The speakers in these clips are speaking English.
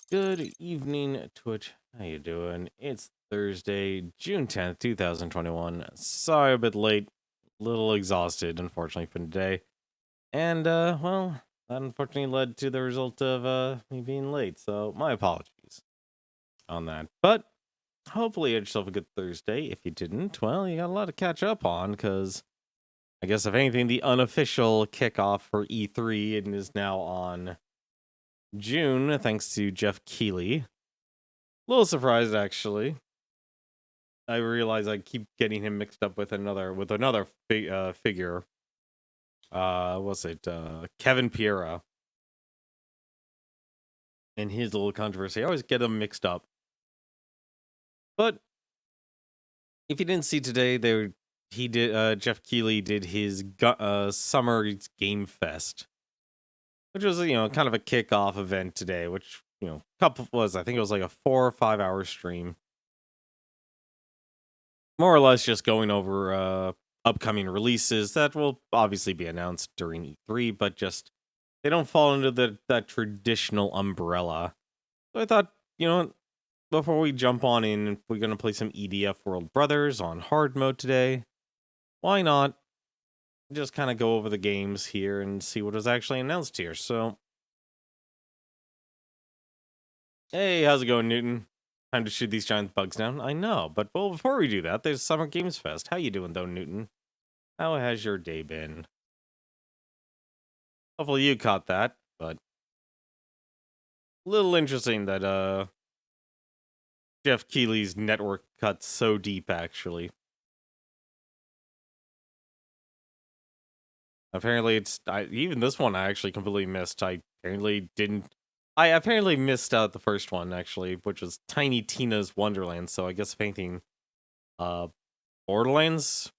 Good evening, Twitch. How you doing? It's Thursday, June 10th, 2021. Sorry a bit late. Little exhausted, unfortunately, for today. And, well, that unfortunately led to the result of, me being late. So, my apologies on that. But, hopefully you had yourself a good Thursday. If you didn't, well, you got a lot to catch up on, because I guess, if anything, the unofficial kickoff for E3 and is now on June, thanks to Jeff Keighley. A little surprised, actually. I realize I keep getting him mixed up with another figure. Was it Kevin Piera and his little controversy? I always get them mixed up. But if you didn't see today, Jeff Keighley did his summer game fest, which was kind of a kickoff event today. Which I think it was like a 4 or 5 hour stream, more or less just going over upcoming releases that will obviously be announced during E3, but just they don't fall under that traditional umbrella. So I thought, before we jump on in, we're gonna play some EDF World Brothers on hard mode today. Why not just kind of go over the games here and see what was actually announced here? So, hey, how's it going, Newton? Time to shoot these giant bugs down. I know, but well, before we do that, there's Summer Games Fest. How you doing, though, Newton? How has your day been? Hopefully you caught that, but a little interesting that Jeff Keighley's network cut so deep, actually. Apparently even this one I actually completely missed. I apparently missed out the first one, actually, which was Tiny Tina's Wonderland. So I guess if anything, uh Borderlands,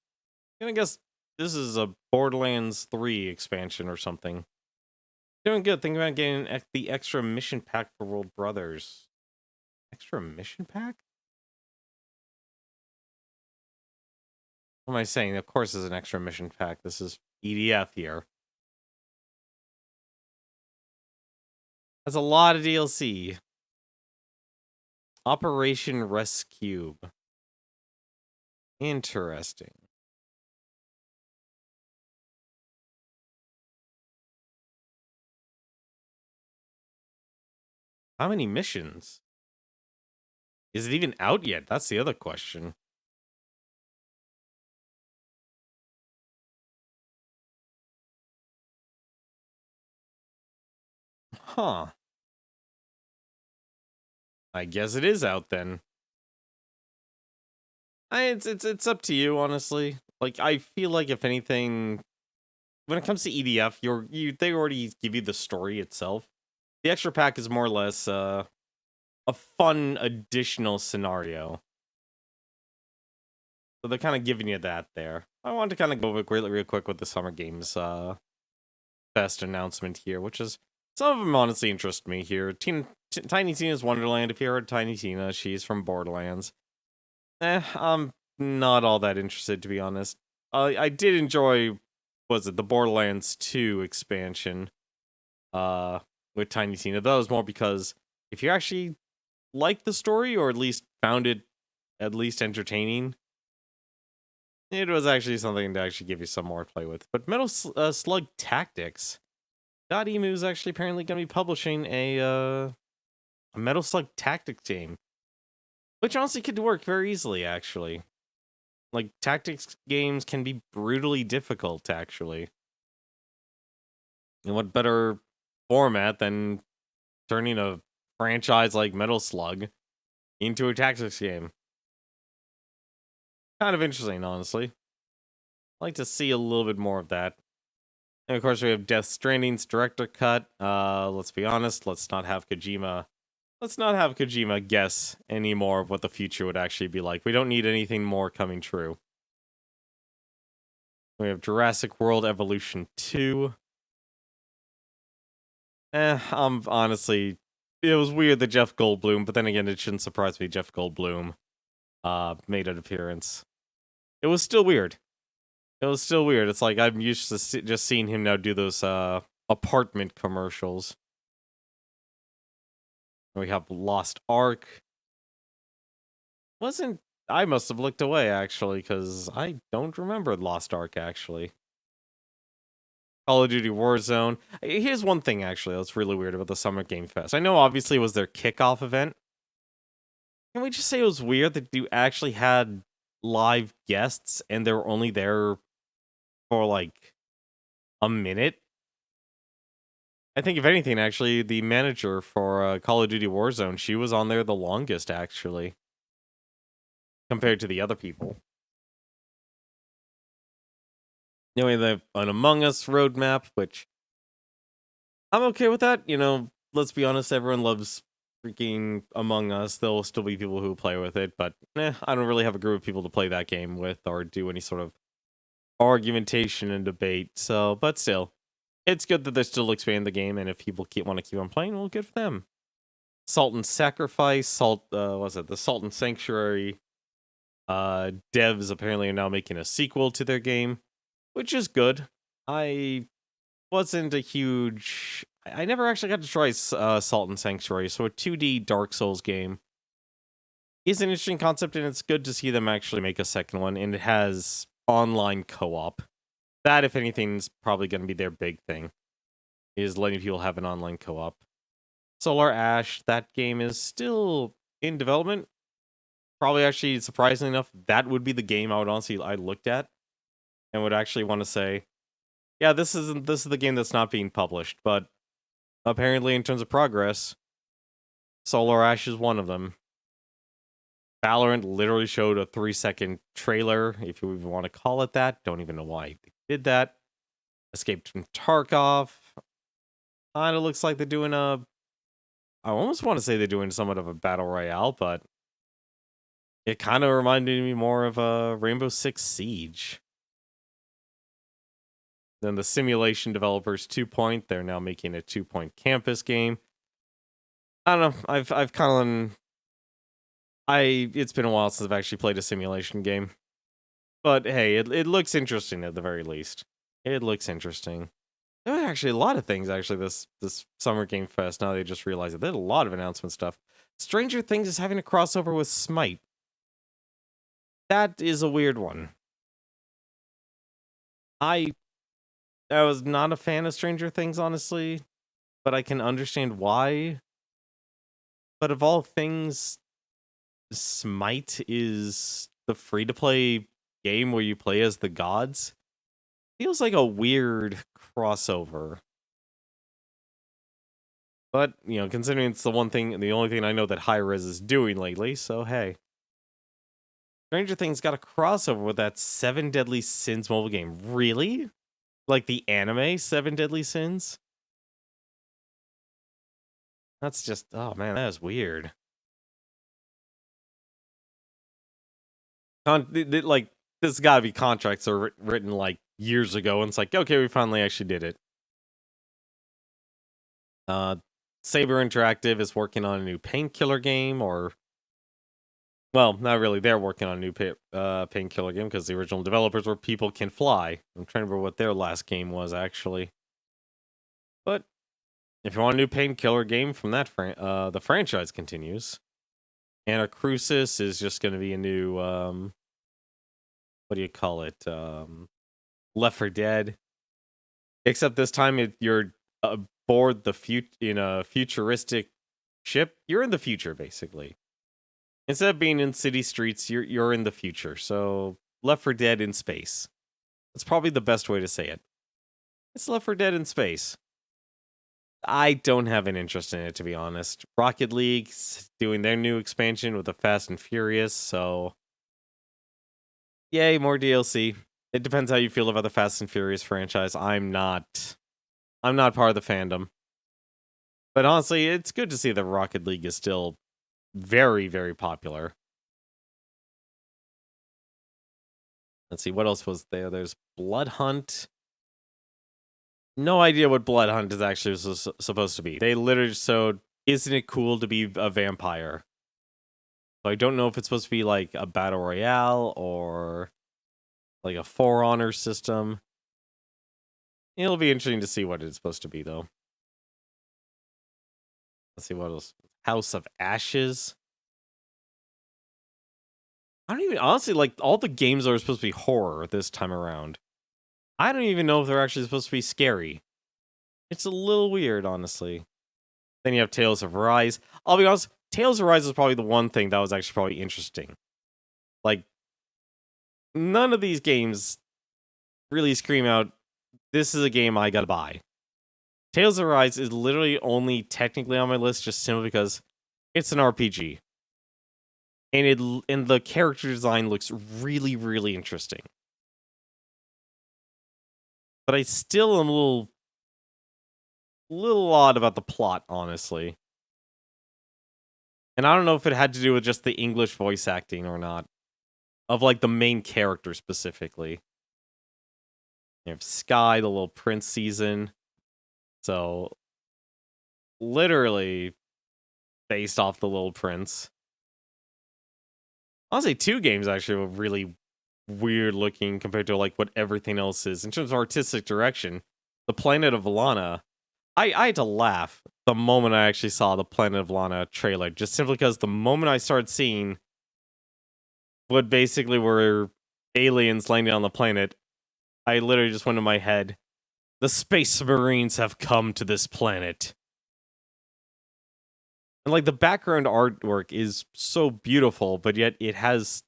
I guess this is a Borderlands 3 expansion or something. Doing good. Thinking about getting the extra mission pack for World Brothers. Extra mission pack? What am I saying? Of course, there's an extra mission pack. This is EDF here. That's a lot of DLC. Operation Rescue. Interesting. How many missions? Is it even out yet? That's the other question. Huh. I guess it is out then. It's up to you, honestly. Like, I feel like if anything, when it comes to EDF, they already give you the story itself. The extra pack is more or less a fun additional scenario. So they're kind of giving you that there. I want to kind of go over real quick with the Summer Games Fest announcement here, which is some of them honestly interest me here. Tiny Tina's Wonderland. If you heard Tiny Tina, she's from Borderlands. I'm not all that interested, to be honest. I did enjoy, was it the Borderlands 2 expansion with Tiny Tina. That was more because if you actually liked the story, or at least found it at least entertaining, it was actually something to actually give you some more to play with. But Metal Slug Tactics. Dotemu is actually apparently going to be publishing a Metal Slug Tactics game, which honestly could work very easily, actually. Like, tactics games can be brutally difficult, actually. And what better format than turning a franchise like Metal Slug into a tactics game? Kind of interesting, honestly. I'd like to see a little bit more of that. And of course, we have Death Stranding's director cut. Let's be honest. Let's not have Kojima guess any more of what the future would actually be like. We don't need anything more coming true. We have Jurassic World Evolution 2. Honestly, it was weird that Jeff Goldblum, but then again, it shouldn't surprise me Jeff Goldblum made an appearance. It was still weird. It's like I'm used to just seeing him now do those apartment commercials. We have Lost Ark. I must have looked away, actually, because I don't remember Lost Ark, actually. Call of Duty Warzone. Here's one thing, actually, that's really weird about the Summer Game Fest. I know, obviously, it was their kickoff event. Can we just say it was weird that you actually had live guests and they were only there for, like, a minute? I think, if anything, actually, the manager for Call of Duty Warzone, she was on there the longest, actually, compared to the other people. Anyway, they have an Among Us roadmap, which I'm okay with that. Let's be honest, everyone loves freaking Among Us. There'll still be people who play with it, but I don't really have a group of people to play that game with or do any sort of argumentation and debate. So, but still, it's good that they're still expanding the game, and if people want to keep on playing, well, good for them. Salt and Sacrifice, the Salt and Sanctuary devs apparently are now making a sequel to their game, which is good. I wasn't a huge... I never actually got to try Salt and Sanctuary, so a 2D Dark Souls game is an interesting concept, and it's good to see them actually make a second one, and it has online co-op. That, if anything, is probably going to be their big thing, is letting people have an online co-op. Solar Ash, that game is still in development. Probably, actually, surprisingly enough, that would be the game I looked at and would actually want to say, yeah, this is the game that's not being published, but apparently, in terms of progress, Solar Ash is one of them. Valorant literally showed a 3-second trailer, if you even want to call it that. Don't even know why they did that. Escaped from Tarkov. Kinda looks like they're doing I almost want to say they're doing somewhat of a battle royale, but it kind of reminded me more of a Rainbow Six Siege. Then the simulation developers 2 Point, they're now making a 2 Point campus game. I don't know. I've kind of it's been a while since I've actually played a simulation game. But hey, it looks interesting at the very least. It looks interesting. There were actually a lot of things actually this Summer Game Fest. Now they just realized it. They had a lot of announcement stuff. Stranger Things is having a crossover with Smite. That is a weird one. I was not a fan of Stranger Things, honestly, but I can understand why. But of all things, Smite is the free-to-play game where you play as the gods. Feels like a weird crossover. But, considering it's the only thing I know that Hi-Rez is doing lately, so hey. Stranger Things got a crossover with that Seven Deadly Sins mobile game. Really? Like the anime Seven Deadly Sins? That's just, oh man, that is weird. Like, this gotta be contracts are written like years ago, and it's like, okay, we finally actually did it. Saber Interactive is working on a new Painkiller game, or... Well, not really. They're working on a new Painkiller game, because the original developers were People Can Fly. I'm trying to remember what their last game was, actually. But if you want a new Painkiller game from that, the franchise continues. Anacrusis is just going to be a new, what do you call it? Left 4 Dead. Except this time you're aboard in a futuristic ship. You're in the future, basically. Instead of being in city streets, you're in the future. So Left 4 Dead in space. That's probably the best way to say it. It's Left 4 Dead in space. I don't have an interest in it, to be honest. Rocket League's doing their new expansion with the Fast and Furious, so yay, more DLC. It depends how you feel about the Fast and Furious franchise. I'm not part of the fandom. But honestly, it's good to see that Rocket League is still very, very popular. Let's see, what else was there? There's Blood Hunt. No idea what Blood Hunt is actually supposed to be. They literally showed, isn't it cool to be a vampire? So I don't know if it's supposed to be like a battle royale or like a For Honor system. It'll be interesting to see what it's supposed to be, though. Let's see what else. House of Ashes. I don't even honestly like all the games that are supposed to be horror this time around. I don't even know if they're actually supposed to be scary. It's a little weird, honestly. Then you have Tales of Arise. I'll be honest, Tales of Arise is probably the one thing that was actually probably interesting. Like, none of these games really scream out, this is a game I gotta buy. Tales of Arise is literally only technically on my list just simply because it's an RPG. And the character design looks really, really interesting. But I still am a little odd about the plot, honestly. And I don't know if it had to do with just the English voice acting or not. Of like the main character specifically. You have Sky, the little prince season. So literally based off the little prince. I'll say 2 games actually were really weird looking compared to like what everything else is. In terms of artistic direction, the Planet of Lana, I had to laugh the moment I actually saw the Planet of Lana trailer, just simply because the moment I started seeing what basically were aliens landing on the planet, I literally just went in my head, the Space Marines have come to this planet. And like the background artwork is so beautiful, but yet it has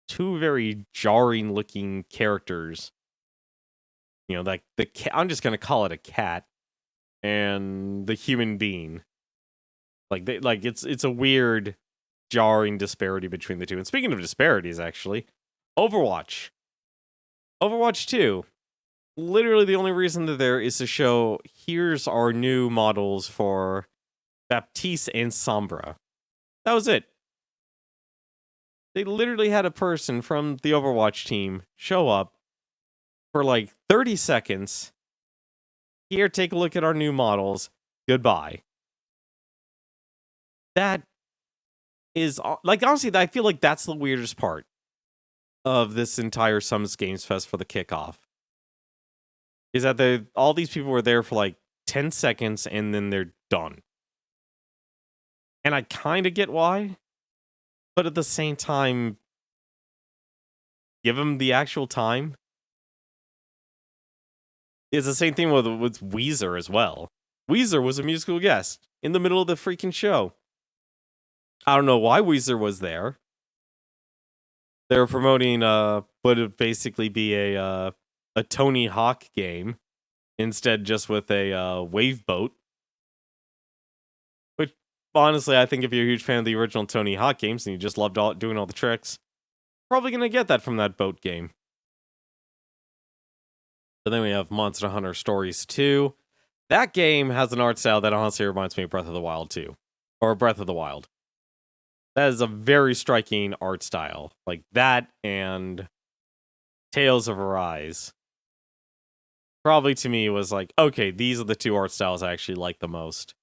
2 very jarring looking characters. You know, like the cat, I'm just gonna call it a cat, and the human being. Like it's a weird, jarring disparity between the two. And speaking of disparities, actually, Overwatch, Overwatch 2. Literally, the only reason they're there is to show here's our new models for Baptiste and Sombra. That was it. They literally had a person from the Overwatch team show up for like 30 seconds. Here, take a look at our new models. Goodbye. That is, like, honestly, I feel like that's the weirdest part of this entire Summits Games Fest for the kickoff. Is that all these people were there for like 10 seconds and then they're done. And I kind of get why. But at the same time, give them the actual time. It's the same thing with Weezer as well. Weezer was a musical guest in the middle of the freaking show. I don't know why Weezer was there. They were promoting what would basically be a Tony Hawk game, instead just with a wave boat. Which honestly, I think if you're a huge fan of the original Tony Hawk games and you just loved doing all the tricks, probably gonna get that from that boat game. But then we have Monster Hunter Stories 2. That game has an art style that honestly reminds me of Breath of the Wild 2. Or Breath of the Wild. That is a very striking art style. Like that and Tales of Arise. Probably to me was like, okay, these are the 2 art styles I actually like the most.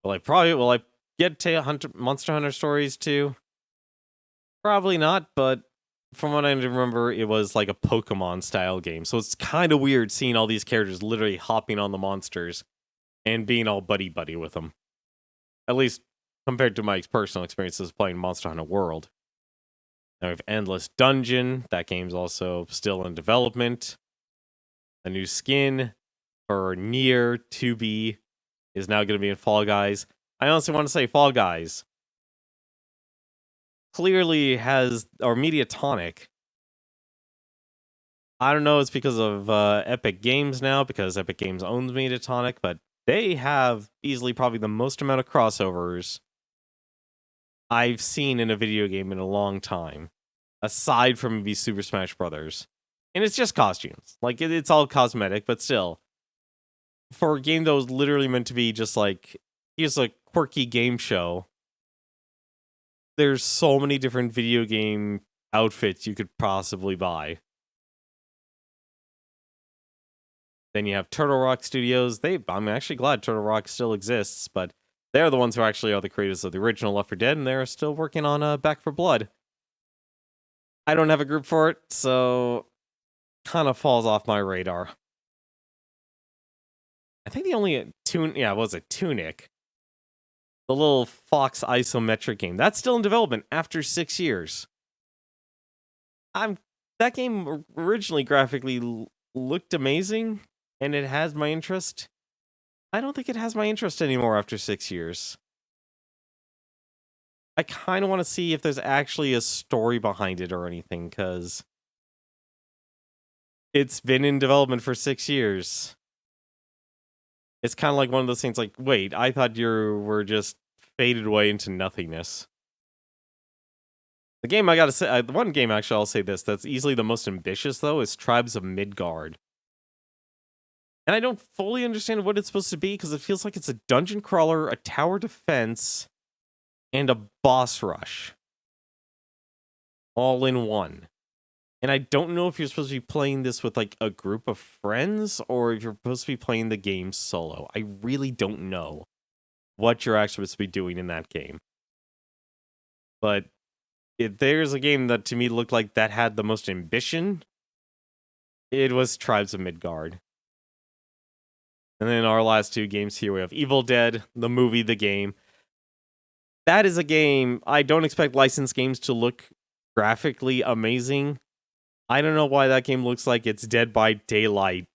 Will I get Monster Hunter Stories 2? Probably not, but from what I remember, it was like a Pokemon style game. So it's kind of weird seeing all these characters literally hopping on the monsters and being all buddy-buddy with them. At least compared to my personal experiences playing Monster Hunter World. Now we have Endless Dungeon. That game's also still in development. A new skin for Nier 2B is now going to be in Fall Guys. I honestly want to say Fall Guys clearly has, or Mediatonic. I don't know, it's because of Epic Games now, because Epic Games owns Mediatonic, but they have easily probably the most amount of crossovers I've seen in a video game in a long time, aside from maybe Super Smash Brothers. And it's just costumes. Like, it's all cosmetic, but still. For a game that was literally meant to be just like, here's a quirky game show, there's so many different video game outfits you could possibly buy. Then you have Turtle Rock Studios. I'm actually glad Turtle Rock still exists, but they're the ones who actually are the creators of the original Left 4 Dead, and they're still working on Back 4 Blood. I don't have a group for it, so kind of falls off my radar. I think the only Tunic The little Fox isometric game. That's still in development after 6 years. That game originally graphically looked amazing, and it has my interest. I don't think it has my interest anymore after 6 years. I kind of want to see if there's actually a story behind it or anything, because it's been in development for 6 years. It's kind of like one of those things like, wait, I thought you were just faded away into nothingness. The game I gotta say, the one game actually I'll say this, that's easily the most ambitious though, is Tribes of Midgard. And I don't fully understand what it's supposed to be, because it feels like it's a dungeon crawler, a tower defense, and a boss rush. All in one. And I don't know if you're supposed to be playing this with like a group of friends, or if you're supposed to be playing the game solo. I really don't know what you're actually supposed to be doing in that game. But if there's a game that to me looked like that had the most ambition, it was Tribes of Midgard. And then our last two games here, we have Evil Dead, the movie, the game. That is a game, I don't expect licensed games to look graphically amazing. I don't know why that game looks like it's Dead by Daylight,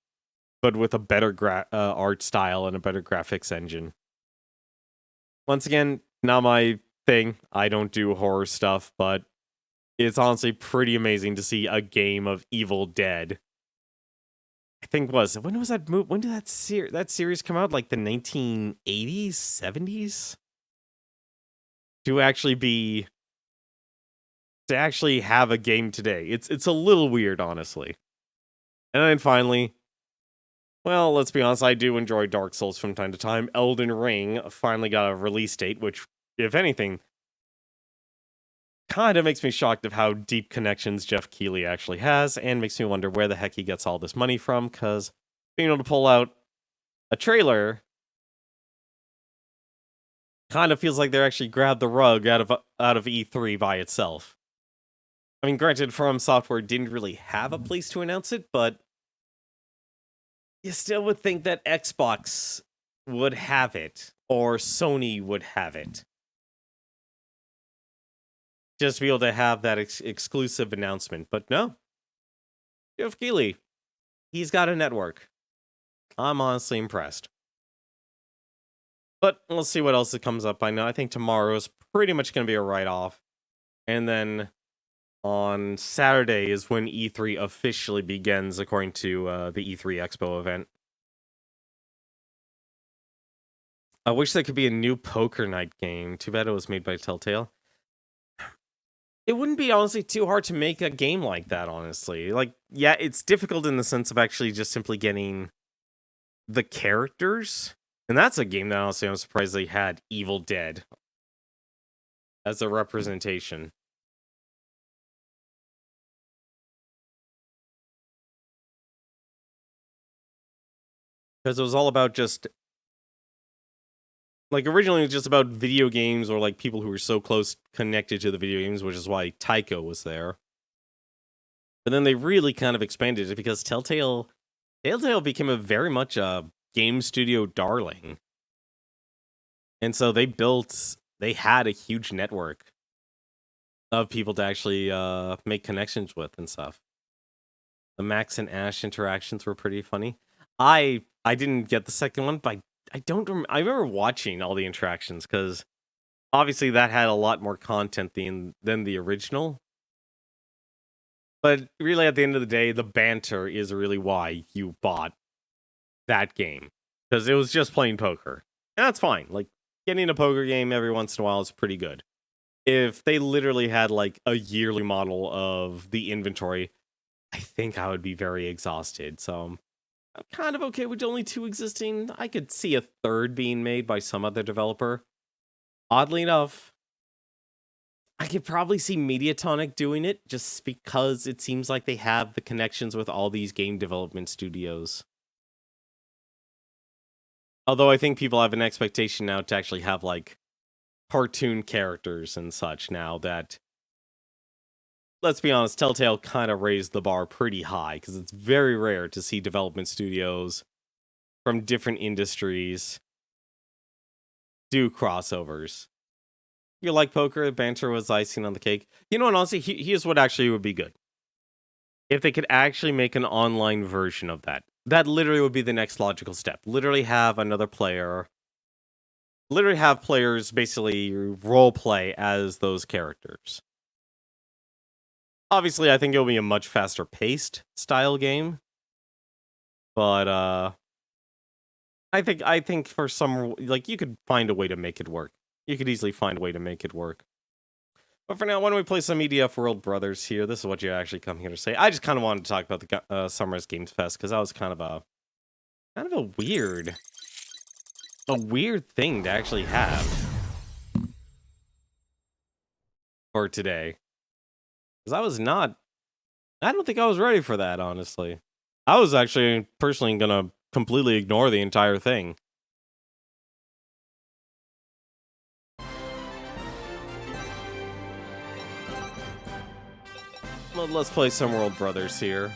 but with a better art style and a better graphics engine. Once again, not my thing. I don't do horror stuff, but it's honestly pretty amazing to see a game of Evil Dead. I think when was that when did that series come out? Like the 1980s, 70s? To actually have a game today. It's a little weird, honestly. And then finally, well, let's be honest, I do enjoy Dark Souls from time to time. Elden Ring finally got a release date, which, if anything, kind of makes me shocked of how deep connections Jeff Keighley actually has, and makes me wonder where the heck he gets all this money from, because being able to pull out a trailer kind of feels like they actually grabbed the rug out of E3 by itself. I mean, granted, From Software didn't really have a place to announce it, but you still would think that Xbox would have it, or Sony would have it. Just to be able to have that exclusive announcement, but no. Jeff Keighley, he's got a network. I'm honestly impressed. But we'll see what else comes up. I think tomorrow is pretty much going to be a write-off. And then on Saturday is when E3 officially begins, according to the E3 Expo event. I wish there could be a new Poker Night game. Too bad it was made by Telltale. It wouldn't be honestly too hard to make a game like that, honestly. Like, yeah, it's difficult in the sense of actually just simply getting the characters. And that's a game that honestly I'm surprised they had Evil Dead as a representation. Because it was all about just, like, originally it was just about video games, or like people who were so close connected to the video games, which is why Taiko was there. But then they really kind of expanded it because Telltale became a very much a game studio darling. And so they had a huge network of people to actually make connections with and stuff. The Max and Ash interactions were pretty funny. I didn't get the second one, but I remember watching all the interactions, because obviously that had a lot more content than the original. But really, at the end of the day, the banter is really why you bought that game, because it was just playing poker. And that's fine. Like, getting a poker game every once in a while is pretty good. If they literally had like a yearly model of the inventory, I think I would be very exhausted. So I'm kind of okay with only 2 existing. I could see a third being made by some other developer. Oddly enough, I could probably see Mediatonic doing it, just because it seems like they have the connections with all these game development studios. Although I think people have an expectation now to actually have like cartoon characters and such now that, let's be honest, Telltale kind of raised the bar pretty high, because it's very rare to see development studios from different industries do crossovers. If you like poker, banter was icing on the cake. You know what, honestly, here's what actually would be good. If they could actually make an online version of that. That literally would be the next logical step. Literally have another player. Literally have players basically role play as those characters. Obviously, I think it'll be a much faster paced style game. But I think for some, like, you could find a way to make it work. You could easily find a way to make it work. But for now, why don't we play some EDF World Brothers here? This is what you actually come here to say. I just kind of wanted to talk about the Summer's Games Fest because that was kind of a weird thing to actually have for today. Because I don't think I was ready for that, honestly. I was actually personally gonna completely ignore the entire thing. Let's play some World Brothers here.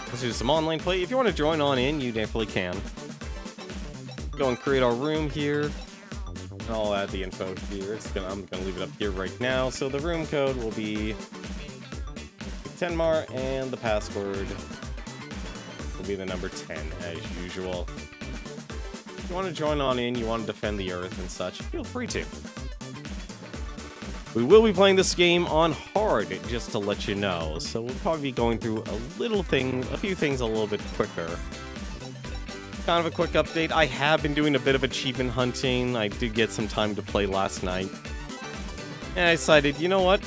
Let's do some online play. If you want to join on in, you definitely can. Go and create our room here. And I'll add the info here. I'm gonna leave it up here right now. So the room code will be Tenmar, and the password will be the number 10 as usual. If you want to join on in, you want to defend the Earth and such, feel free to. We will be playing this game on hard, just to let you know. So we'll probably be going through a few things a little bit quicker. Kind of a quick update. I have been doing a bit of achievement hunting. I did get some time to play last night. And I decided, you know what?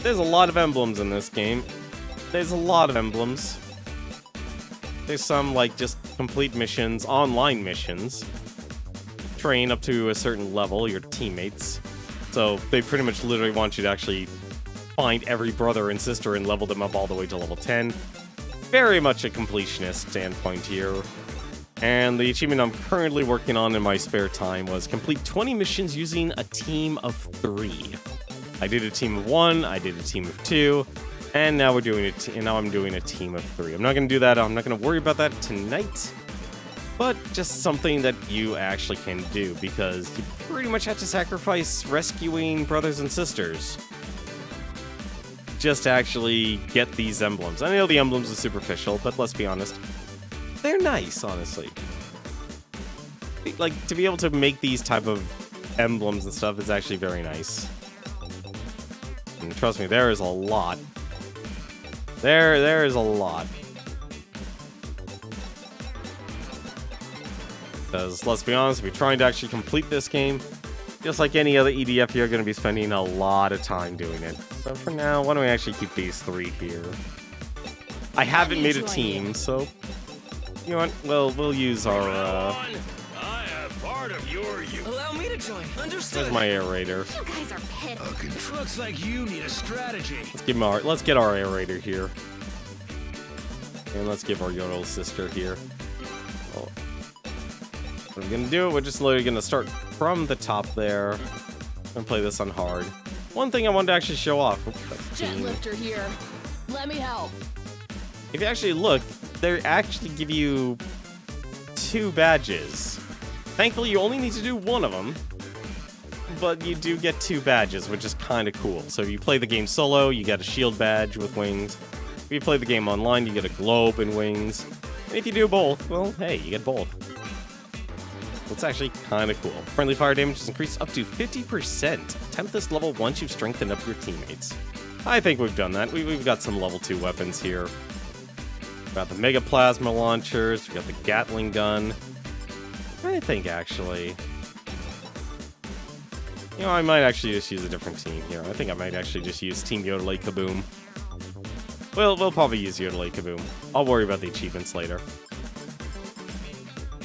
There's a lot of emblems in this game. There's a lot of emblems. There's some, like, just complete missions, online missions. Train up to a certain level, your teammates. So they pretty much literally want you to actually find every brother and sister and level them up all the way to level 10. Very much a completionist standpoint here. And the achievement I'm currently working on in my spare time was complete 20 missions using a team of 3. I did a team of 1, I did a team of 2, and now I'm doing a team of 3. I'm not going to do that. I'm not going to worry about that tonight. But just something that you actually can do, because you pretty much have to sacrifice rescuing brothers and sisters just to actually get these emblems. I know the emblems are superficial, but let's be honest. They're nice, honestly. Like, to be able to make these type of emblems and stuff is actually very nice. And trust me, there is a lot. There is a lot. Because, let's be honest, if you're trying to actually complete this game, just like any other EDF, you're going to be spending a lot of time doing it. So for now, why don't we actually keep these 3 here? I haven't made a team, so... You know what? Well, we'll use our, I am part of your unit. Allow me to join. Understood. There's my aerator. You guys are petty. Looks like you need a strategy. Let's get our aerator here. And let's give our Yodel sister here. Oh. What I'm gonna do, we're just literally gonna start from the top there. And play this on hard. One thing I wanted to actually show off. Jet lifter here. Let me help. If you actually look, they actually give you 2 badges. Thankfully, you only need to do 1 of them. But you do get 2 badges, which is kind of cool. So if you play the game solo, you get a shield badge with wings. If you play the game online, you get a globe and wings. And if you do both, well, hey, you get both. It's actually kind of cool. Friendly fire damage is increased up to 50%. Attempt this level once you've strengthened up your teammates. I think we've done that. We've got some level 2 weapons here. We've got the Mega Plasma launchers. We've got the Gatling gun. I think, actually... You know, I might actually just use a different team here. I think I might actually just use Team Yodelay Kaboom. We'll probably use Yodelay Kaboom. I'll worry about the achievements later.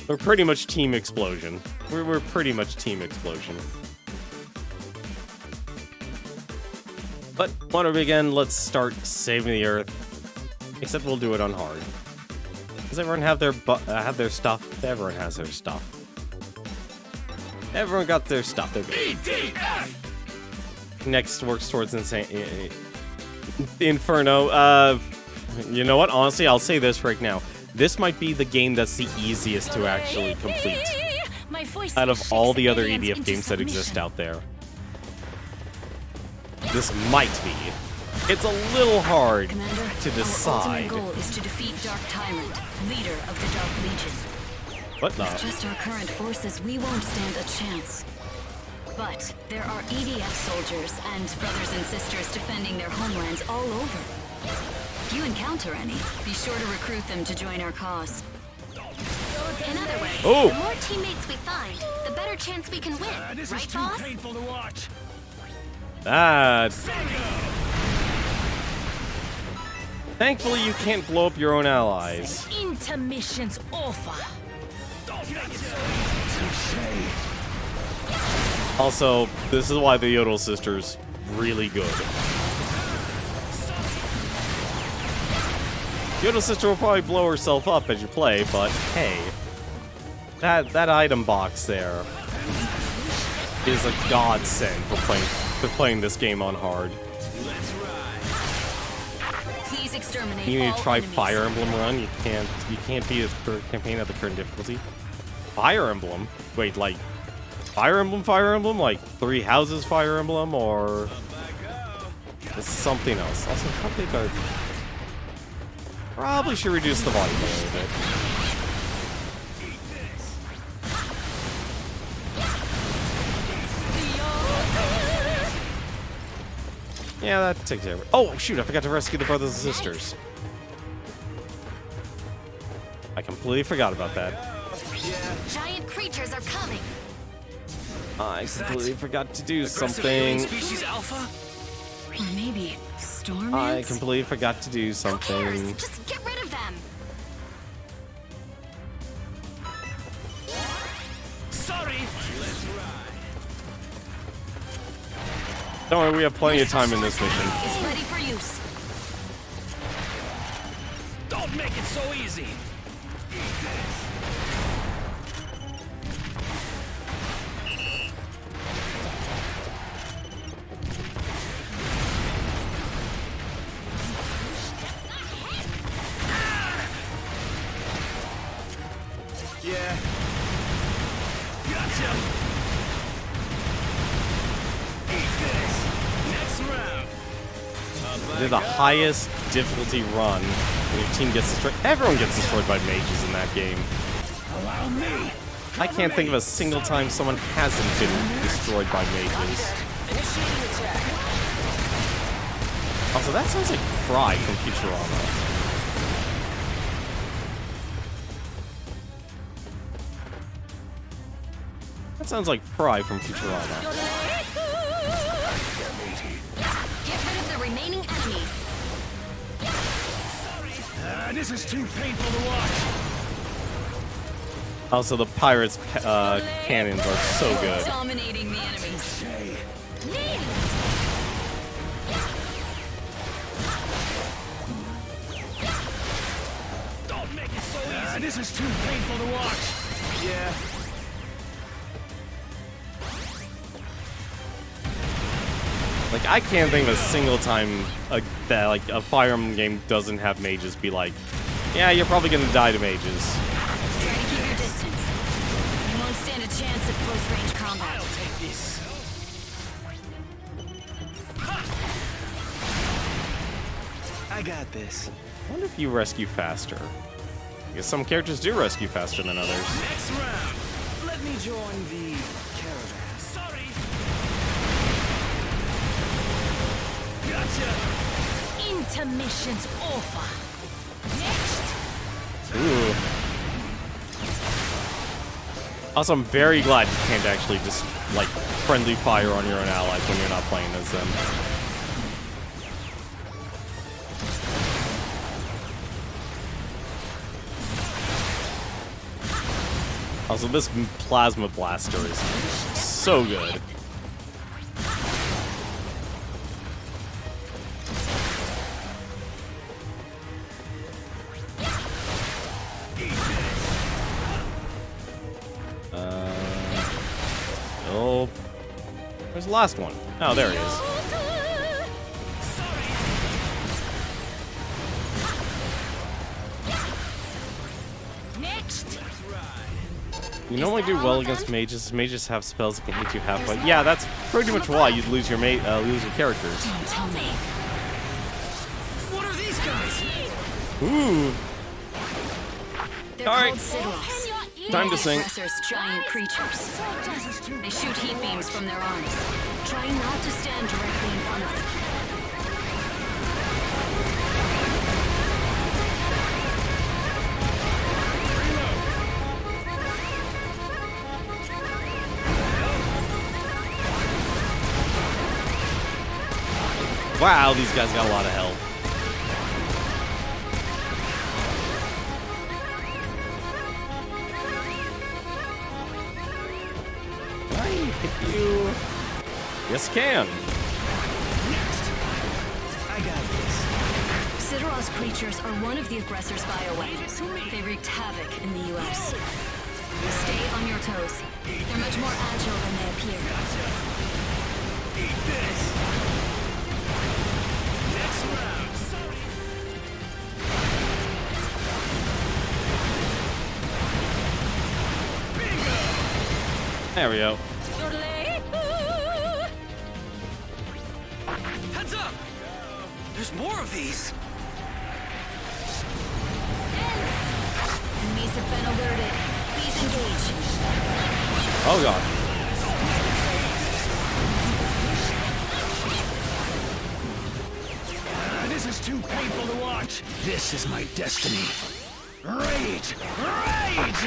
We're pretty much Team Explosion. We're pretty much Team Explosion. But, want to begin, let's start saving the Earth. Except we'll do it on hard. Does everyone have their stuff? Everyone has their stuff. Everyone got their stuff. They're good. Next works towards Inferno. You know what? Honestly, I'll say this right now. this might be the game that's the easiest to actually complete My voice out of all the other aliens EDF into games that exist submission. out there. This might be. It's a little hard Commander, to our ultimate decide. goal is to defeat Dark Tyrant, leader of the Dark Legion. What the? With just our current forces, we won't stand a chance. But there are EDF soldiers and brothers and sisters defending their homelands all over. If you encounter any, be sure to recruit them to join our cause. In other words, Oh. the more teammates we find, the better chance we can win. This right, is too boss? painful to watch. That. Thankfully, you can't blow up your own allies. Intermission's over. Also, this is why the Yodel Sisters really good. Yodel Sister will probably blow herself up as you play, but hey, that item box there is a godsend for playing this game on hard. Please exterminate You need all to try enemies. Fire Emblem Run. You can't beat a campaign at the current difficulty. Fire Emblem? Wait, like Fire Emblem? Like Three Houses Fire Emblem, or it's something else? Also, probably should reduce the volume a little bit. Yeah, that takes care of it. Oh, shoot, I forgot to rescue the brothers and sisters. I completely forgot about that. Giant creatures are coming. I completely forgot to do Aggressive alien something. Species Alpha? Or maybe Storm I Ants? completely forgot to do Who cares? something. Just get rid of them. Sorry. Don't worry, we have plenty of time in this mission. Is ready for use. Don't make it so easy. Yeah. Gotcha. Eat this. Next round. Did the highest difficulty run when your team gets destroyed. Everyone gets destroyed by mages in that game. Allow me. I can't think of a single time someone hasn't been destroyed by mages. Also, that sounds like Fry from Futurama. That sounds like Fry from Futurama. Get rid of the remaining enemies. This is too painful to watch. Also, the pirates' cannons are so good. Dominating the enemies. Don't make it so easy. This is too painful to watch. Yeah. Like, I can't think of a single time that like a Fire Emblem game doesn't have mages be like, yeah, you're probably gonna die to mages. Try to keep your distance. You won't stand a chance at close range combat. I'll take this. I got this. I wonder if you rescue faster. I guess some characters do rescue faster than others. Next round. Let me join the caravan. Sorry. Gotcha. Intermission's over. Next. Ooh. Also, I'm very glad you can't actually just, like, friendly fire on your own allies when you're not playing as them. Also, this Plasma Blaster is so good. Oh, where's the last one? Oh, there he is. You normally do well against mages. Mages have spells that can hit you halfway. Yeah, that's pretty much why you'd lose your characters. Don't tell me. What are these guys? Ooh, They're All right. called Sidros. time to sing. Aggressors, giant creatures. They shoot heat beams from their arms. Try not to stand directly in front of them. Wow, these guys got a lot of health. Can I hit you? Yes, can. I got this. Sidros creatures are one of the aggressors' bioweapons. They wreaked havoc in the U.S. Stay on your toes. They're much more agile than they appear. Eat this. Next round. There we go. Heads up! There's more of these. Enemies have been alerted. Please engage. Oh god. This is too painful to watch. This is my destiny. Rage! Rage!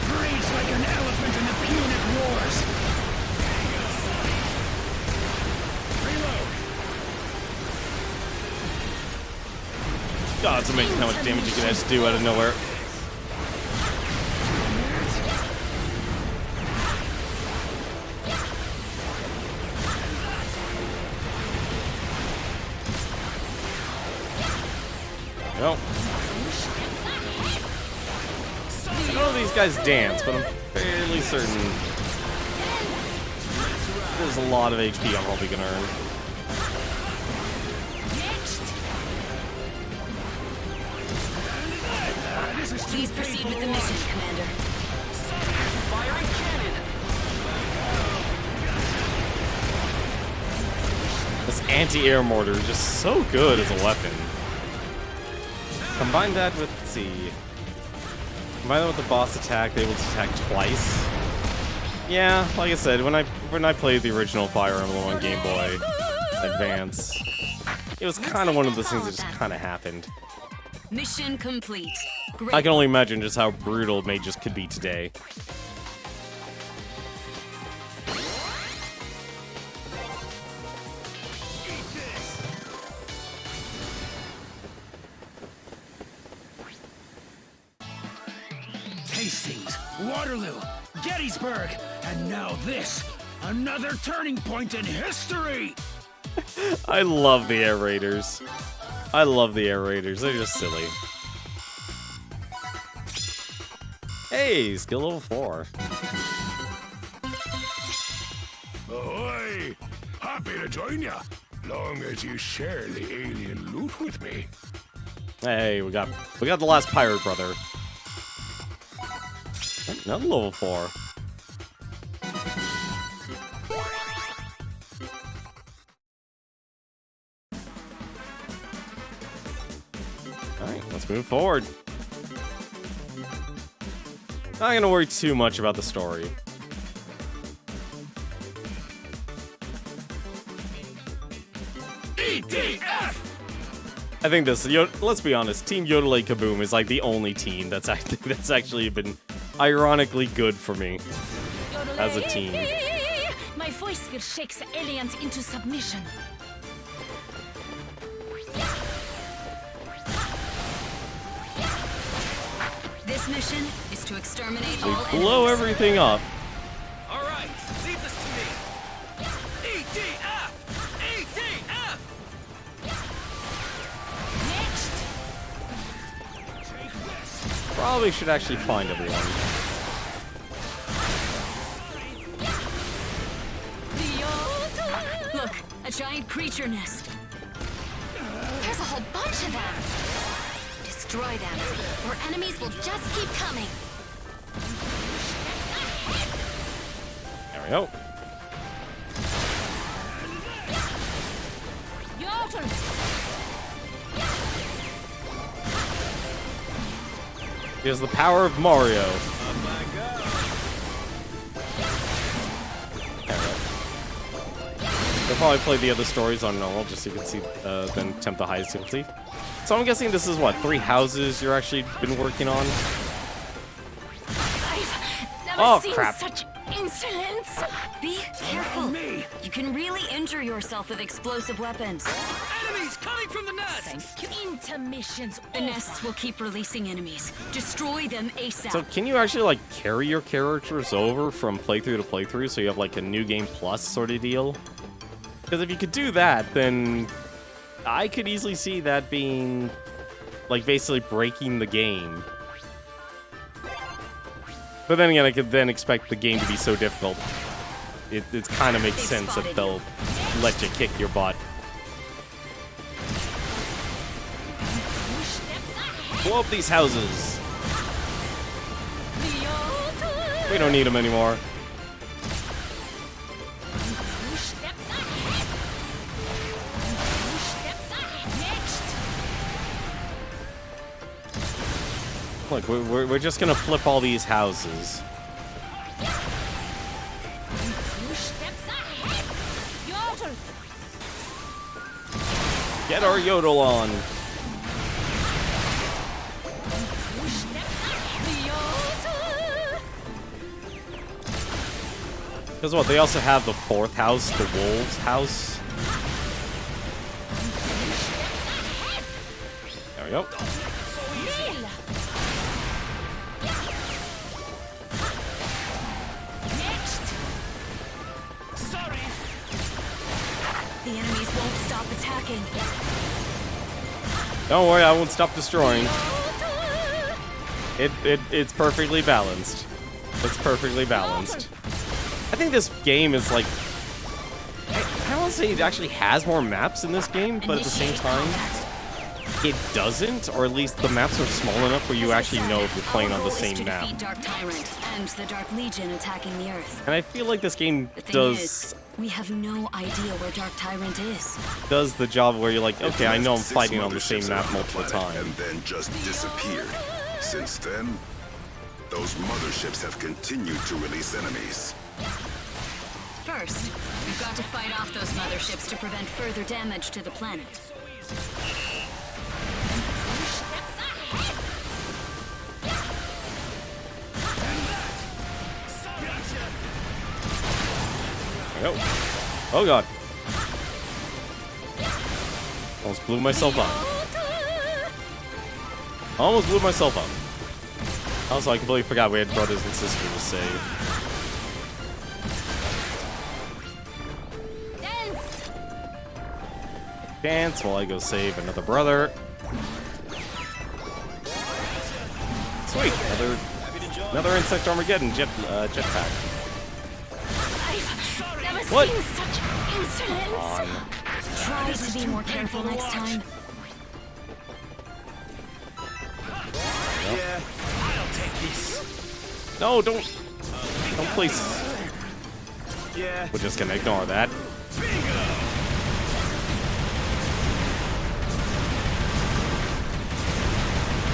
Rage like an elephant in the Punic Wars. Reload. God, it's amazing how much damage you can just do out of nowhere. Well, I don't know if these guys dance, but I'm fairly certain there's a lot of HP I'm probably gonna earn. Please proceed with the mission, Commander. Firing cannon. This anti-air mortar is just so good as a weapon. Combine that with, let's see. Combine that with the boss attack, they will attack twice. Yeah, like I said, when I played the original Fire Emblem on Game Boy Advance, it was kind of one of those things that just kind of happened. Mission complete. Great. I can only imagine just how brutal mages could be today. Hastings, Waterloo, Gettysburg, and now this. Another turning point in history. I love the air raiders. I love the air raiders. They're just silly. Hey, skill level 4. Ahoy! Happy to join ya, long as you share the alien loot with me. Hey, we got the last pirate brother. Another level 4. Alright, let's move forward. Not gonna worry too much about the story. EDF! I think this, let's be honest, Team Yodelay Kaboom is like the only team that's actually been ironically good for me as a team. My voice will shake the aliens into submission. This mission is to exterminate We all blow enemies. everything up. All right, leave this to me. EDF! EDF! Next! Probably should actually find everyone. Look, a giant creature nest. There's a whole bunch of them. This destroy them, or enemies will just keep coming. There we go. Jodel! He has the power of Mario. They'll probably play the other stories on normal just so you can see, then attempt the highest difficulty. So I'm guessing this is what, 3 houses you're actually been working on? I've never Oh, seen crap. such insolence. Be careful. You can really injure yourself with explosive weapons. Enemies coming from the nest! Thank you. Intermissions. The nests will keep releasing enemies. Destroy them ASAP. So can you actually like carry your characters over from playthrough to playthrough so you have like a new game plus sort of deal? Because if you could do that, then I could easily see that being like basically breaking the game. But then again, I could then expect the game to be so difficult. It kind of makes sense that they'll let you kick your butt. Blow up these houses. We don't need them anymore. Look, we're just gonna flip all these houses. Jodel! Get our yodel on. Because what, they also have the 4th house, the wolves house. There we go. The enemies won't stop attacking. Don't worry, I won't stop destroying. It's perfectly balanced. It's perfectly balanced. I think this game is like... I don't want to say it actually has more maps in this game, but at the same Initiate time, combat. it doesn't, or at least the maps are small enough where you As I actually said, know if you're playing on our the goal is same to map. defeat Dark Tyrant and the Dark Legion attacking the Earth. And I feel like this game The thing does is, we have no idea where Dark Tyrant is. the job where you're like, okay, I know I'm 6 fighting on the same motherships map around the multiple planet times. And then just disappeared. Since then, those motherships have continued to release enemies. First, we've got to fight off those motherships to prevent further damage to the planet. There we go. Oh god. Almost blew myself up. Almost blew myself up. Also, I completely forgot we had brothers and sisters to save. Dance! Dance while I go save another brother. Sweet, another insect Armageddon jetpack. I've never What? seen such insolence. Try to be more careful next time. Yeah, I'll take these. No, don't place. Yeah. We're just gonna ignore that.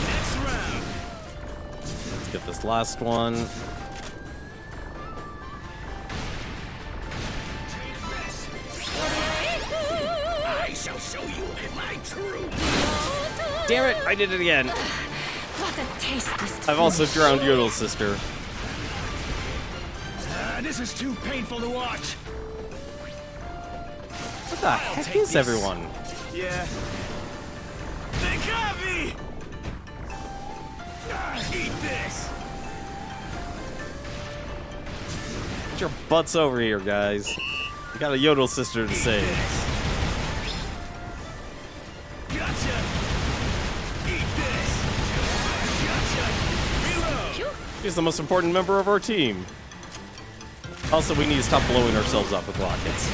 Next round. Let's get this last one. I shall show you my true. Damn it, I did it again. What a tasteless I've also drowned your little sister. This is too painful to watch. What the heck take is this. everyone? Yeah. They got me. Eat this. Get your butts over here, guys. We got a Yodel sister to save. Gotcha. Eat this. Gotcha. Reload. She's the most important member of our team. Also, we need to stop blowing ourselves up with rockets.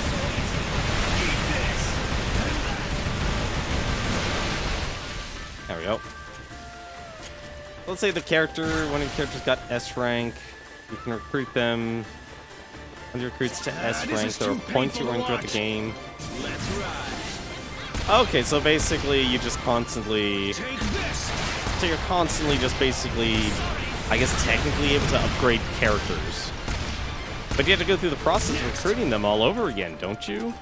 There we go. let's say the character, one of your characters got S rank, you can recruit them. When your recruits to S rank, there are points you earn throughout the game. Let's ride. Okay, so basically you just constantly, Take this. so you're constantly just basically, I guess technically able to upgrade characters. But you have to go through the process of recruiting them all over again, don't you?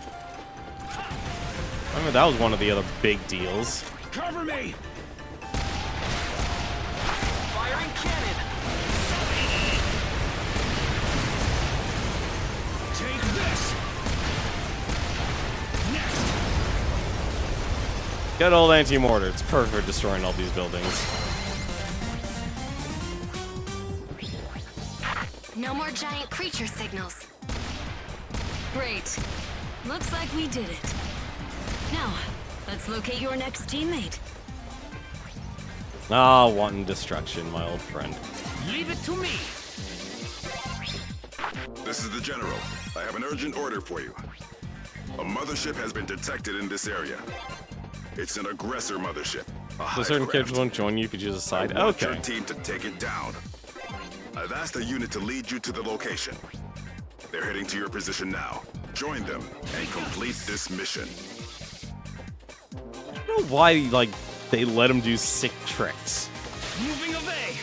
I remember that was one of the other big deals. Cover me. Firing cannon. Take this. Next. Good old anti-mortar. It's perfect for destroying all these buildings. No more giant creature signals. Great. Looks like we did it. Now, let's locate your next teammate. Ah, wanton destruction, my old friend. Leave it to me. This is the General. I have an urgent order for you. A mothership has been detected in this area. It's an aggressor mothership. So certain characters won't join you if you choose a side. I want Okay. your team to take it down. I've asked a unit to lead you to the location. They're heading to your position now. Join them and complete this mission. I don't know why, like, they let him do sick tricks. Moving away.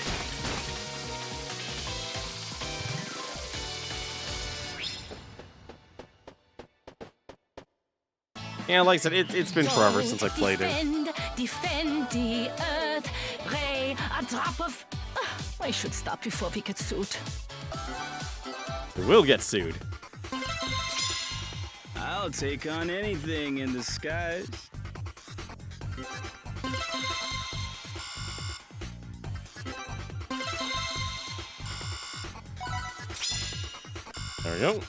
Yeah, like I said, it's been forever since I played it. Defend the earth. Ray, a drop of... I should stop before we get sued. We will get sued. I'll take on anything in the skies. There we go.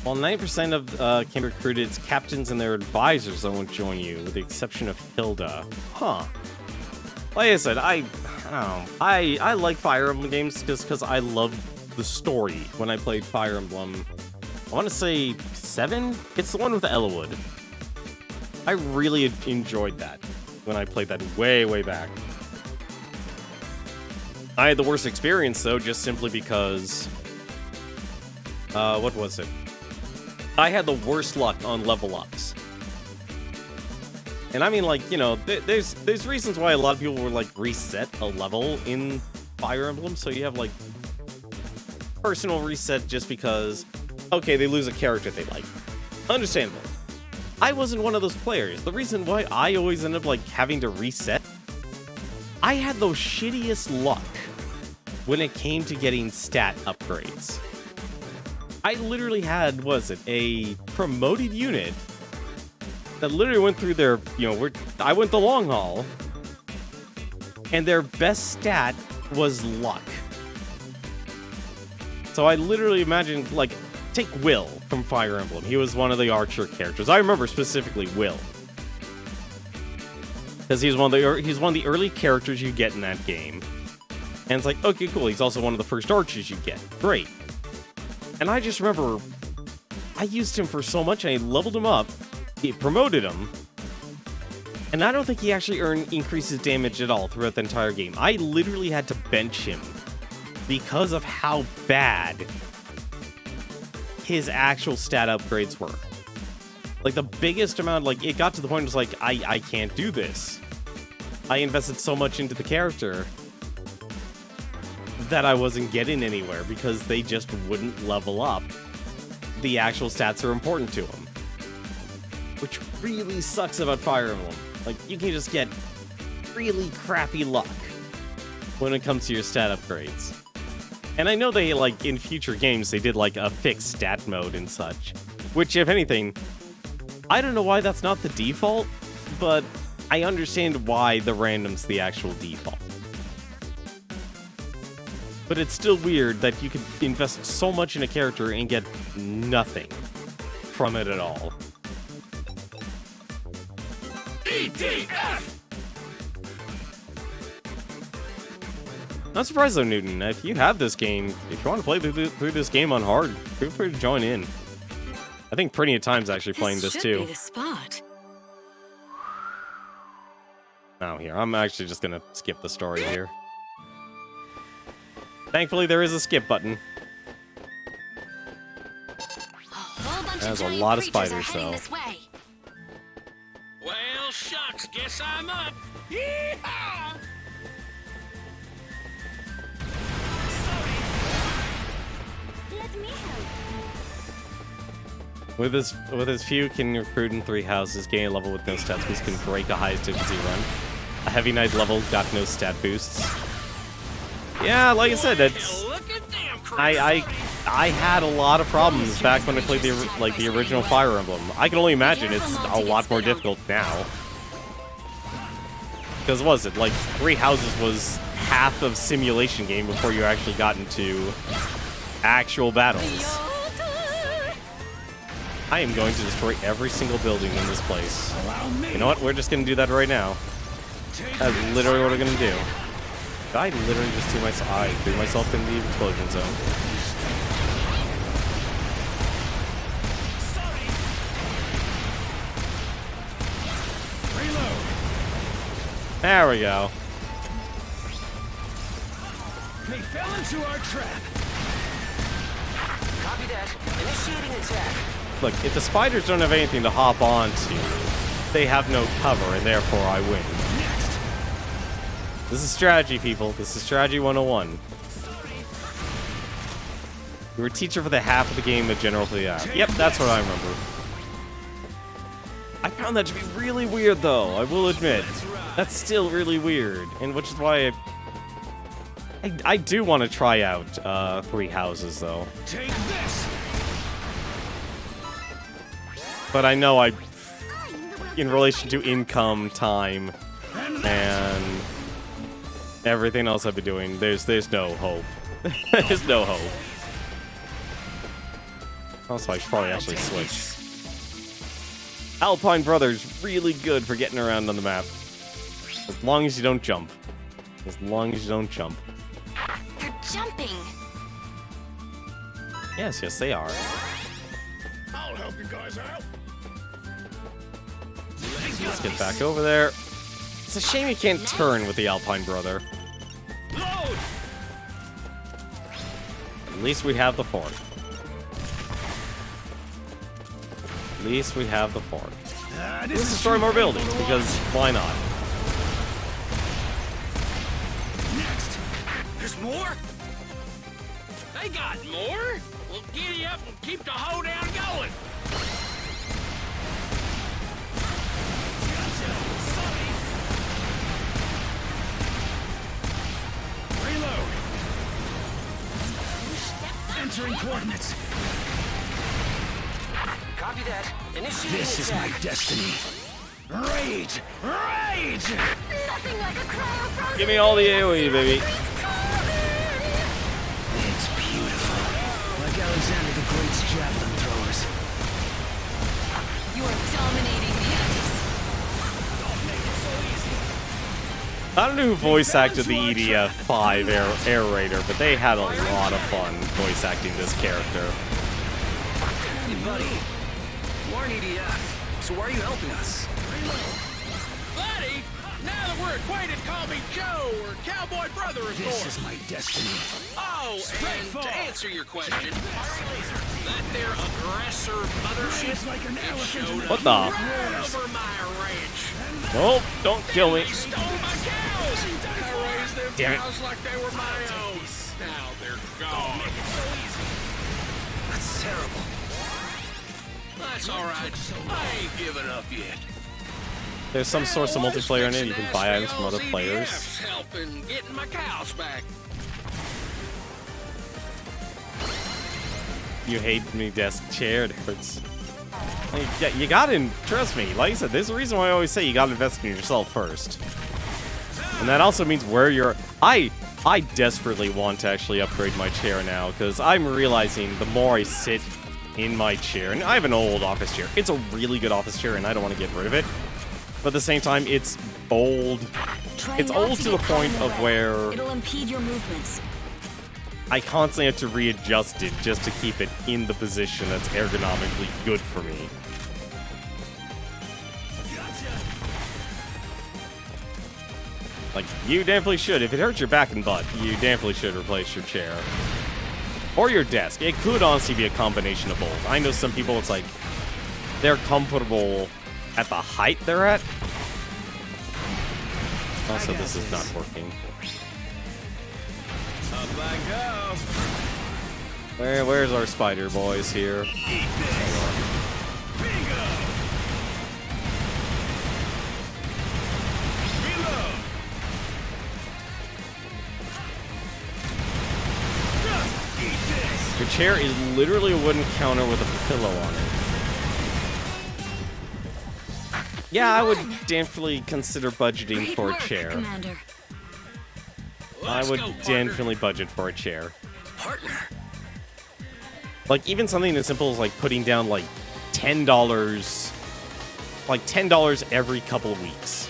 While 90% of can be recruited, it's captains and their advisors that won't join you, with the exception of Hilda. Huh. Like I said, I don't know. I like Fire Emblem games just because I love the story when I played Fire Emblem. I want to say 7? It's the one with Ellawood. I really enjoyed that when I played that way, way back. I had the worst experience, though, just simply because... what was it? I had the worst luck on level ups. And I mean, like, you know, there's reasons why a lot of people were, like, reset a level in Fire Emblem. So you have, like, personal reset just because, okay, they lose a character they like. Understandable. I wasn't one of those players. The reason why I always end up, like, having to reset, I had the shittiest luck when it came to getting stat upgrades. I literally had, a promoted unit that literally went through their, I went the long haul, and their best stat was luck. So I literally imagined, like, take Will from Fire Emblem. He was one of the archer characters. I remember specifically Will. Because he's one of the early characters you get in that game. And it's like, okay, cool, he's also one of the first archers you get. Great. And I just remember, I used him for so much, and I leveled him up, he promoted him, and I don't think he actually increases damage at all throughout the entire game. I literally had to bench him because of how bad his actual stat upgrades were. Like, the biggest amount, like, it got to the point where it was like, I can't do this. I invested so much into the character that I wasn't getting anywhere because they just wouldn't level up. The actual stats are important to them. Which really sucks about Fire Emblem. Like, you can just get really crappy luck when it comes to your stat upgrades. And I know they, like, in future games, they did, like, a fixed stat mode and such. Which, if anything, I don't know why that's not the default, but I understand why the random's the actual default. But it's still weird that you could invest so much in a character and get nothing from it at all. EDF! Not surprised though, Newton. If you have this game, if you want to play through this game on hard, feel free to join in. I think plenty of times actually playing this should too. be the spot. Now here, I'm actually just gonna skip the story here. Thankfully, there is a skip button. There's a lot of spiders, though. Well, shucks, guess I'm up. Yeehaw! Let me help. With his few can recruit in 3 houses, gain a level with no stat boosts, can break a highest difficulty run. A heavy knight level got no stat boosts. Yeah, like I said, that's Look at them, I had a lot of problems back when I played the original Fire Emblem. I can only imagine it's a lot more difficult now. Because was it like 3 houses was half of simulation game before you actually got into actual battles. I am going to destroy every single building in this place. You know what? We're just going to do that right now. That's literally what we're going to do. I literally just threw myself in the explosion zone. Reload. There we go. They fell into our trap. Copy that. Initiating attack. Look, if the spiders don't have anything to hop onto, they have no cover, and therefore I win. Next. This is strategy, people. This is strategy 101. You were a teacher for the half of the game, but general for the other. Yep, that's what I remember. I found that to be really weird, though. I will admit, that's still really weird, and which is why I do want to try out 3 houses, though. Take this. But I know in relation to income, time, and everything else I've been doing, there's no hope. There's no hope. Also, I should probably actually switch. Alpine Brothers, really good for getting around on the map. As long as you don't jump. As long as you don't jump. You're jumping. Yes, they are. I'll help you guys out. Let's get back over there. It's a shame you can't turn with the Alpine Brother. Load. At least we have the fort. At least we have the fort. Let's destroy more buildings, because why not? Next. There's more? They got more? Well, giddy up and keep the hoedown going. Reload. Entering coordinates. Copy that. Initiating This is my attack. destiny. Rage! Rage! Nothing like a cry of frozen Give me all the AoE, baby. It's beautiful. Like Alexander the Great's javelin throwers. You are dominating the ice. I don't know who voice acted the EDF 5 Air Raider, but they had a lot of fun voice acting this character. Hey, buddy. You aren't EDF, so why are you helping us? Buddy, now that we're acquainted, call me Joe or Cowboy Brother, of This course. is my destiny. Oh, and to answer your question, that there aggressor mothership showed What up the? right over my ranch. Nope, don't kill me. They stole my cows. I raised them Damn it. cows like they were my own. Now they're gone. That's terrible. That's all right. I ain't giving up yet. There's some source of multiplayer in it. You can buy items from other players. Helping getting my cows back. You hate me desk chair, it hurts. Yeah, you gotta, trust me, like I said, there's a reason why I always say you gotta invest in yourself first. And that also means where you're... I desperately want to actually upgrade my chair now, because I'm realizing the more I sit in my chair, and I have an old office chair. It's a really good office chair, and I don't want to get rid of it. But at the same time, it's bold Try It's not old to the get caught in point of web. where It'll impede your movements. I constantly have to readjust it just to keep it in the position that's ergonomically good for me. Like, you definitely should. If it hurts your back and butt, you definitely should replace your chair. Or your desk. It could honestly be a combination of both. I know some people, it's like, they're comfortable at the height they're at. Also, this is not working. Up I go. Where's our spider boys here? Eat this. Bingo. Reload. Eat this. Your chair is literally a wooden counter with a pillow on it. Yeah, I would definitely consider budgeting Great for a work, chair. Commander. I would Let's go, partner. definitely budget for a chair. Partner. Like, even something as simple as, like, putting down, like, $10... Like, $10 every couple of weeks.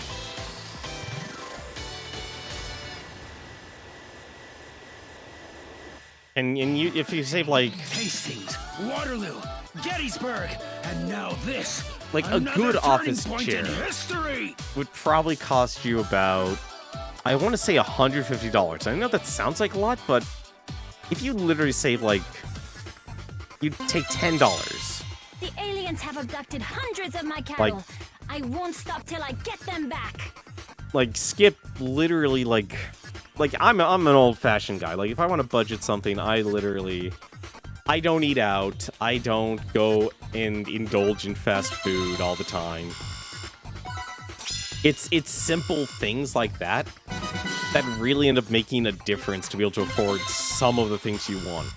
And you, if you save, like... Hastings, Waterloo, Gettysburg, and now this. Like, a Another good turning office point chair. in history. would probably cost you about, I want to say $150. I know that sounds like a lot, but if you literally save, like, you'd take $10. The aliens have abducted hundreds of my cattle. Like- I won't stop till I get them back. Like, skip literally, like I'm an old-fashioned guy. Like, if I want to budget something, I don't eat out. I don't go and indulge in fast food all the time. It's simple things like that that really end up making a difference to be able to afford some of the things you want.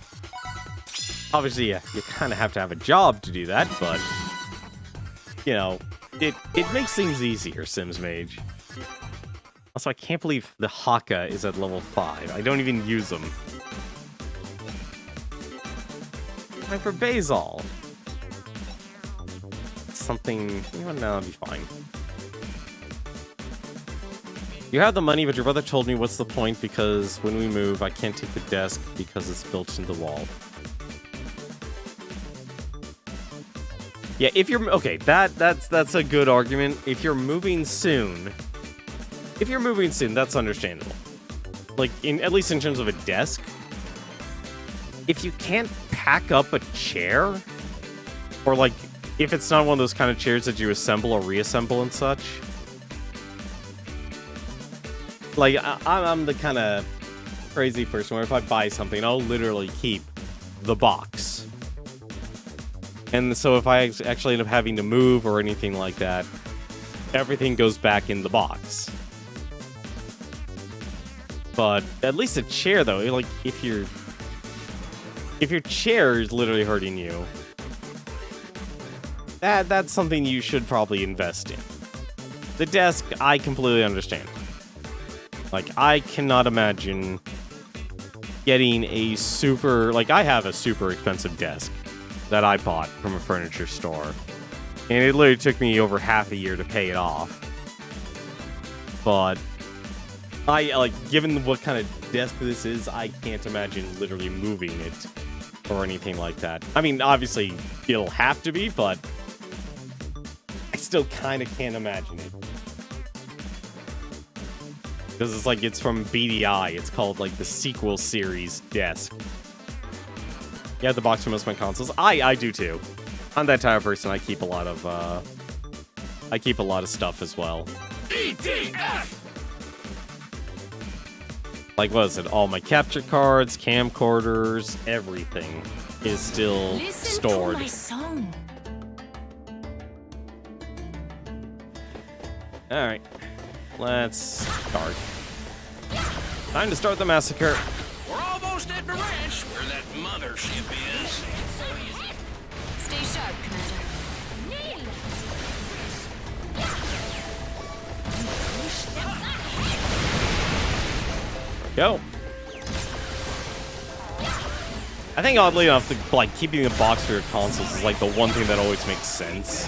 Obviously, yeah, you kind of have to have a job to do that, but, you know, it makes things easier, Sims Mage. Also, I can't believe the Haka is at level 5. I don't even use them. Like for Basil. Something... You know, no, it'll be fine. You have the money, but your brother told me what's the point because when we move, I can't take the desk because it's built into the wall. Yeah, if you're... Okay, that's a good argument. If you're moving soon... If you're moving soon, that's understandable. Like, at least in terms of a desk. If you can't pack up a chair, or like, if it's not one of those kind of chairs that you assemble or reassemble and such. Like, I'm the kind of crazy person where if I buy something, I'll literally keep the box. And so if I actually end up having to move or anything like that, everything goes back in the box. But at least a chair, though, like, if your chair is literally hurting you, that's something you should probably invest in. The desk, I completely understand. Like, I cannot imagine getting a super... Like, I have a super expensive desk that I bought from a furniture store. And it literally took me over half a year to pay it off. But... given what kind of desk this is, I can't imagine literally moving it or anything like that. I mean, obviously, it'll have to be, but I still kind of can't imagine it. Because it's like, it's from BDI. It's called, like, the sequel series desk. Yeah, the box for most of my consoles. I do, too. I'm that type of person. I keep a lot of stuff as well. EDF. Like, what is it? All my capture cards, camcorders, everything is still Listen stored. to my song. Alright. Let's start. Time to start the massacre. We're almost at the ranch where that mothership is. Stay sharp, Commander. Go. I think oddly enough, like keeping the box for your consoles is like the one thing that always makes sense.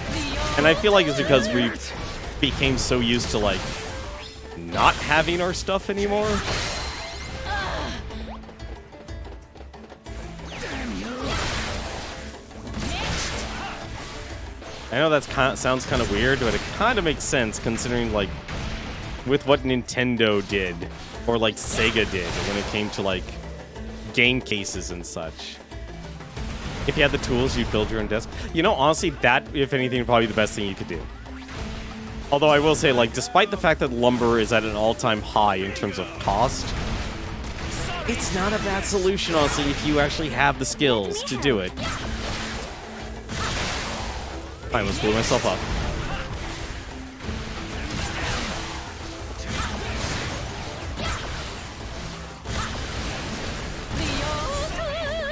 And I feel like it's because we became so used to like not having our stuff anymore. I know that's sounds kind of weird, but it kind of makes sense considering, like, with what Nintendo did, or, like, Sega did when it came to, like, game cases and such. If you had the tools, you'd build your own desk. You know, honestly, that, if anything, would probably be the best thing you could do. Although I will say, like, despite the fact that lumber is at an all-time high in terms of cost, it's not a bad solution, honestly, if you actually have the skills to do it. I almost blew myself up.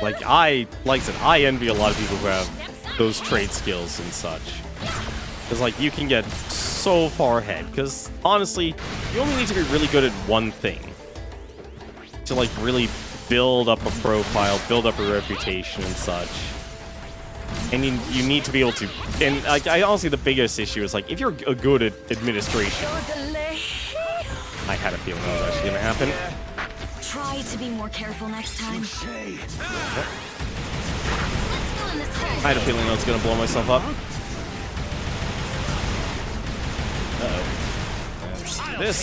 Like I said, I envy a lot of people who have those trade skills and such. Because, like, you can get so far ahead. Because, honestly, you only need to be really good at one thing. To, like, really build up a profile, build up a reputation and such. And you need to be able to... And, like, I honestly, the biggest issue is, like, if you're good at administration... I had a feeling that was actually going to happen. Try to be more careful next time. Let's go in this hole. I had a feeling I was going to blow myself up. Uh-oh. Let's do this.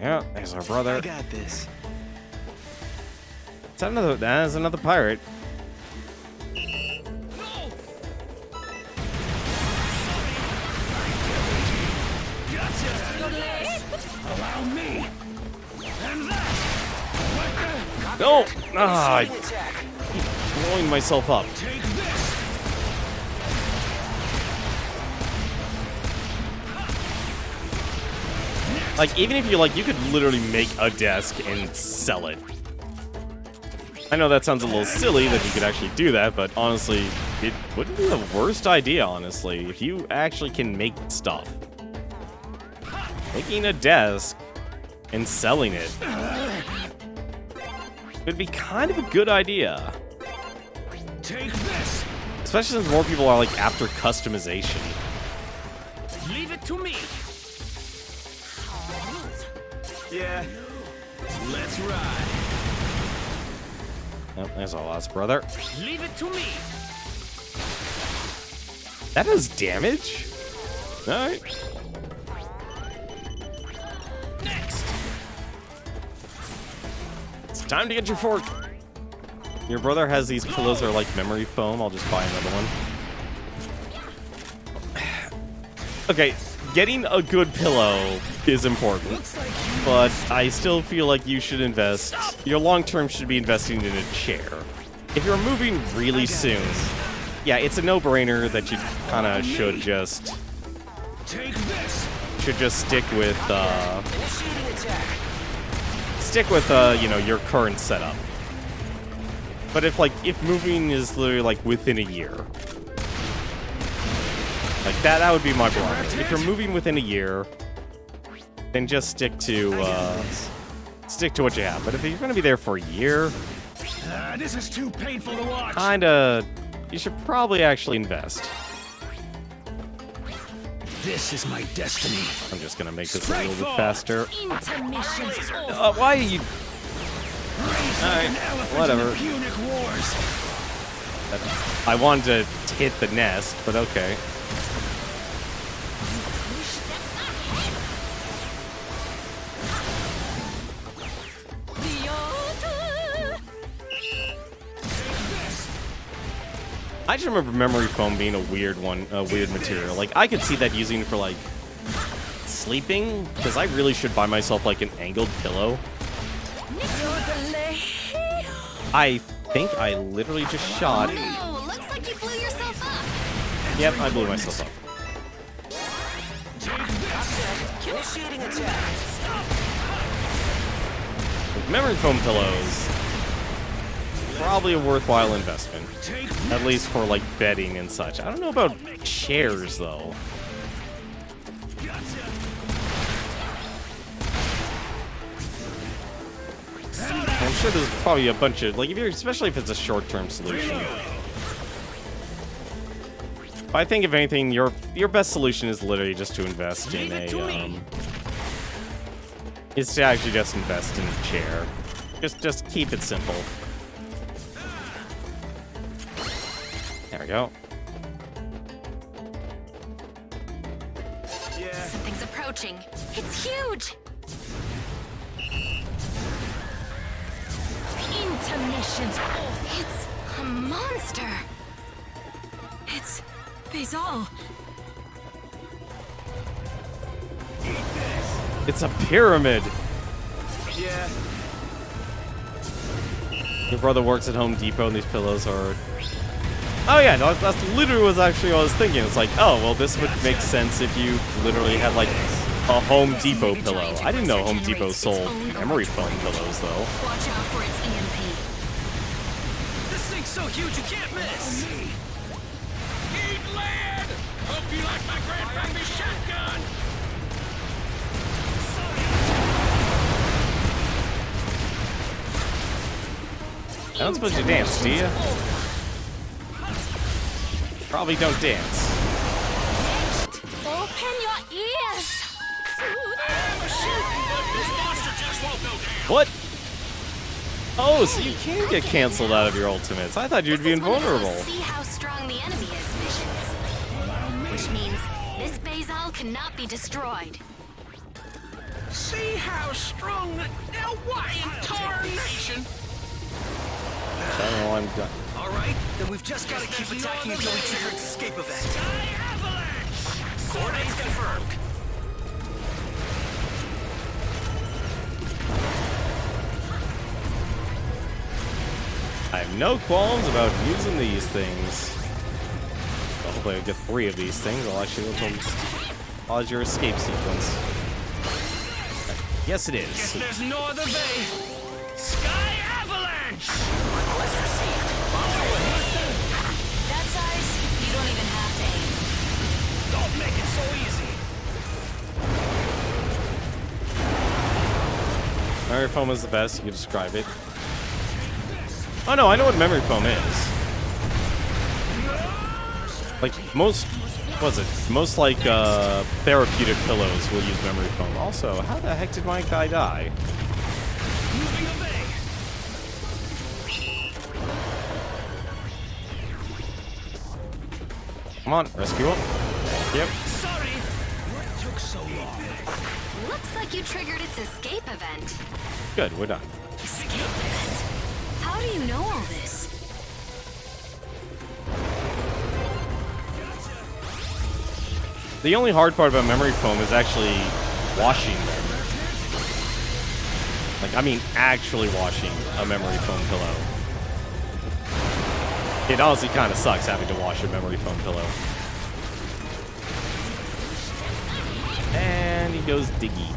Yeah, there's our brother. I got this. That's another pirate. Allow me. And that. No! Ah, I keep blowing myself up. Take this. Like, even if you, like, you could literally make a desk and sell it. I know that sounds a little silly that you could actually do that, but honestly, it wouldn't be the worst idea, honestly, if you actually can make stuff. Making a desk and selling it would be kind of a good idea. Take this. Especially since more people are, like, after customization. Leave it to me. Yeah. Let's ride. Oh, there's our last brother. Leave it to me. That does damage? Alright. Next. It's time to get your fork. Your brother has these pillows that are like memory foam. I'll just buy another one. Okay, getting a good pillow is important, but I still feel like you should invest. Your long-term should be investing in a chair. If you're moving really soon, yeah, it's a no-brainer that you kind of should just Take this. stick with you know, your current setup. But if moving is literally like within a year, like that would be my barometer. If you're moving within a year, then just stick to what you have. But if you're gonna be there for a year, This is too painful to watch. you should probably actually invest. This is my destiny. I'm just gonna make this a little bit faster. Intermission's over. Why are you? Alright, whatever. Punic Wars. I wanted to hit the nest, but okay. I just remember memory foam being a weird material. Like, I could see that using for, like, sleeping, because I really should buy myself, like, an angled pillow. I think I literally just shot. Oh, looks like you blew yourself up. Yep, I blew myself up. Initiating attack. With memory foam pillows, probably a worthwhile investment. At least for, like, bedding and such. I don't know about chairs, though. I'm sure there's probably a bunch of, like, especially if it's a short-term solution. I think if anything, your best solution is literally just to invest in a is to actually just invest in a chair. Just keep it simple. There we go. Something's approaching. It's huge. Intermissions off. It's a monster. It's Basil. It's a pyramid. Yeah. Your brother works at Home Depot, and these pillows are. Oh yeah, no, that's literally what I was thinking. It's like, oh well, this would make sense if you literally had like a Home Depot pillow. I didn't know Home Depot sold memory foam pillows though. Watch out for its EMP. This thing's so huge you can't miss. Eat lead! Hope you like my grandpappy shotgun! I don't suppose you dance, do you? Probably don't dance. Open your ears. I'm a shooting, but this monster just won't go down. What? Oh, so you can get canceled out of your ultimates. I thought you'd be This is one of those invulnerable. See how strong the enemy is missions. Which means this Basil cannot be destroyed. See how strong the... Now what in tarnation? I don't know why I'm done. All right, then we've just got to keep attacking until we trigger its escape event. Sky avalanche! Coordinates confirmed. I have no qualms about using these things. Well, hopefully I'll get 3 of these things. I'll actually go to pause your escape sequence. Yes, it Guess is. there's no other way. Sky avalanche! Request received. That size, you don't even have to aim. Don't make it so easy. Memory foam is the best. You can describe it. Oh no, I know what memory foam is. Like most, what's it? Most like therapeutic pillows will use memory foam. Also, how the heck did my guy die? Moving away. Come on, rescue him. Yep. Sorry. What took so long? Looks like you triggered its escape event. Good, we're done. Escape event? How do you know all this? The only hard part about memory foam is actually washing them. Like, I mean, actually washing a memory foam pillow. It honestly kind of sucks having to wash a memory foam pillow. And he goes diggy.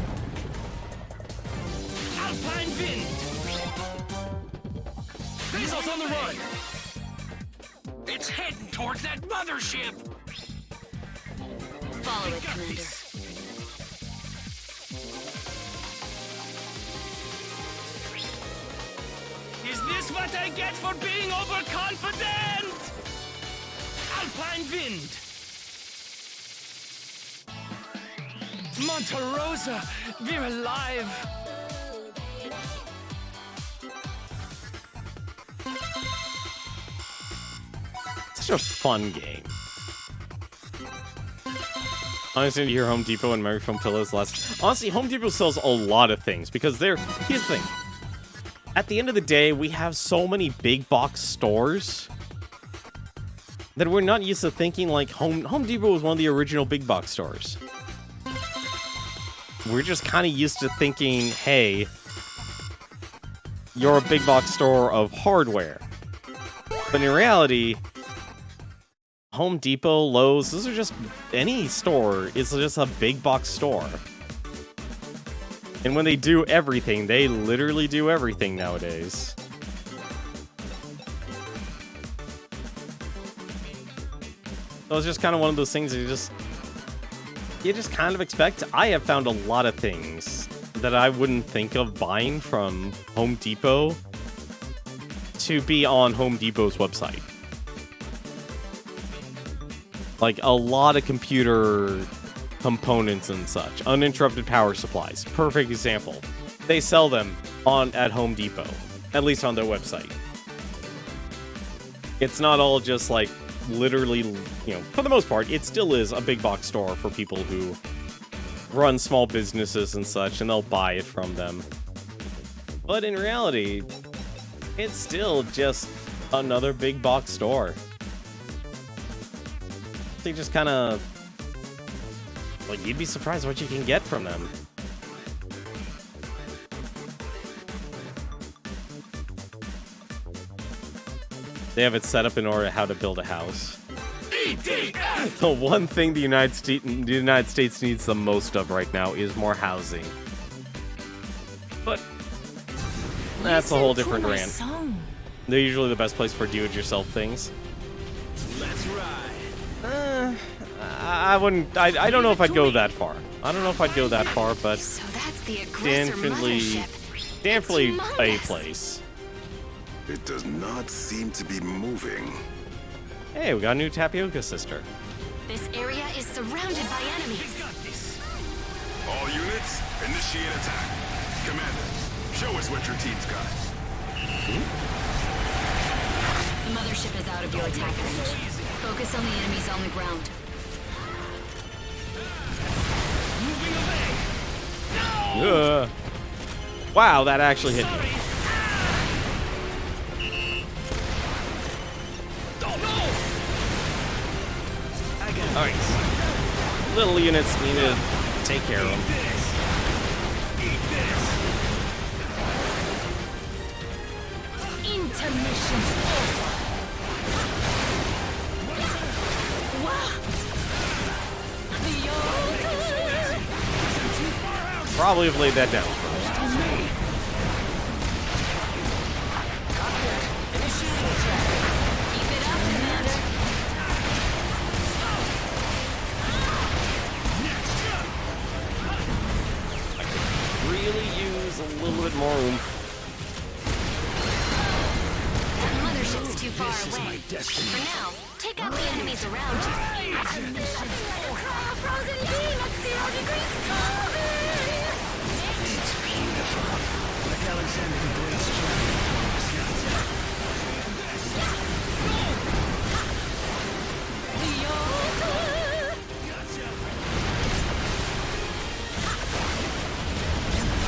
Alpine wind. Basil's on the run. It's heading towards that mothership. Follow it, Commander. Is this what I get for being overconfident? Alpine wind. Monte Rosa, we're alive. Such a fun game. Honestly, your Home Depot and memory foam pillows less. Honestly, Home Depot sells a lot of things because they're. Here's the thing. At the end of the day, we have so many big box stores that we're not used to thinking like Home Depot was one of the original big box stores. We're just kind of used to thinking, hey, you're a big box store of hardware. But in reality, Home Depot, Lowe's, those are just, any store is just a big box store. And when they do everything, they literally do everything nowadays. So it's just kind of one of those things that you just kind of expect. I have found a lot of things that I wouldn't think of buying from Home Depot to be on Home Depot's website. Like a lot of computer components and such. Uninterrupted power supplies. Perfect example. They sell them at Home Depot, at least on their website. It's not all just like literally, you know, for the most part, it still is a big box store for people who run small businesses and such, and they'll buy it from them. But in reality, it's still just another big box store. They just kind of, like, you'd be surprised what you can get from them. They have it set up in order how to build a house. The one thing the United States needs the most of right now is more housing. But that's a whole different rant. They're usually the best place for do-it-yourself things. Let's ride. I wouldn't. I don't know if I'd go that far. I don't know if I'd go that far, but So that's the aggressor definitely mothership. a place. It does not seem to be moving. Hey, we got a new Tapioca sister. This area is surrounded by enemies. All units, initiate attack. Commander, show us what your team's got. The mothership is out of your attack range. Focus on the enemies on the ground. Ugh. Wow, that actually hit me. Alright. Little units need to take care of them. Intermission's over. Wow. Probably have laid that down first. Keep it up, Commander. Really use a little bit more oomph. That mothership's too far away. For now, take out the enemies around you. Frozen beam at 0 degrees It's beautiful. Like Alexander the Great's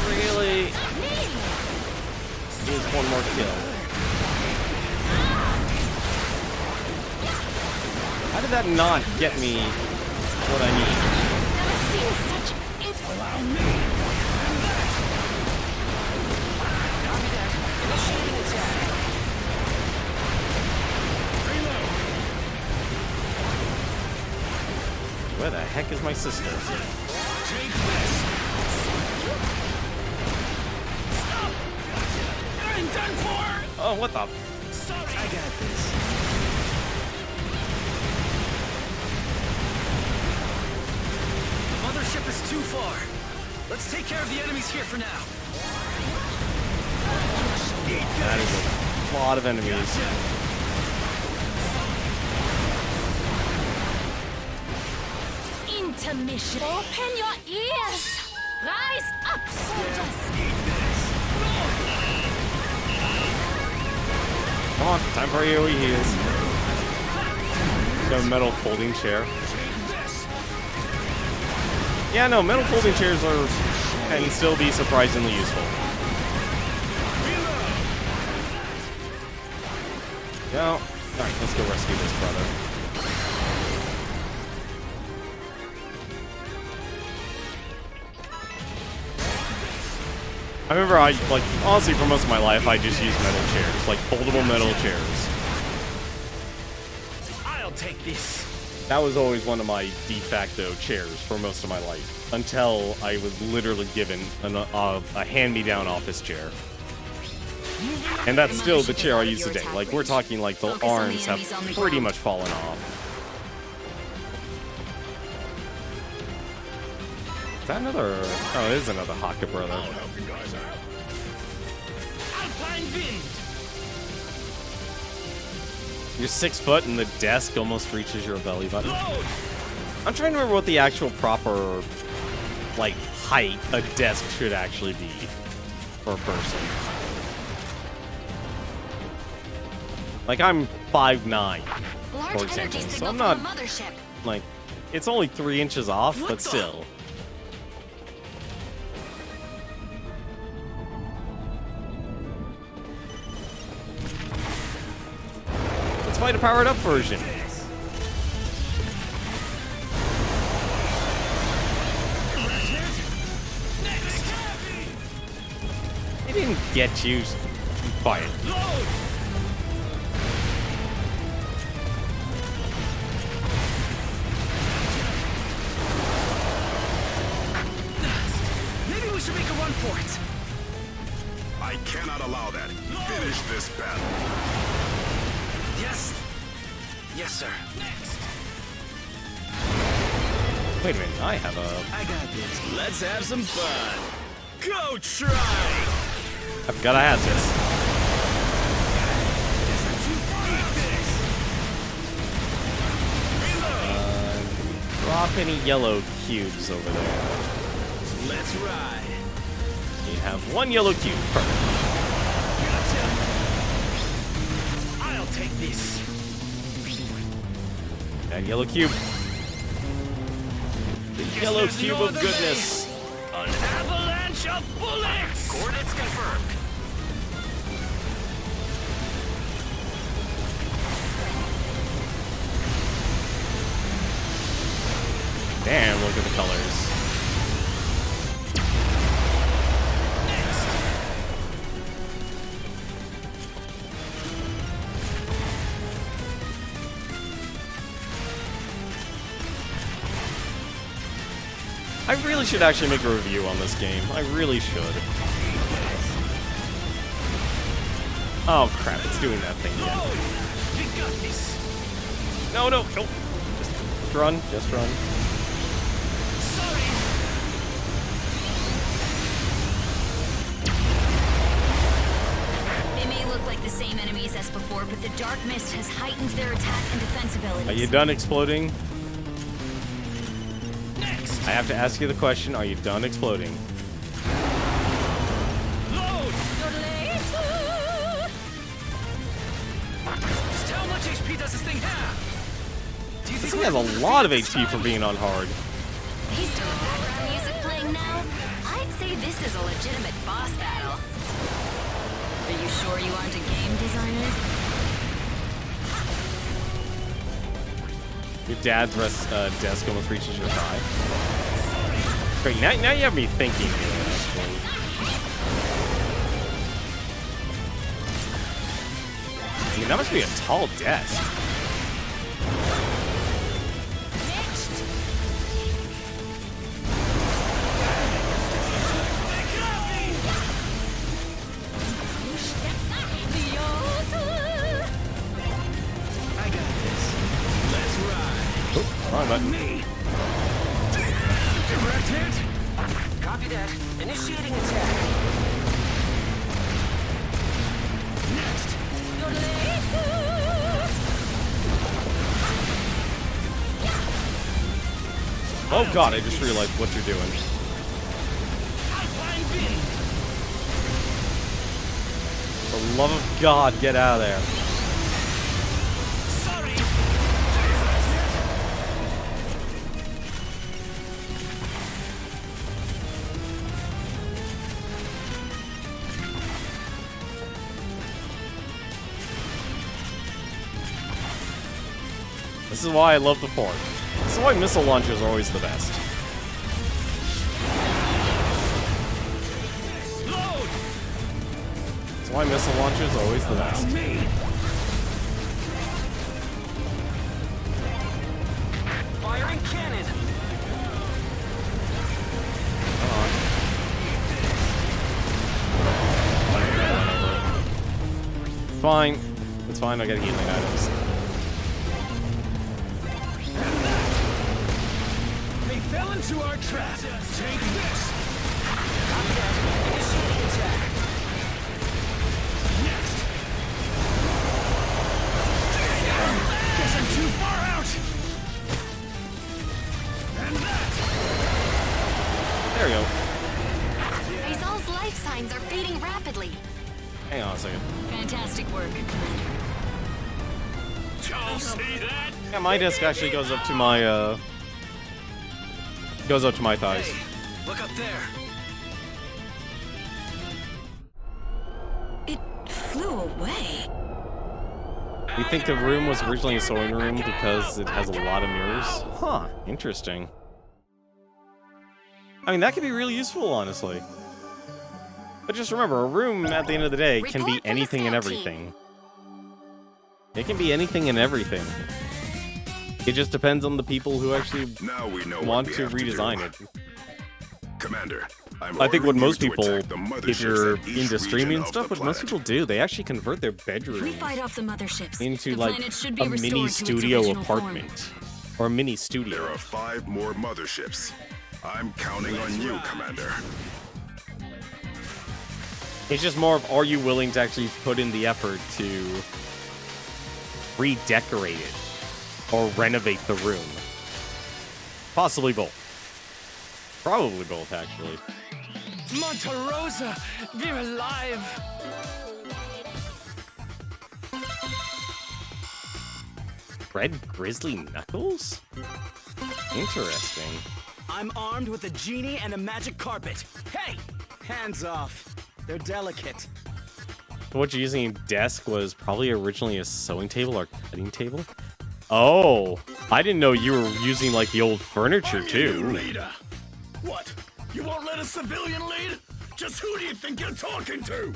Really use one more kill. How did that not get me what I need? Never seen such Where the heck is my sister? Oh, what the? I got this. The mothership is too far. Let's take care of the enemies here for now. That is a lot of enemies. intermission. Open your ears. Rise up, soldiers. Come on, time for AoE heals. Got a metal folding chair. Yeah, no, metal folding chairs can still be surprisingly useful. Yeah. Alright, let's go rescue this brother. I remember honestly, for most of my life, I just used metal chairs, like foldable metal chairs. I'll take this. That was always one of my de facto chairs for most of my life, until I was literally given a hand-me-down office chair. And that's still the chair I use today. Like, we're talking like the arms have pretty much fallen off. Is that another? Oh, it is another Haka brother. Alpine wind. You're 6 foot and the desk almost reaches your belly button. I'm trying to remember what the actual proper, like, height a desk should actually be for a person. Like, I'm 5'9", for example, so I'm not, like, it's only 3 inches off, but still. Let's fight a powered up version. They didn't get you. Quiet. Maybe we should make a run for it. I cannot allow that. Finish this battle. Yes. Yes, sir. Wait a minute, I have a... I got this. Let's have some fun. Go try. I forgot I had this. Drop any yellow cubes over there. Let's ride. You have 1 yellow cube. Perfect. Gotcha. I'll take this. That yellow cube. The yellow cube of goodness. An avalanche of bullets! Coordinates confirmed. Damn, look at the colors. I really should actually make a review on this game. I really should. Oh crap, it's doing that thing again. We got this. No, no, no. Just run, just run. Sorry. They may look like the same enemies as before, but the dark mist has heightened their attack and defense abilities. Are you done exploding? Next. I have to ask you the question, are you done exploding? Load. Just how much HP does this thing have? Do you This think thing has a lot of HP for being on hard. Based on the background music playing now, I'd say this is a legitimate boss battle. Are you sure you aren't a game designer? Your dad's desk almost reaches your thigh. Great, now you have me thinking here, actually. I mean, that must be a tall desk. I got this. Let's ride. Oh, wrong button. Direct hit. Copy that. Initiating attack. Next. Oh god, I just realized what you're doing. Outline bin. For the love of God, get out of there. Sorry. This is why I love the Fort. This is why missile launchers are always the best. Load. That's why missile launchers are always the best. Me. Firing cannon. Fine. It's fine, I got healing items. They fell into our trap. Take this. Copy that. Initiating attack. Next. Fantastic work, Commander. Y'all see that? Yeah, my desk actually goes up to my thighs. Hey, look up there. It flew away. You think the room was originally a sewing room because it has a lot of mirrors? Huh, interesting. I mean, that could be really useful, honestly. But just remember, a room at the end of the day can be Report from the anything and scout everything. It can be anything and everything. It just depends on the people who actually Now we know want what we to have redesign do. it. Commander, I'm I think what ordering most you to people, attack the motherships if you're at each into streaming region and of stuff, the what most planet. people do, they actually convert their If we bedrooms fight off the motherships, into the like planet should be a restored mini to its studio original apartment. form. Or a mini There studio. are 5 more motherships. I'm counting on you, Commander. It's just more of, are you willing to actually put in the effort to redecorate it or renovate the room? Possibly both. Probably both, actually. Monte Rosa, we're alive. Red Grizzly Knuckles? Interesting. I'm armed with a genie and a magic carpet. Hey, hands off. They're delicate. What you're using desk was probably originally a sewing table or cutting table? Oh, I didn't know you were using like the old furniture too. Leader. What? You won't let a civilian lead? Just who do you think you're talking to?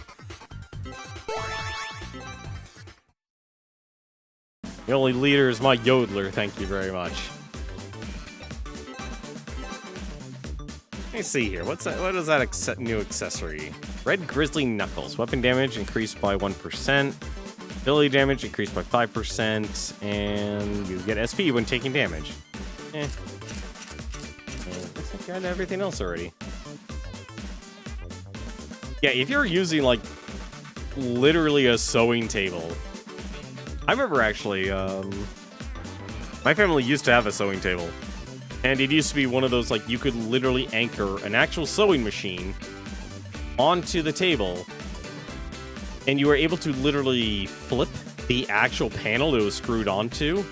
The only leader is my yodeler, thank you very much. Let me see here. What's that? What is that new accessory? Red Grizzly Knuckles. Weapon damage increased by 1%. Ability damage increased by 5%. And you get SP when taking damage. Looks like you had everything else already. Yeah, if you're using, like, literally a sewing table. I remember, actually, my family used to have a sewing table. And it used to be one of those, like, you could literally anchor an actual sewing machine onto the table. And you were able to literally flip the actual panel it was screwed onto.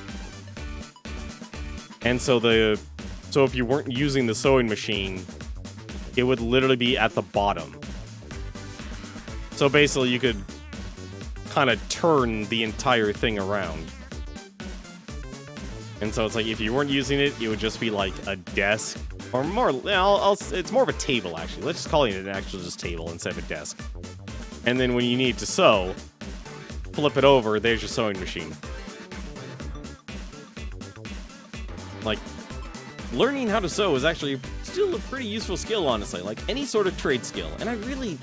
And so if you weren't using the sewing machine, it would literally be at the bottom. So basically you could kind of turn the entire thing around. And so it's like, if you weren't using it, it would just be like a desk, or more, it's more of a table, actually. Let's just call it an actual just table instead of a desk. And then when you need to sew, flip it over, there's your sewing machine. Like, learning how to sew is actually still a pretty useful skill, honestly. Like, any sort of trade skill. And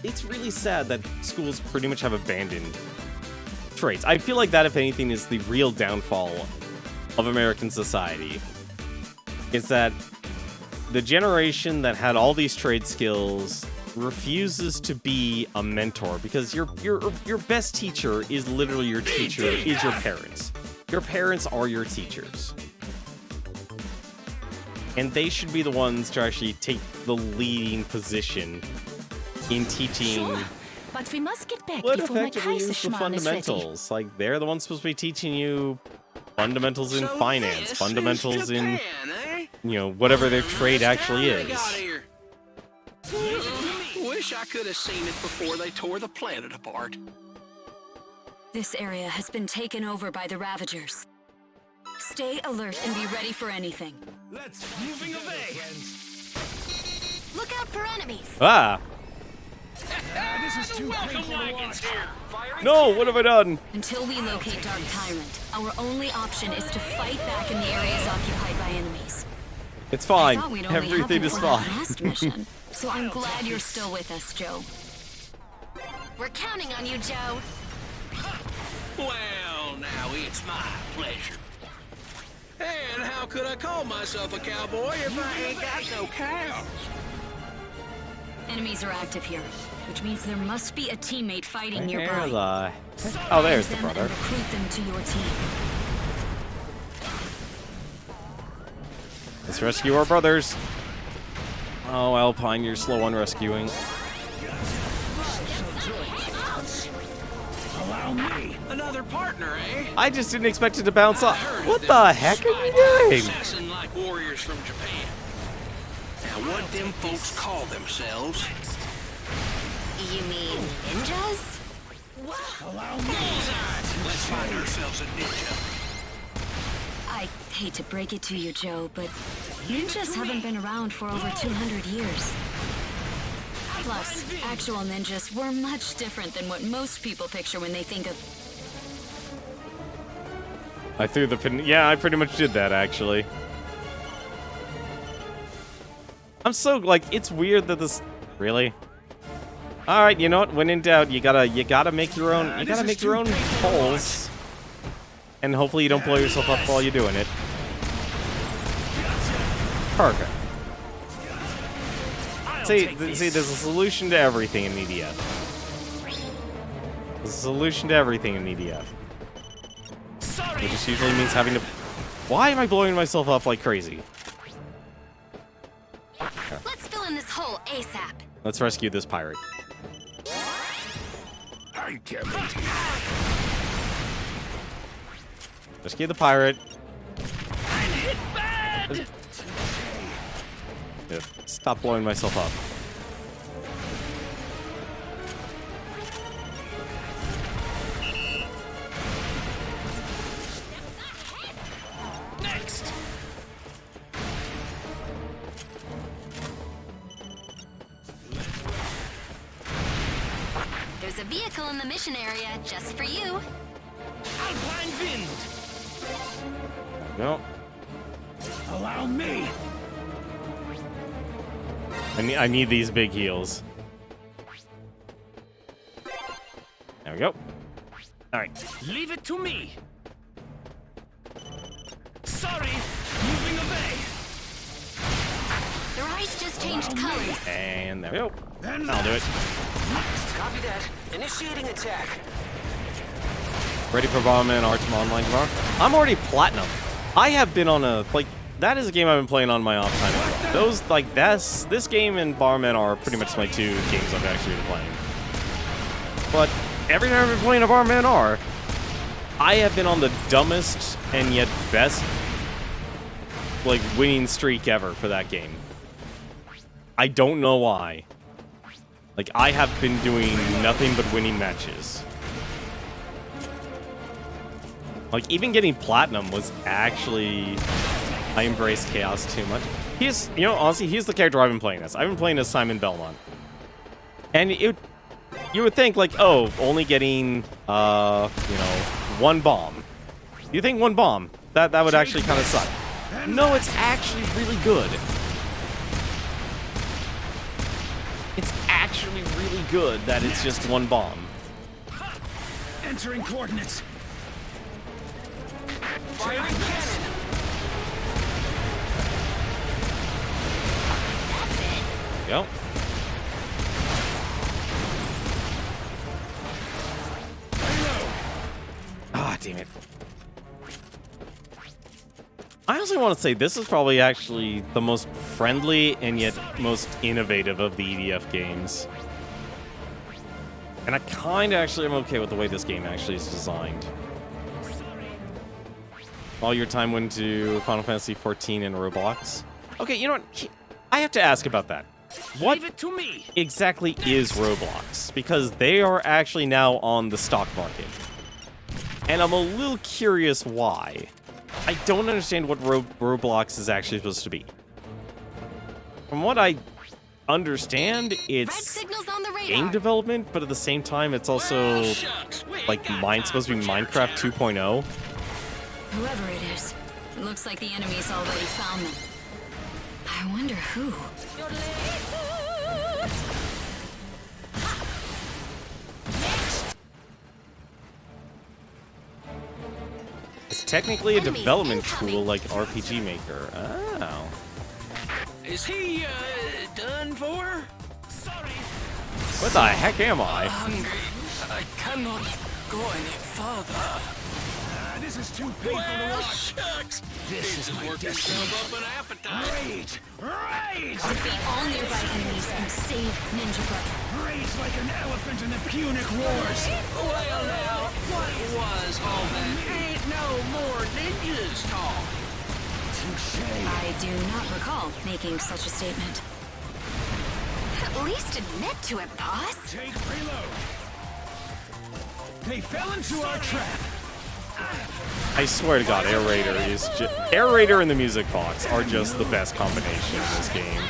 it's really sad that schools pretty much have abandoned trades. I feel like that, if anything, is the real downfall of American society. It's that the generation that had all these trade skills refuses to be a mentor, because your best teacher is literally your teacher, is your parents. Your parents are your teachers. And they should be the ones to actually take the leading position in teaching Sure, but we must get back what before my effectively is the Kaiserschmarrn is ready. fundamentals. Like, they're the ones supposed to be teaching you fundamentals in So finance, this fundamentals is in, Japan, eh? you know, whatever their trade actually How they is. got here? Wish I could have seen it before they tore the planet apart. This area has been taken over by the Ravagers. Stay alert and be ready for anything. Let's moving away. Look out for enemies. Ah! This is too welcome wagons here. No, what have I done? Until we locate Dark Tyrant, our only option is to fight back in the areas occupied by enemies. It's I fine. thought we'd only have Everything him is for that fine. last mission, so I'm glad you're still with us, Joe. We're counting on you, Joe. Well, now it's my pleasure. And how could I call myself a cowboy if I ain't got no cows? Enemies are active here, which means there must be a teammate fighting Where nearby. the... Oh, there's the Find them brother. and recruit them to your team. Let's rescue our brothers. Oh, Alpine, you're slow on rescuing. Allow me. Another partner, eh? I just didn't expect it to bounce off. Heard What of the them heck are you spy doing? assassin like warriors from Japan. Now, what them folks call themselves? You mean ninjas? Allow me. Let's find ourselves a ninja. I hate to break it to you, Joe, but ninjas haven't been around for over 200 years. Plus, actual ninjas were much different than what most people picture when they think of... I threw the pin. Yeah, I pretty much did that, actually. I'm so, like, it's weird that this... Really? Alright, you know what? When in doubt, you gotta make your own... You gotta make your own holes. And hopefully you don't blow yourself up while you're doing it. Perfect. See, there's a solution to everything in EDF. There's a solution to everything in EDF. It just usually means having to... Why am I blowing myself up like crazy? Let's fill in this hole ASAP. Let's rescue this pirate. I can't wait. Rescue the pirate. Yeah, stop blowing myself up. Next. There's a vehicle in the mission area just for you. Alpine Wind. No. Allow me. I need these big heals. There we go. Alright. Leave it to me. Sorry. Moving away. The rice just changed colors. And there we go. I'll do it. Copy that. Initiating attack. Ready for Bomberman Artem Online tomorrow? I'm already platinum. I have been on a, like, that is a game I've been playing on my off time as well. Those, like, this game and Bomberman are pretty much my two games I've actually been playing. But every time I've been playing a Bomberman R, I have been on the dumbest and yet best, like, winning streak ever for that game. I don't know why. Like, I have been doing nothing but winning matches. Like, even getting platinum was actually... I embraced chaos too much. He's, you know, honestly, he's the character I've been playing as. I've been playing as Simon Belmont. And you would think, like, oh, only getting, you know, one bomb. You think one bomb? That would actually kind of suck. No, it's actually really good. It's actually really good that it's just one bomb. Entering coordinates. Firing cannon. Go. Ah, damn it. I also want to say this is probably actually the most friendly and yet most innovative of the EDF games. And I kind of actually am okay with the way this game actually is designed. All your time went to Final Fantasy XIV and Roblox. Okay, you know what? I have to ask about that. What Leave it to me. exactly is Roblox? Because they are actually now on the stock market. And I'm a little curious why. I don't understand what Roblox is actually supposed to be. From what I understand, Red it's signals on the radar. game development, but at the same time, it's also Well, shucks, we ain't like got supposed to be time for Minecraft chit-chat. 2.0. Whoever it is, it looks like the enemy's already found them. I wonder who. It's technically a Enemies development incoming. tool like RPG Maker. Oh. Is he, done for? Sorry. What the heck am I? Hungry. I cannot go any further. This is too painful to watch. Shucks. This is my destiny. Up an appetite. Rage. Rage. Defeat all nearby enemies and save Ninja Brother. Rage like an elephant in the Punic Wars. Well now. more ninjas talk. I do not recall making such a statement. At least admit to it, boss. Take reload. They fell into our trap. I swear to God, Air Raider is Air Raider and the music box are just the best combination in this game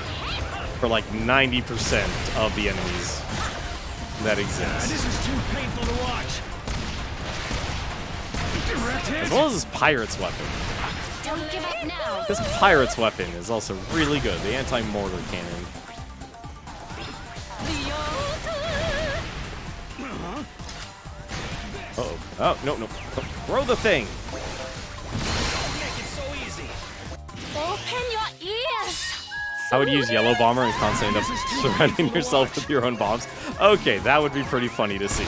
for like 90% of the enemies that exist. This is too painful to watch. Direct hit. As well as his pirate's weapon. Don't give up now. This pirate's weapon is also really good, the anti-mortar cannon. Uh-oh. Oh, no. Don't throw the thing! Open your ears. I would use Yellow Bomber and constantly end up surrounding yourself with your own bombs. Okay, that would be pretty funny to see.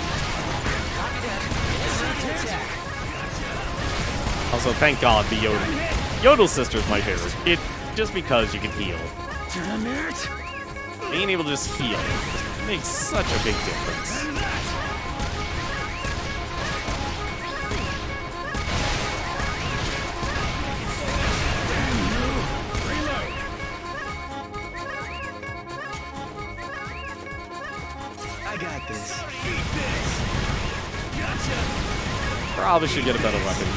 Also, thank God the Yodel sister is my favorite. Just because you can heal. Damn it. Being able to just heal makes such a big difference. I got this. Probably should get a better weapon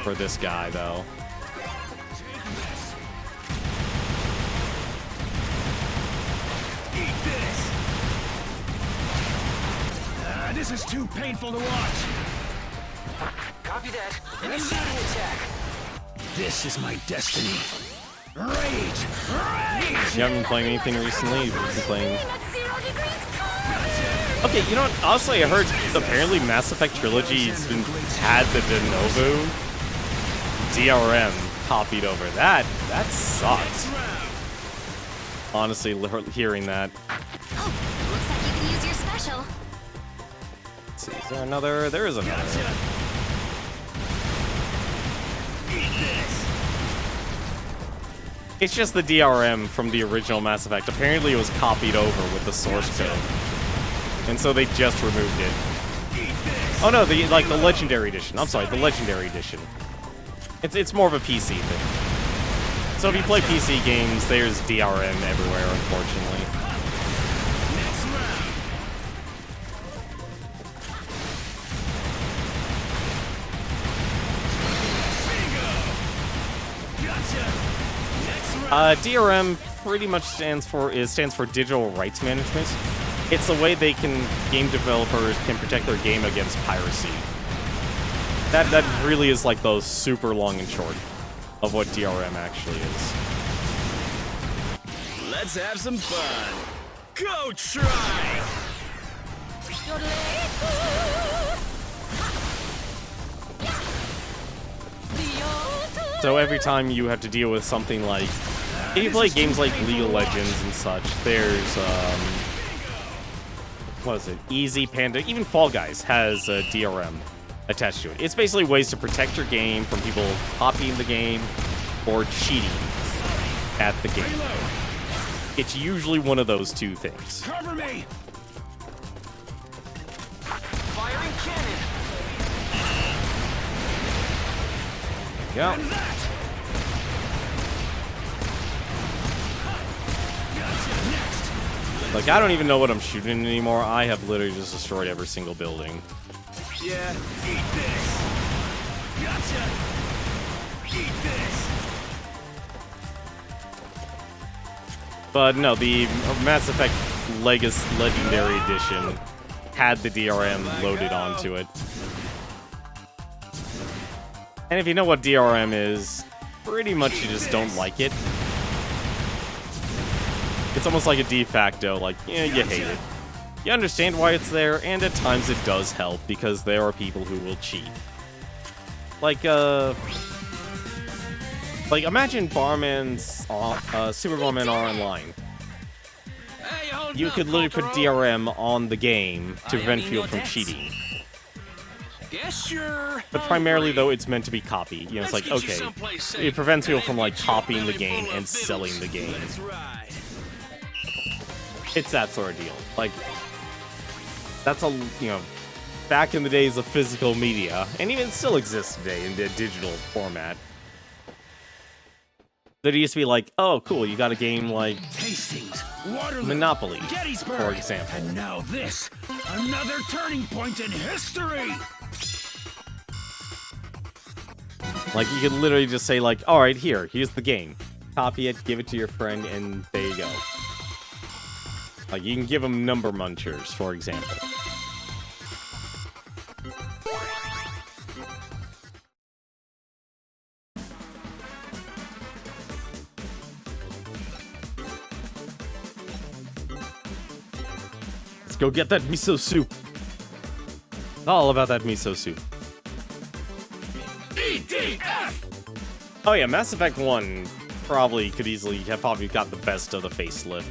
for this guy, though. Eat this. This is too painful to watch. Copy that. Initiating attack. This is my destiny. Rage! Rage! You haven't been playing anything recently? You've been playing... At 0 degrees cold. Okay, you know what? Honestly, I heard apparently Mass Effect Trilogy's been had the de novo DRM copied over. That sucks. Honestly, hearing that. Oh, looks like you can use your special. Let's see, is there another? There is another. It's just the DRM from the original Mass Effect. Apparently, it was copied over with the source code, and so they just removed it. Oh no, the Legendary Edition. I'm sorry, the Legendary Edition. It's more of a PC thing. So if you play PC games, there's DRM everywhere, unfortunately. DRM pretty much stands for digital rights management. It's the way game developers can protect their game against piracy. That really is like the super long and short of what DRM actually is. Let's have some fun. Go try! So every time you have to deal with something like, if you play games like League of Legends and such, there's what is it? Easy Panda, even Fall Guys has DRM attached to it. It's basically ways to protect your game from people copying the game or cheating at the game. It's usually one of those two things. Cover me! Firing cannon! Yeah. Like, I don't even know what I'm shooting anymore. I have literally just destroyed every single building. Yeah, eat this! Gotcha! Eat this! But no, the Mass Effect Legendary Edition had the DRM loaded onto it. And if you know what DRM is, pretty much you just don't like it. It's almost like a de facto, like, yeah, you hate it. You understand why it's there, and at times it does help, because there are people who will cheat. Like imagine Barman's Super Barman R Online. You could literally put DRM on the game to prevent people from cheating. Guess you're But primarily, though, it's meant to be copy. You know, it's like, okay, it prevents people from, like, copying the game and selling the game. That's right. It's that sort of deal. Like, that's a, you know, back in the days of physical media, and even still exists today in the digital format. There used to be like, oh, cool, you got a game like Hastings, Waterloo, Monopoly, Gettysburg, for example. and now this, another turning point in history. Like, you could literally just say, like, all right, here's the game. Copy it, give it to your friend, and there you go. Like, you can give them Number Munchers, for example. Let's go get that miso soup. All about that miso soup. Oh yeah, Mass Effect 1 probably could easily have probably got the best of the facelift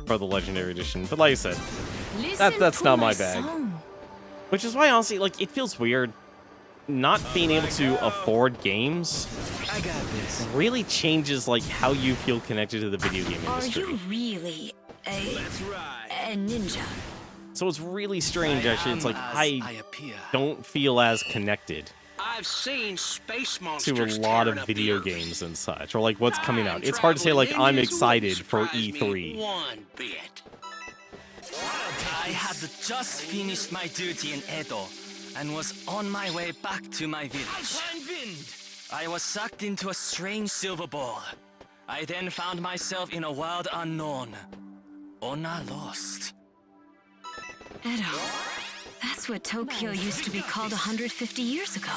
for the Legendary Edition. But like I said, that's not my bag. Which is why, honestly, like, it feels weird not being able to afford games. I got this. Really changes, like, how you feel connected to the video game Are industry. you really Let's ride. a ninja? So it's really strange, actually. It's like, I appear. don't feel as connected I've seen space to monsters a lot tearing of up video the earth. games and such, or like what's coming out. It's hard to say, like, I'm excited for E E3. One bit. I had just finished my duty in Edo and was on my way back to my village. I was sucked into a strange silver ball. I then found myself in a wild unknown. Ona lost. Edo. That's what Tokyo used to be called 150 years ago.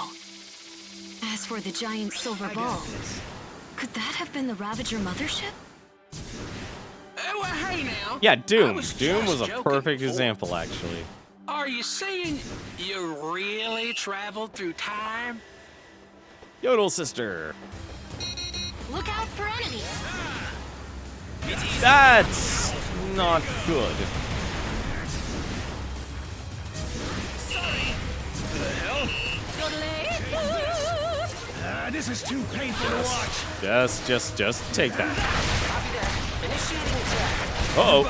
As for the giant silver ball, could that have been the Ravager mothership? Well, hey now. Yeah, I Doom. was Doom was just a joking perfect before. example, actually. Are you saying you really traveled through time? Yodel sister. Look out for enemies. That's not good. This is too painful to watch. Just take that. Uh-oh.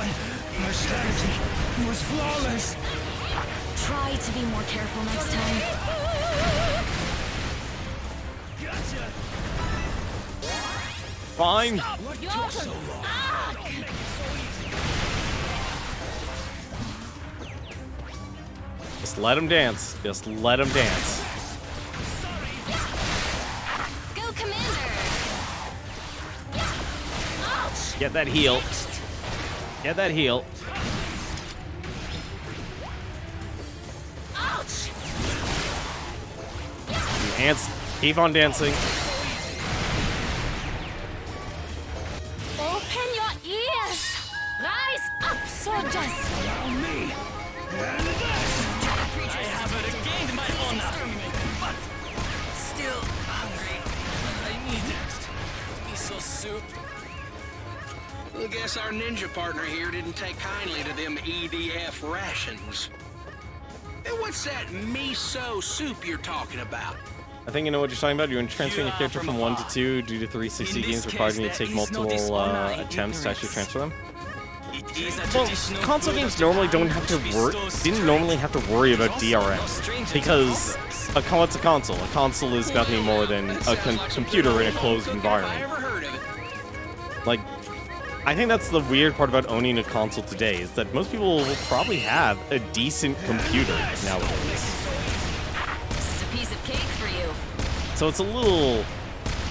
My strategy was flawless. Try to be more careful next time. Fine. Just let him dance. Just let him dance. Go, Commander. Get that heal. Get that heal. Dance. Keep on dancing. Open your ears. Rise up, soldiers. I have regained my honor, but still hungry. I need miso soup. I guess our ninja partner here didn't take kindly to them EDF rations. Hey, what's that miso soup you're talking about? I think you know what you're talking about. You're transferring your character from 1 to 2 due to 360 games required me to take multiple attempts to actually transfer them. It is a Well, traditional console food games of normally Japan don't have to which work. bestows Didn't strength. normally have to worry about Also, DRM no stranger to because problems. what's a console? A console is nothing more than That a sounds like some computer good in a old closed cooking if environment. I ever heard of it. Like, I think that's the weird part about owning a console today is that most people will probably have a decent computer nowadays. This is a piece of cake for you. So it's a little.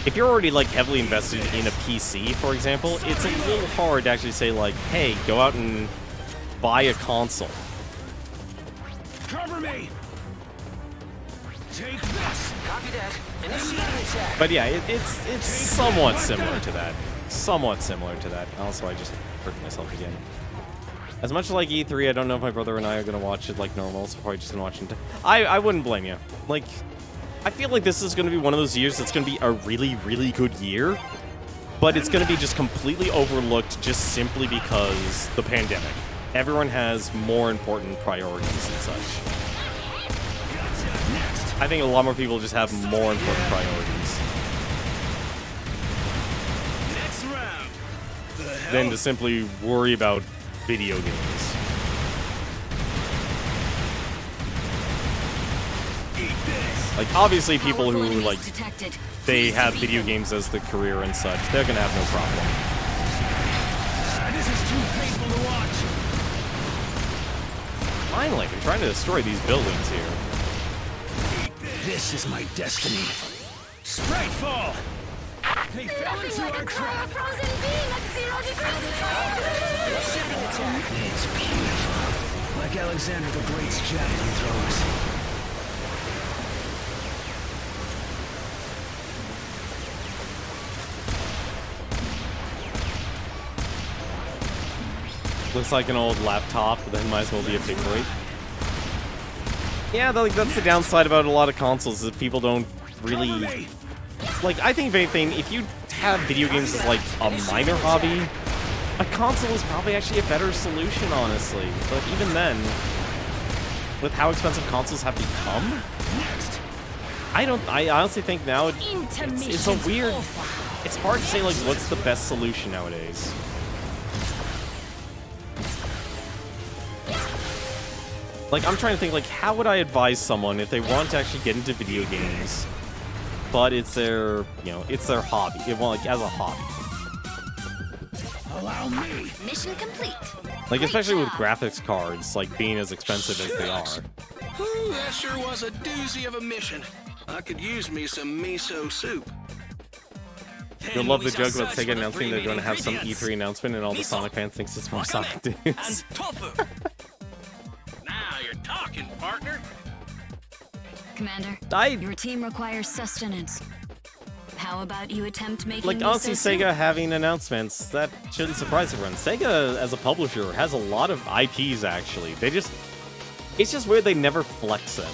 If you're already like heavily invested in a PC, for example, it's a little hard to actually say like, hey, go out and buy a console. Cover me! Take this! Copy that. Initiating attack. But yeah, it's somewhat similar to that. Somewhat similar to that. Also, I just hurt myself again. As much as like E3, I don't know if my brother and I are gonna watch it like normal, so probably just gonna watch it. I wouldn't blame you. Like, I feel like this is gonna be one of those years that's gonna be a really, really good year, but it's gonna be just completely overlooked just simply because the pandemic. Everyone has more important priorities and such. I think a lot more people just have more important priorities Next round. than to simply worry about video games. Like, obviously, people Powerful who, enemies like, detected. they Please have defeat video them. games as their career and such, they're gonna have no problem. This is too painful to watch. Finally, they're trying to destroy these buildings here. This is my destiny. Sprite fall. They fell into our trap. frozen being at 0 degrees. It's beautiful. Like Alexander the Great's javelin throws. Looks like an old laptop, but then might as well be a Paperweight. Yeah, like, that's the downside about a lot of consoles, is people don't really... Like, I think if anything, if you have video games as, like, a minor hobby, a console is probably actually a better solution, honestly. But even then, with how expensive consoles have become, I honestly think now it's a weird... It's hard to say, like, what's the best solution nowadays. Like, I'm trying to think, like, how would I advise someone if they want to actually get into video games, but it's their, you know, it's their hobby, like, as a hobby. Allow me. Mission complete. Like, especially with graphics cards, like, being as expensive as they are. Ooh, that sure was a doozy of a mission. I could use me some miso soup. You'll love the joke about Sega announcing they're going to have some E3 announcement and all the Sonic fans thinks it's more Sonic news. And tofu. Now you're talking, partner. Commander, I- your team requires sustenance. How about you attempt making Like, miso honestly, soup? Sega having announcements, that shouldn't surprise everyone. Sega, as a publisher, has a lot of IPs, actually. It's just weird they never flex them.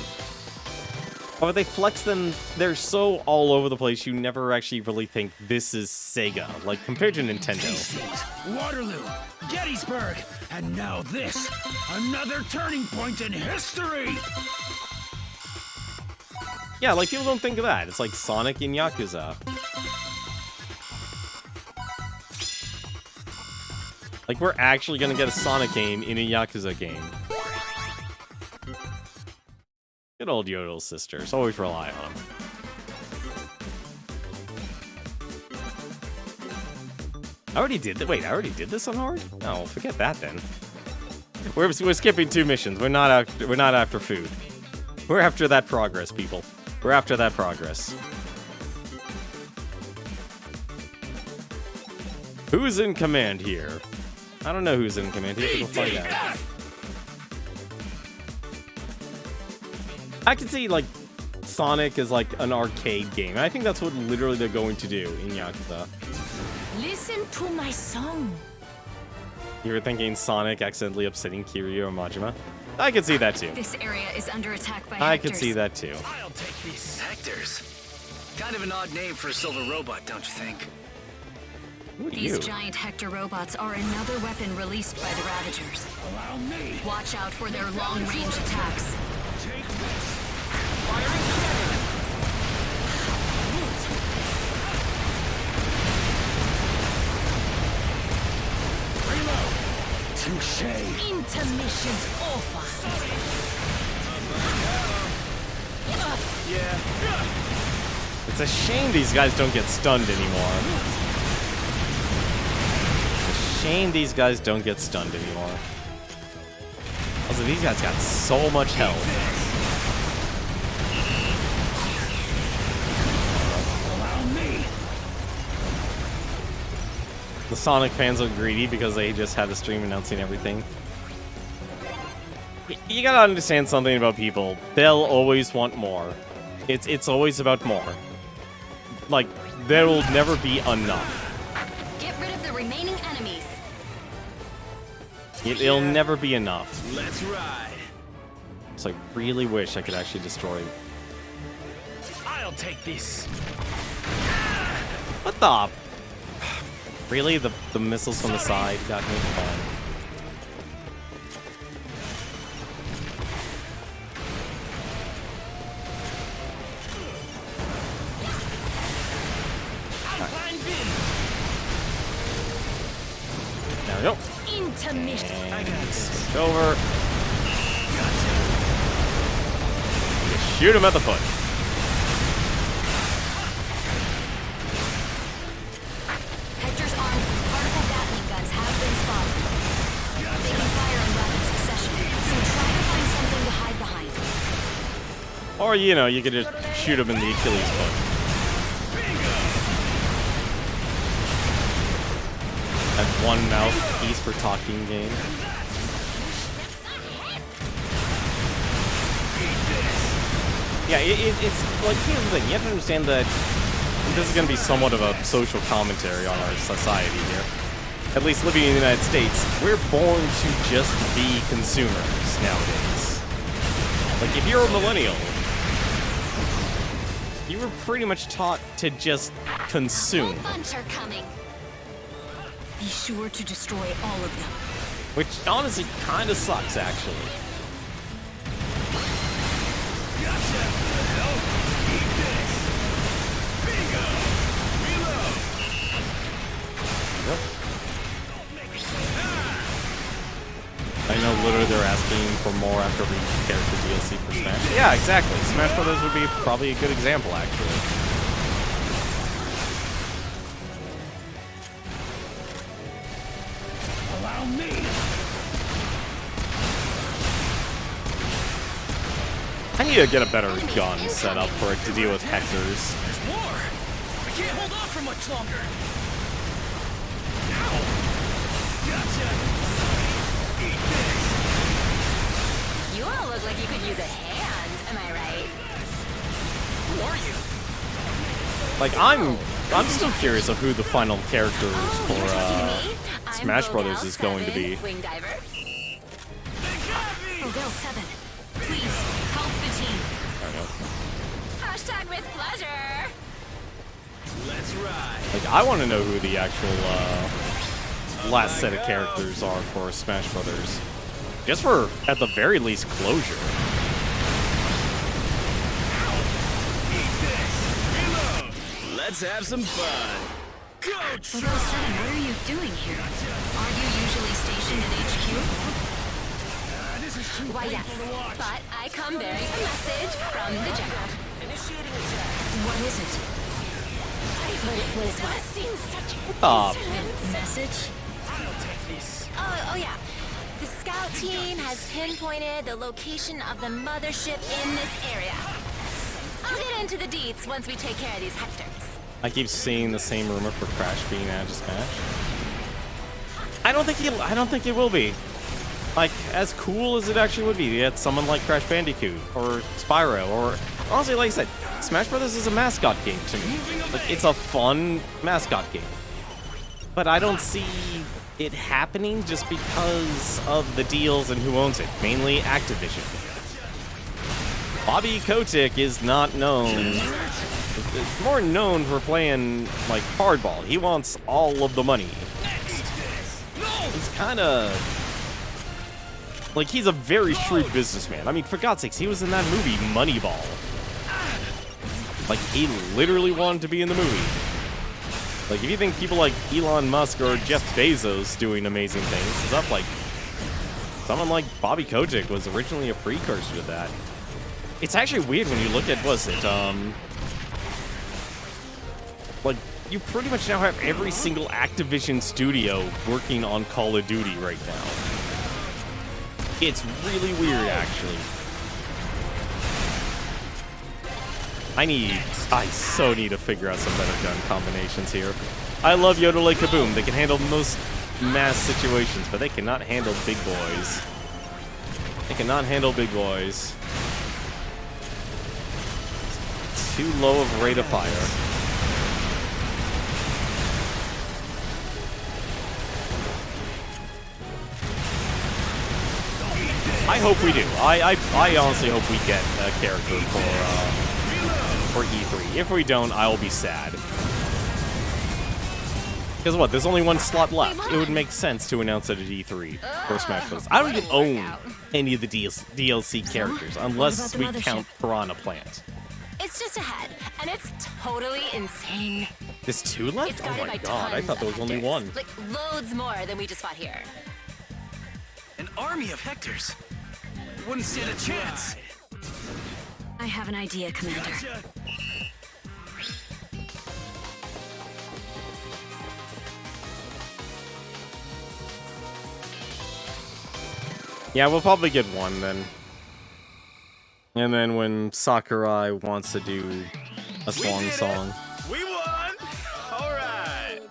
Or they flex them, they're so all over the place, you never actually really think this is Sega, like, compared to Nintendo. Hastings, Waterloo, Gettysburg, and now this. Another turning point in history. Yeah, like, people don't think of that. It's like Sonic and Yakuza. Like, we're actually gonna get a Sonic game in a Yakuza game. Good old Yodel sisters. Always rely on them. I already did that. Wait, I already did this on hard? No, forget that then. We're skipping 2 missions. We're not after food. We're after that progress, people. We're after that progress. Who's in command here? I don't know who's in command here, but we'll find out. I can see, like, Sonic is like an arcade game. I think that's what literally they're going to do in Yakuza. Listen to my song. You were thinking Sonic accidentally upsetting Kiryu or Majima? I could see that too. This area is under attack by I could Hectors. see that too. I'll take these Hectors. Kind of an odd name for a silver robot, don't you think? Who are These you? giant Hector robots are another weapon released by the Ravagers. Allow me. Watch out for their long-range attacks. Take this. Reload. Touche. Intermission's over. It's a shame these guys don't get stunned anymore. It's a shame these guys don't get stunned anymore. Also, these guys got so much health. Allow me. The Sonic fans are greedy because they just had a stream announcing everything. You gotta understand something about people. They'll always want more. It's always about more. Like, there will never be enough. Get rid of the remaining enemies. It'll never be enough. Let's ride. So I really wish I could actually destroy. I'll take this. What the? Really? The missiles from the side got me? Fine. There we go. Intermission. And switch over. Just shoot him at the foot. Or, you know, you could just shoot him in the Achilles foot. That one mouthpiece for talking game. Yeah, it's like, here's the thing, you have to understand that this is going to be somewhat of a social commentary on our society here. At least living in the United States, we're born to just be consumers nowadays. Like, if you're a millennial, you were pretty much taught to just consume. Bunch are coming. Be sure to destroy all of them. Which honestly kind of sucks, actually. Yep. I know literally they're asking for more after every character DLC for Smash. Yeah, exactly. Smash Brothers would be probably a good example, actually. Allow me. I need to get a better gun set up for it to deal with Hectors. There's more. I can't hold on for much longer. Ow. Gotcha. Eat this. You all look like you could use a hand, am I right? Who are you? Like, I'm still curious of who the final characters for Smash Brothers is going to be. Wing diver. Fogel 7, please help the team. Hashtag with pleasure. Let's ride. Like, I want to know who the actual last set of characters are for Smash Brothers. Just for, at the very least, closure. Let's have some fun. Fogel 7, what are you doing here? Aren't you usually stationed at HQ? Why, yes. But I come bearing a message from the general. What is it? What is what? Stop. Message? Oh yeah. The scout team has pinpointed the location of the mothership in this area. I'll get into the deets once we take care of these Hectors. I keep seeing the same rumor for Crash being added to Smash. I don't think it will be. Like, as cool as it actually would be to get someone like Crash Bandicoot or Spyro, or honestly, like I said, Smash Brothers is a mascot game to me. Like, it's a fun mascot game. But I don't see it happening just because of the deals and who owns it, mainly Activision. Bobby Kotick is not known. It's more known for playing, like, hardball. He wants all of the money. He's kind of... like, he's a very shrewd businessman. I mean, for God's sakes, he was in that movie, Moneyball. Like, he literally wanted to be in the movie. Like, if you think people like Elon Musk or Jeff Bezos doing amazing things, stuff like... someone like Bobby Kotick was originally a precursor to that. It's actually weird when you look at, what's it, like, you pretty much now have every single Activision studio working on Call of Duty right now. It's really weird, actually. I so need to figure out some better gun combinations here. I love Yodel Kaboom. They can handle most mass situations, but they cannot handle big boys. They cannot handle big boys. Too low of rate of fire. I hope we do. I honestly hope we get a character for E3. If we don't, I'll be sad. Because what? There's only one slot left. It would make sense to announce it at E3 for Smash Bros. I don't even own any of the DLC characters unless we count Piranha Plant. It's just ahead, and it's totally insane. There's two left? It's Oh guarded my by god, I tons thought there was of only Hectors. one. Like, loads more than we just fought here. An army of Hectors. Wouldn't stand a chance. I have an idea, Commander. Yeah, we'll probably get one then. And then when Sakurai wants to do a swan song. We won! Alright!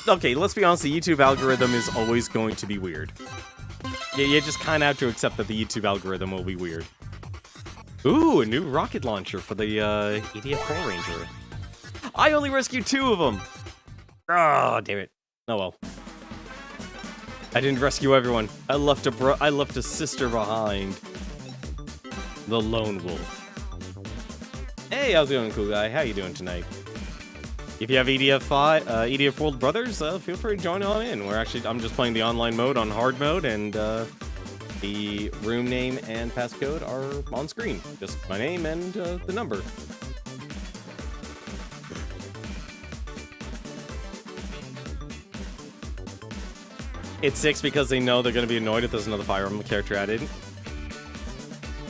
Okay, let's be honest, the YouTube algorithm is always going to be weird. You just kind of have to accept that the YouTube algorithm will be weird. Ooh, a new rocket launcher for the EDF 4 Ranger. I only rescued 2 of them! Oh, damn it. Oh well. I didn't rescue everyone. I left a sister behind. The lone wolf. Hey, how's it going, cool guy? How you doing tonight? If you have EDF World Brothers, feel free to join on in. I'm just playing the online mode on hard mode, and the room name and passcode are on screen. Just my name and the number. It's 6 because they know they're going to be annoyed if there's another Fire Emblem character added.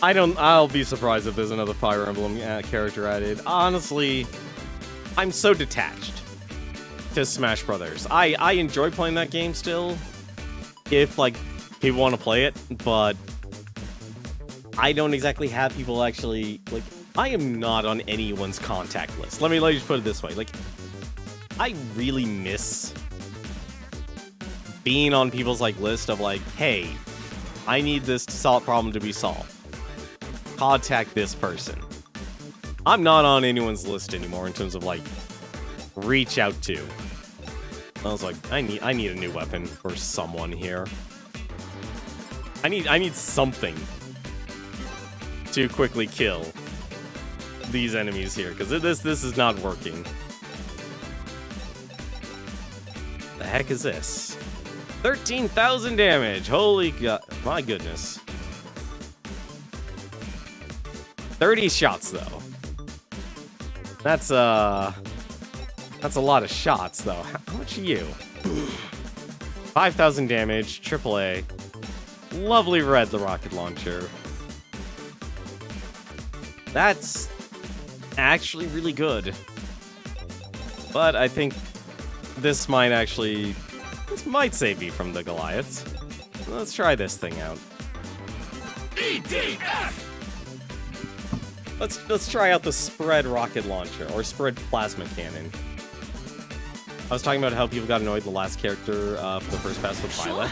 I'll be surprised if there's another Fire Emblem character added. Honestly, I'm so detached to Smash Brothers. I enjoy playing that game still, if, like, people want to play it, but I don't exactly have people actually, like, I am not on anyone's contact list. Let me just put it this way. Like, I really miss being on people's, like, list of, like, hey, I need this problem to be solved. Contact this person. I'm not on anyone's list anymore in terms of, like, reach out to. I was like, I need a new weapon for someone here. I need something to quickly kill these enemies here, because this is not working. The heck is this? 13,000 damage. Holy god, my goodness. 30 shots though. That's a lot of shots though. How much are you? 5,000 damage, AAA. Lovely red, the rocket launcher. That's actually really good. But I think this might save me from the Goliaths. Let's try this thing out. EDF! Let's try out the spread rocket launcher, or spread plasma cannon. I was talking about how people got annoyed the last character for the first pass with Violet.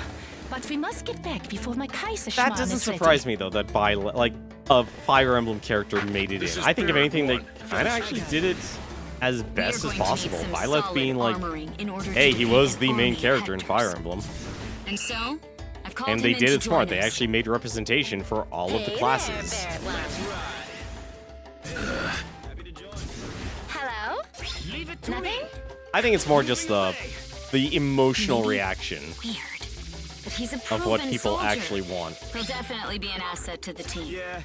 But we must get back before my Kaiser That doesn't surprise me though, that Violet, like, a Fire Emblem character made it in. I think if anything, they kind of actually did it as best as possible. Violet being like, hey, he was the main character in Fire Emblem. And so, I've called And they did it smart. They actually made representation for all of the classes. Hello? Nothing? I think it's more just the emotional reaction Weird. But he's a of proven what people soldier. actually want. He'll definitely be an asset to the team. Yeah.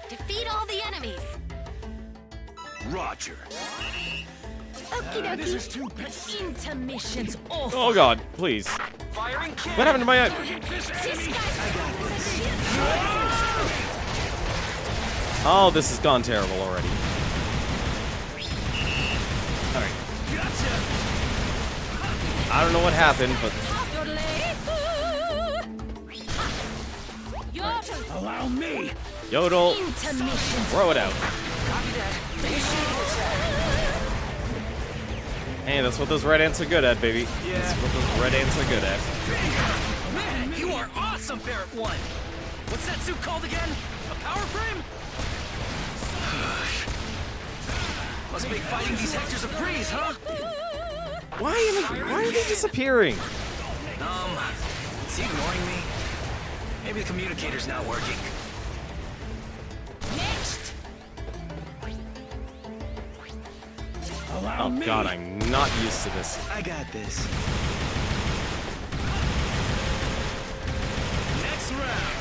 Defeat all the enemies. Roger. Okie dokie. This is too painful. Intermissions off. Oh god, please. Firing cannon. What happened to my eye? Oh, this has gone terrible already. Alright. I don't know what happened, but Allow me. Yodel, Intermissions. throw it out. Hey, that's what those red ants are good at, baby. Yeah. That's what those red ants are good at. Man, you are awesome, Barrett 1. What's that suit called again? A power frame? Must make fighting these Hectors a breeze, huh? Why are they disappearing? Is he ignoring me? Maybe the communicator's not working. Next. Allow Oh me. god, I'm not used to this. I got this. Next round.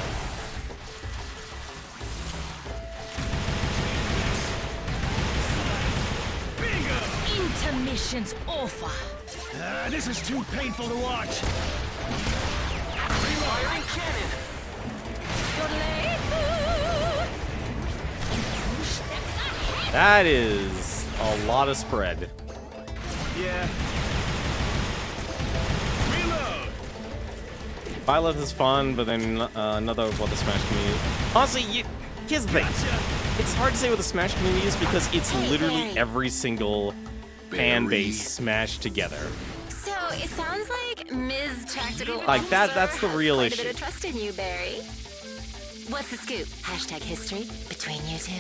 Intermissions over. This is too painful to watch. Firing cannon. That is a lot of spread. Yeah. Reload. Byleth is fun, but then another of what the Smash community. Honestly, here's the thing. It's hard to say what the Smash community is because it's literally every single fan base smashed together. So it sounds like Ms. Tactical Like that's the has real quite issue. a bit of trust in you, Barry. What's the scoop? Hashtag history between you two.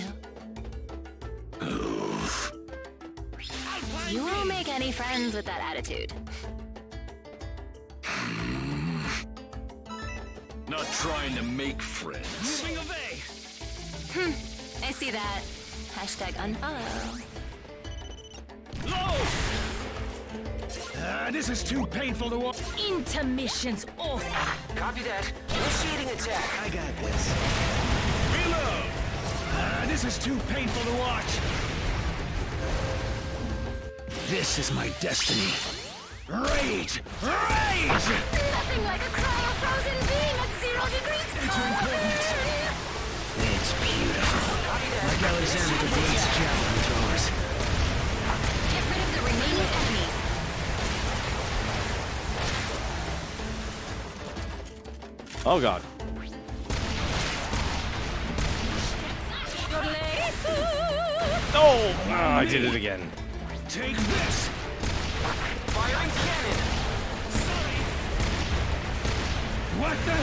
You won't make any friends with that attitude. Not trying to make friends. Moving away. I see that. Hashtag unfollow. Low. This is too painful to watch. Intermission's off. Copy that. Initiating attack. I got this. Reload. This is too painful to watch. This is my destiny. Rage! Rage! Nothing like a cryo-frozen being at 0 degrees cold. It's beautiful. Like Alexander the Great's javelin throwers. Get rid of the remaining enemies. Oh god. Oh, I did it again. Take this! Firing cannon. What the?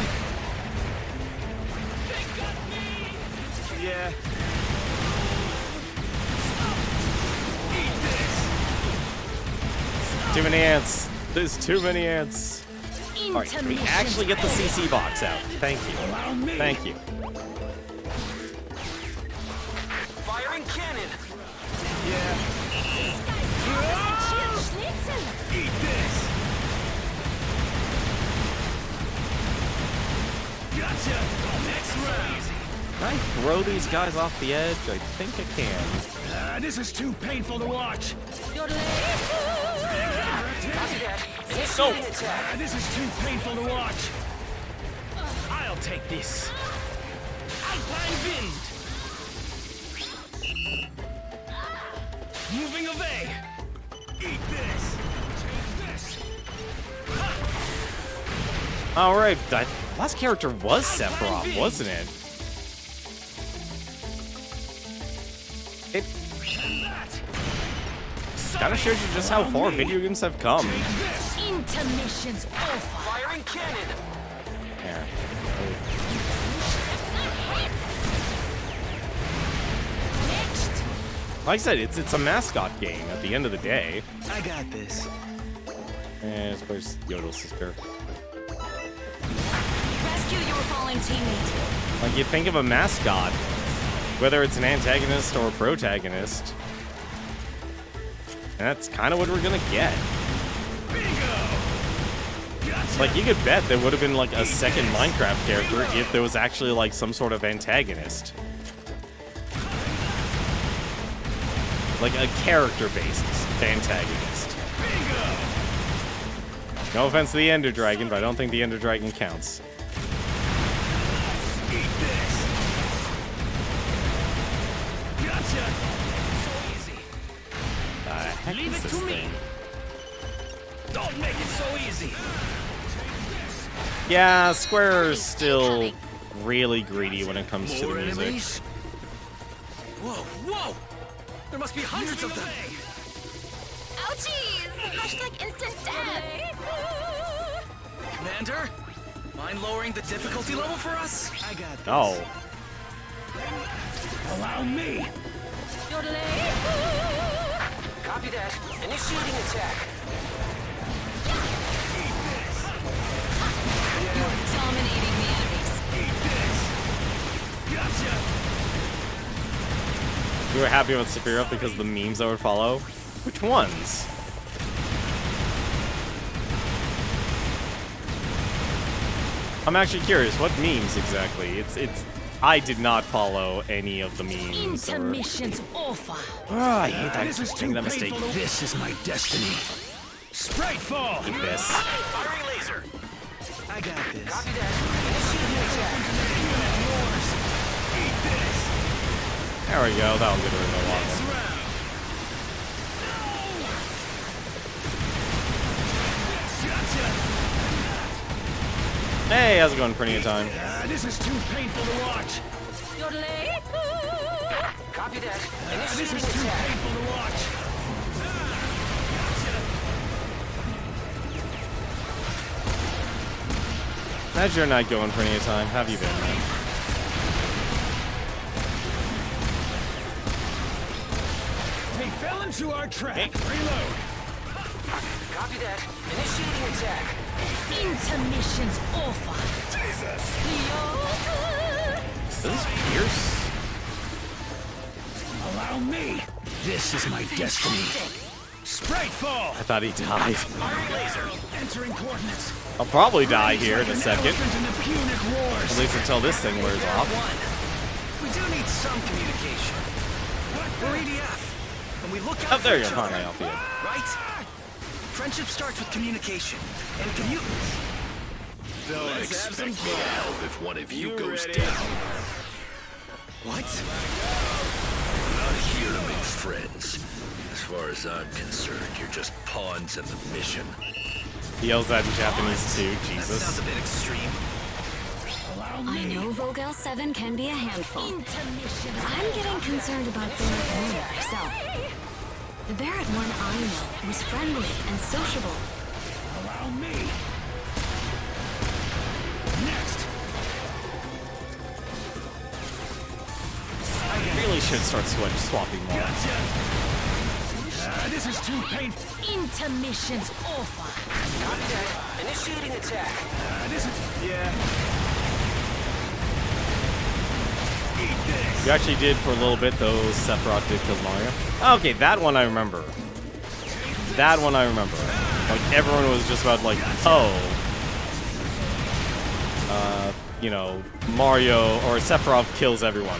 Yeah. Too many ants. There's too many ants. Alright, can we actually get the CC box out? Thank you. Thank you. Firing cannon. Yeah. Eat this! Gotcha! Next round! Can I throw these guys off the edge? I think I can. This is too painful to watch. Copy that. Initiating attack. This is too painful to watch. I'll take this. Alpine Wind. Moving away. Eat this. Take this. Alright, that last character was Sephiroth, wasn't it? It kind of shows you just how far video games have come. Intermission's over. Firing cannon. Yeah. Next. Like I said, it's a mascot game at the end of the day. I got this. And where's Yodel's sister? Rescue your fallen teammate. Like, you think of a mascot, whether it's an antagonist or a protagonist, and that's kind of what we're gonna get. Like, you could bet there would have been, like, a second Minecraft character if there was actually, like, some sort of antagonist. Like, a character-based antagonist. No offense to the Ender Dragon, but I don't think the Ender Dragon counts. Leave it to me. Don't make it so easy. Yeah, Square is still really greedy when it comes to the More music. enemies? Whoa, whoa! There must be hundreds of them. Ouchies! Hashtag instant death. Commander, mind lowering the difficulty level for us? I got this. Oh. Allow me. Copy that. Initiating attack. Dominating the enemies. Gotcha. You were happy with Sephiroth because of the memes that would follow? Which ones? I'm actually curious, what memes exactly? I did not follow any of the memes. Intermission's over. I hate that. This is making too that mistake. painful. This is my destiny. Spritefall. Eat this. Firing laser. I got this. Copy that. Initiating attack. Eat this. There we go. That'll get rid of the Next lava. Hey, how's it going? Plenty of time. This is too painful to watch. Yodelay. Copy that. This is too painful to watch. How's your night going? Plenty of time. How have you been, man? They fell into our trap. Reload. Copy that. Initiating attack. Intermission's over. This is Pierce. Allow me. This is my destiny. Sprite fall. I thought he died. Iron laser. Entering coordinates. I'll probably die here in a second. Elephant in the Punic Wars. At least until this thing wears off. We do need some communication. We're EDF, and we look out Oh, there for you each go. other, Finally, Althea. right? Friendship starts with communication, and Don't expect help if one of you goes down. What? Not here to make friends. As far as I'm concerned, you're just pawns in the mission. He yells that in Japanese too. That sounds Jesus. a bit extreme. I know Vogel 7 can be a handful, but I'm getting concerned about Barrett 1 myself. The Barrett 1 I know was friendly and sociable. Allow me. Next. I really should start swapping more. This is too painful. Intermission's over. Copy that. Initiating attack. This is... Yeah. Eat this. You actually did for a little bit, though. Sephiroth did kill Mario. Okay, that one I remember. That one I remember. Like, everyone was just about like, oh. You know, Mario or Sephiroth kills everyone.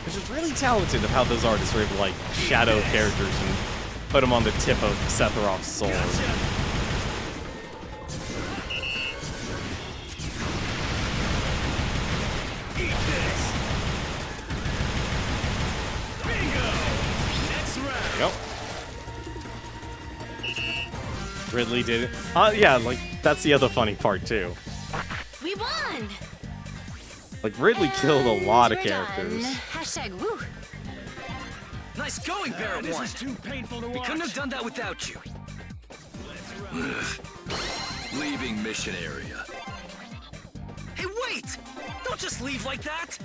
Which is really talented of how those artists were able to, like, shadow characters and put them on the tip of Sephiroth's sword. Eat this. Bingo. Next round. Yep. Ridley did it. Yeah, like, that's the other funny part, too. We won! Like, Ridley killed a lot of We're characters. done. Hashtag woo. Nice going, Barrett This 1. is too painful to watch. We couldn't have done that without you. Leaving mission area. Hey, wait! Don't just leave like that!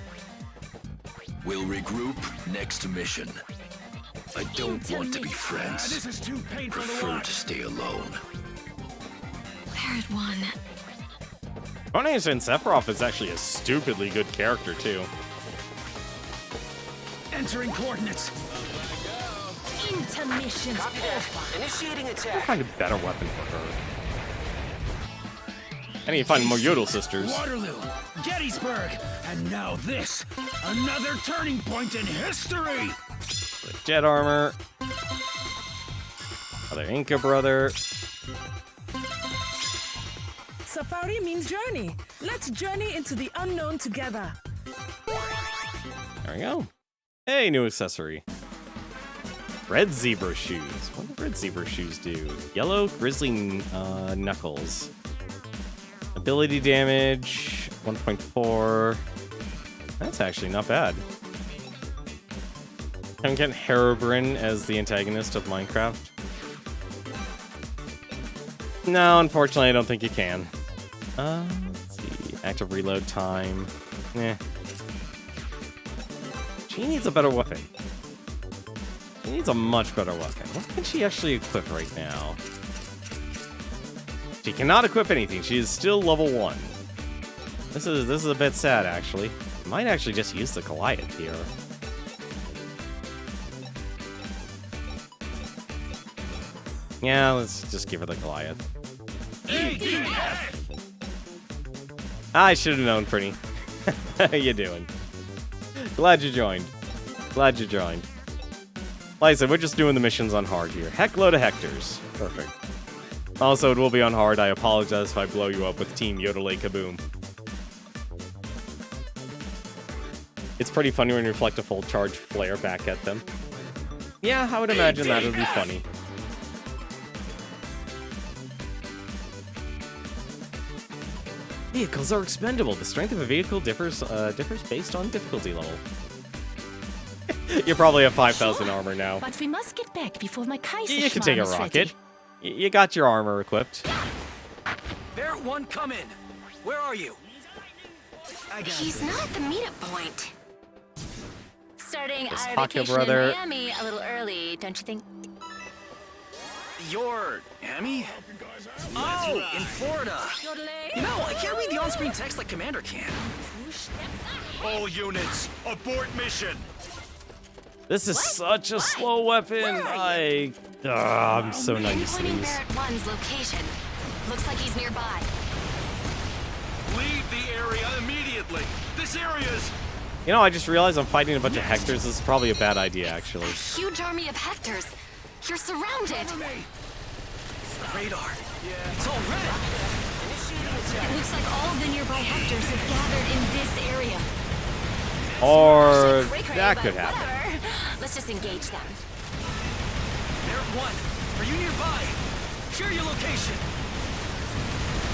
We'll regroup next mission. I don't want to be friends. This is too painful to Prefer watch. to stay alone. Barrett 1. I don't understand, Sephiroth is actually a stupidly good character, too. Entering coordinates. Intermission's Copy that. over. Initiating I'll attack. find a better weapon for her. I need to find more Yodel sisters. Waterloo. Gettysburg. And now this. Another turning point in history. Jet armor. Other Inca brother. Safari means journey. Let's journey into the unknown together. There we go. Hey, new accessory. Red zebra shoes. What do red zebra shoes do? Yellow grizzly knuckles. Ability damage 1.4. That's actually not bad. Can we get Herobrine as the antagonist of Minecraft? No, unfortunately, I don't think you can. Let's see. Active reload time. She needs a better weapon. She needs a much better weapon. What can she actually equip right now? She cannot equip anything. She is still level 1. This is a bit sad, actually. Might actually just use the Goliath here. Yeah, let's just give her the Goliath. I should have known, Pretty. How you doing? Glad you joined. Glad you joined. Like I said, we're just doing the missions on hard here. Heck load of Hectors. Perfect. Also, it will be on hard. I apologize if I blow you up with Team Yodelay Kaboom. It's pretty funny when you reflect a full charge flare back at them. Yeah, I would imagine that would be funny. Vehicles are expendable. The strength of a vehicle differs based on difficulty level. You probably have 5,000 armor now. But we must get back before my Kaiser You can take a is rocket. ready. You got your armor equipped. Barrett 1, come in. Where are you? He's not at the meetup point. Starting This our Haka vacation brother. in Miami a little early, don't you think? You're Amy? Oh, in Florida. You know, I can't read the on-screen text like Commander can. All units, abort mission. This is such a slow weapon. I'm so not used to Pinpointing these. Barrett 1's location. Looks like he's nearby. Leave the area immediately. This area's... You know, I just realized I'm fighting a bunch of Hectors. This is probably a bad idea, actually. Huge army of Hectors. You're surrounded. Radar. It's all red. It looks like all the nearby Hectors have gathered in this area. Or Cray-cray, that but could happen. whatever. Let's just engage them. Barrett 1, are you nearby? Share your location.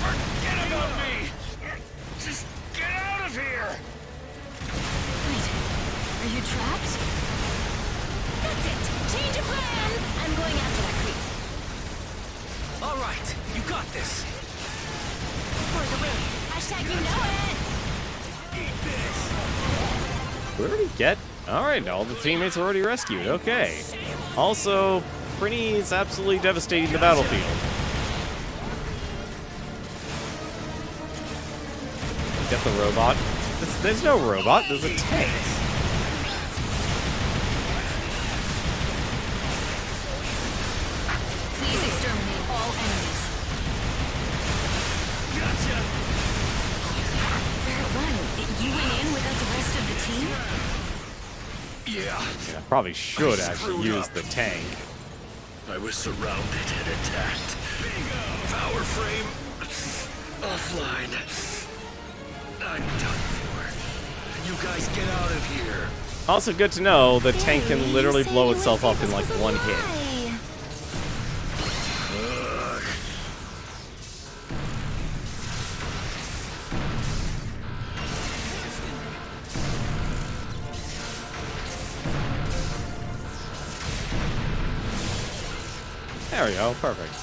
Forget about me. Just get out of here. Wait, are you trapped? That's it. Change of plans. I'm going after that creep. All right, you got this. For the win. Hashtag you know it. Where did he get? Alright, all the teammates are already rescued. Okay. Also, Prinny is absolutely devastating the battlefield. Get the robot. There's no robot, there's a tank. Please exterminate all enemies. Barrett 1, you went in without the rest of the team? Yeah, I probably should actually use the tank. I was surrounded and attacked. Power frame offline. I'm done for. You guys get out of here. Also good to know, the tank can literally blow itself up in like one hit. There we go, perfect.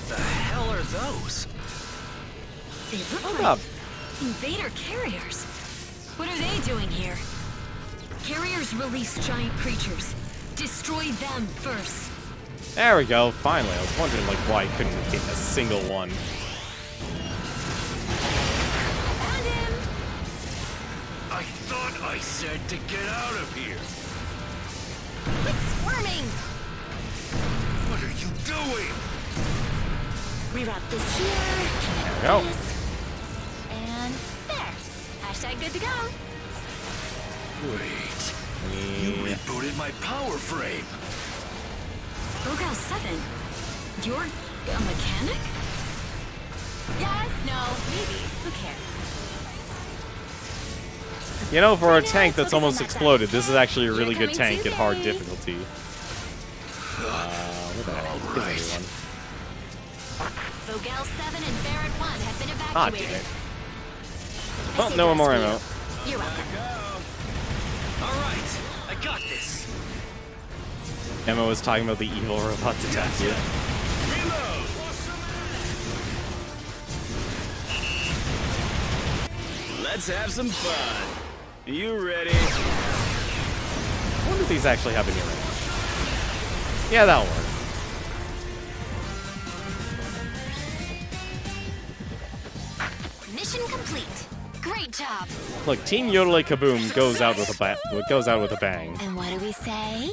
The hell are those? They look Hold like up. invader carriers. What are they doing here? Carriers release giant creatures. Destroy them first. There we go, finally. I was wondering like why I couldn't hit a single one. Found him. I thought I said to get out of here. Quit squirming. What are you doing? Reroute this here. There we go. This. And there. Hashtag good to go. Wait. You rebooted my power frame. Bogal 7, you're a mechanic? Yes, no, maybe. Who cares? You know, for a Hey, tank guys, that's focus on almost that exploded, side. this is actually a really You're good coming tank at hard today. difficulty. Where the heck is everyone? Vogel 7 and Barrett 1 have been Ah, evacuated. damn it. I Well, say no more rescue. ammo. You're welcome. All right, I got this. Emma was talking about the evil robots attack you. Let's have some fun. You ready? I wonder if these actually have any range. Yeah, that'll work. Mission complete. Great job. Look, Team Yodelay Kaboom goes out with a bang. And what do we say?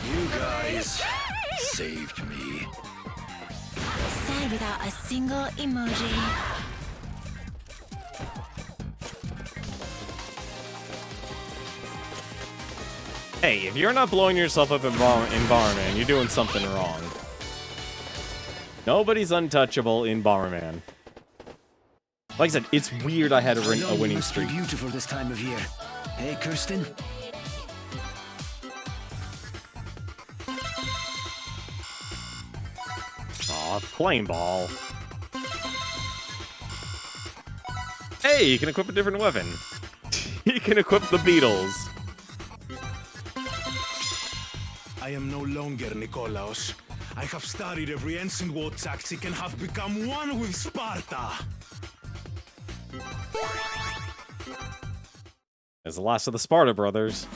You guys saved me. Sad without a single emoji. Hey, if you're not blowing yourself up in Bomberman, you're doing something wrong. Nobody's untouchable in Bomberman. Like I said, it's weird I had a winning streak. Beautiful this time of year. Hey, Kirsten. Aw, flame ball. Hey, you can equip a different weapon. You can equip the Beatles. I am no longer Nikolaos. I have studied every ancient war tactic and have become one with Sparta. As the last of the Sparta brothers.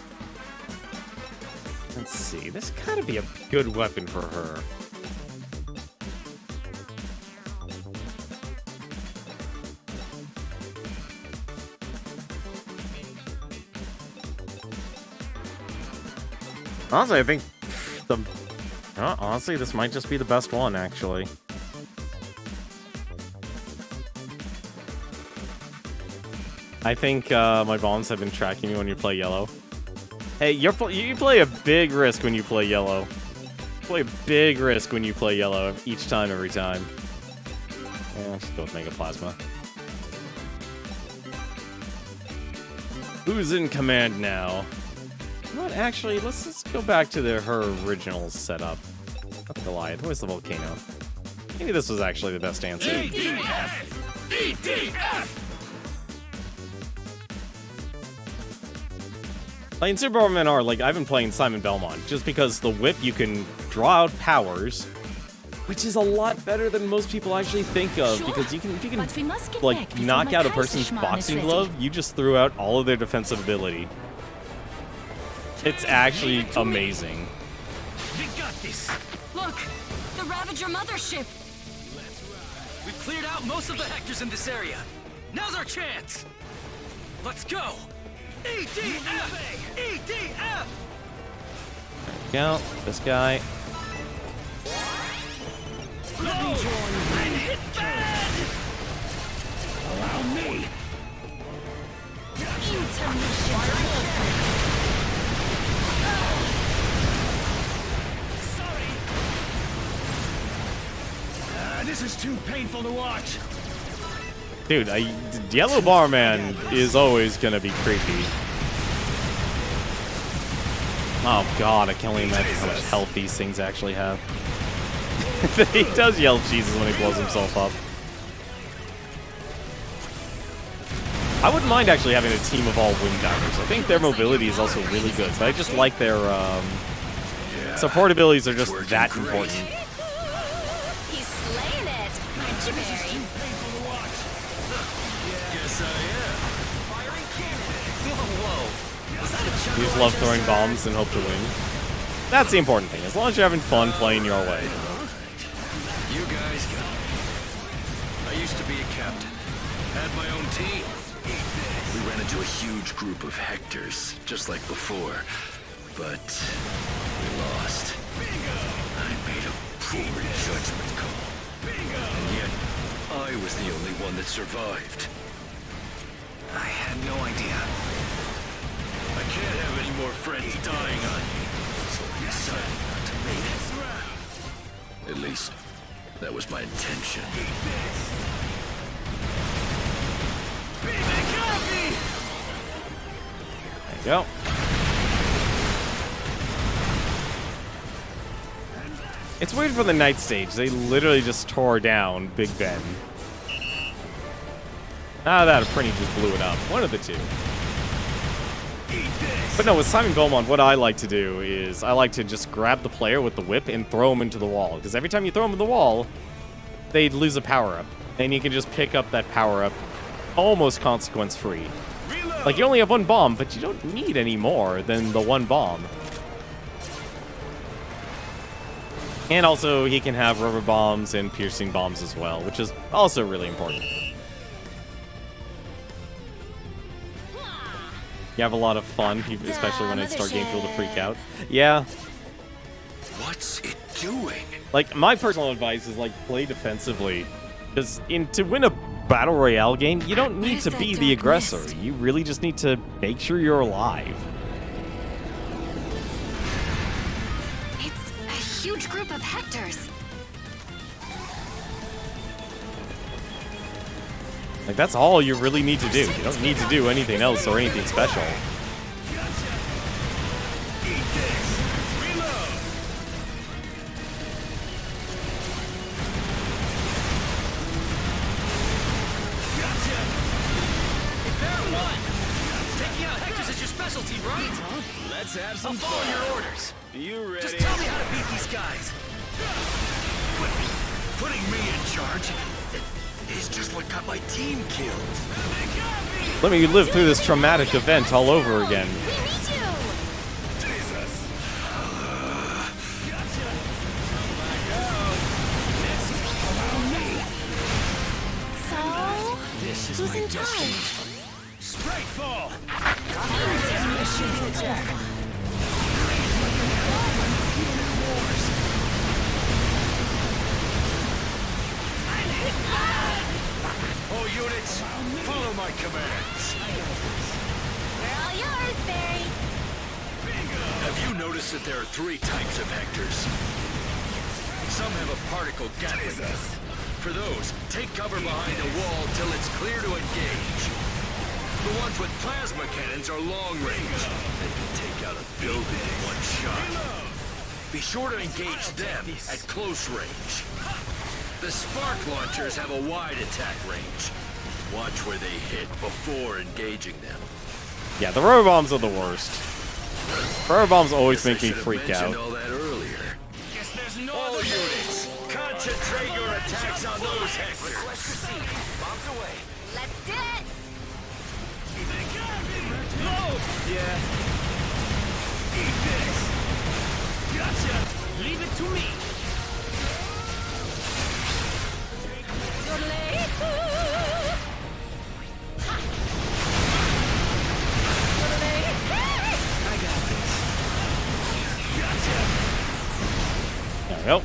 Let's see, this gotta be a good weapon for her. Honestly, I think honestly, this might just be the best one, actually. I think my bombs have been tracking me when you play yellow. Hey, you play a big risk when you play yellow. Play a big risk when you play yellow each time, every time. Yeah, let's go with Mega Plasma. Who's in command now? What? Actually, let's go back to her original setup. Not the Goliath. Where's the volcano? Maybe this was actually the best answer. EDF! EDF! Like in Super Bomberman R, like I've been playing Simon Belmont just because the whip you can draw out powers, which is a lot better than most people actually think of. Sure, because if you can but we must get like back before knock my out a Kaiserschmarrn person's is boxing ready. glove, you just threw out all of their defensive ability. It's actually amazing. We got this. Look! The Ravager mothership! We've cleared out most of the Hectors in this area. Now's our chance. Let's go. EDF! EDF! Go, this guy. And hit bad! Allow me. This is too painful to watch. Dude, Yellow Barman is always gonna be creepy. Oh god, I can only imagine how much health these things actually have. He does yell Jesus when he blows himself up. I wouldn't mind actually having a team of all Winddivers. I think their mobility is also really good, but I just like their support abilities are just that important. He's slaying it, aren't you, Barry? Yes, I am. Firing cannon. Whoa. Was that a jump? You just love throwing bombs and hope to win. That's the important thing, as long as you're having fun playing your way. You guys got it. I used to be a captain. Had my own team. We ran into a huge group of Hectors, just like before. But we lost. I made a poor judgment call. And yet, I was the only one that survived. I had no idea. I can't have any more friends dying on me. So I decided not to make it. At least, that was my intention. There you go. It's weird for the night stage. They literally just tore down Big Ben. Ah, that or Prinny just blew it up. One of the two. But no, with Simon Belmont, what I like to do is I like to just grab the player with the whip and throw him into the wall. Because every time you throw him in the wall, they lose a power-up. And you can just pick up that power-up almost consequence-free. Like, you only have one bomb, but you don't need any more than the one bomb. And also, he can have rubber bombs and piercing bombs as well, which is also really important. You have a lot of fun, especially when I start getting people to freak out. Yeah. What's it doing? Like, my personal advice is, like, play defensively. Because to win a Battle Royale game, you don't need to be the aggressor. You really just need to make sure you're alive. It's a huge group of Hectors. Like, that's all you really need to do. You don't need to do anything else or anything special. one! Taking out Hectors is your specialty, right? Let's have I'll some follow fun. your orders. You ready? Just tell me how to beat these guys. Putting me in charge is just what got my team killed. Let me live through this traumatic event all over again. We need you! So, who's in charge? Spriteful! All units, follow my commands. We're all yours, Barry. Have you noticed that there are 3 types of Hectors? Some have a particle Gatling gun. For those, take cover behind a wall till it's clear to engage. The ones with plasma cannons are long range. They can take out a building in one shot. Be sure to engage them at close range. The spark launchers have a wide attack range. Watch where they hit before engaging them. Yeah, the robo bombs are the worst. Robo bombs always make me Should have freak mentioned out. all that earlier. All units, concentrate your attacks on those Hectors. Bombs away. Let's do it! Yeah. Eat this. Gotcha. Leave it to me. I got this. There we go.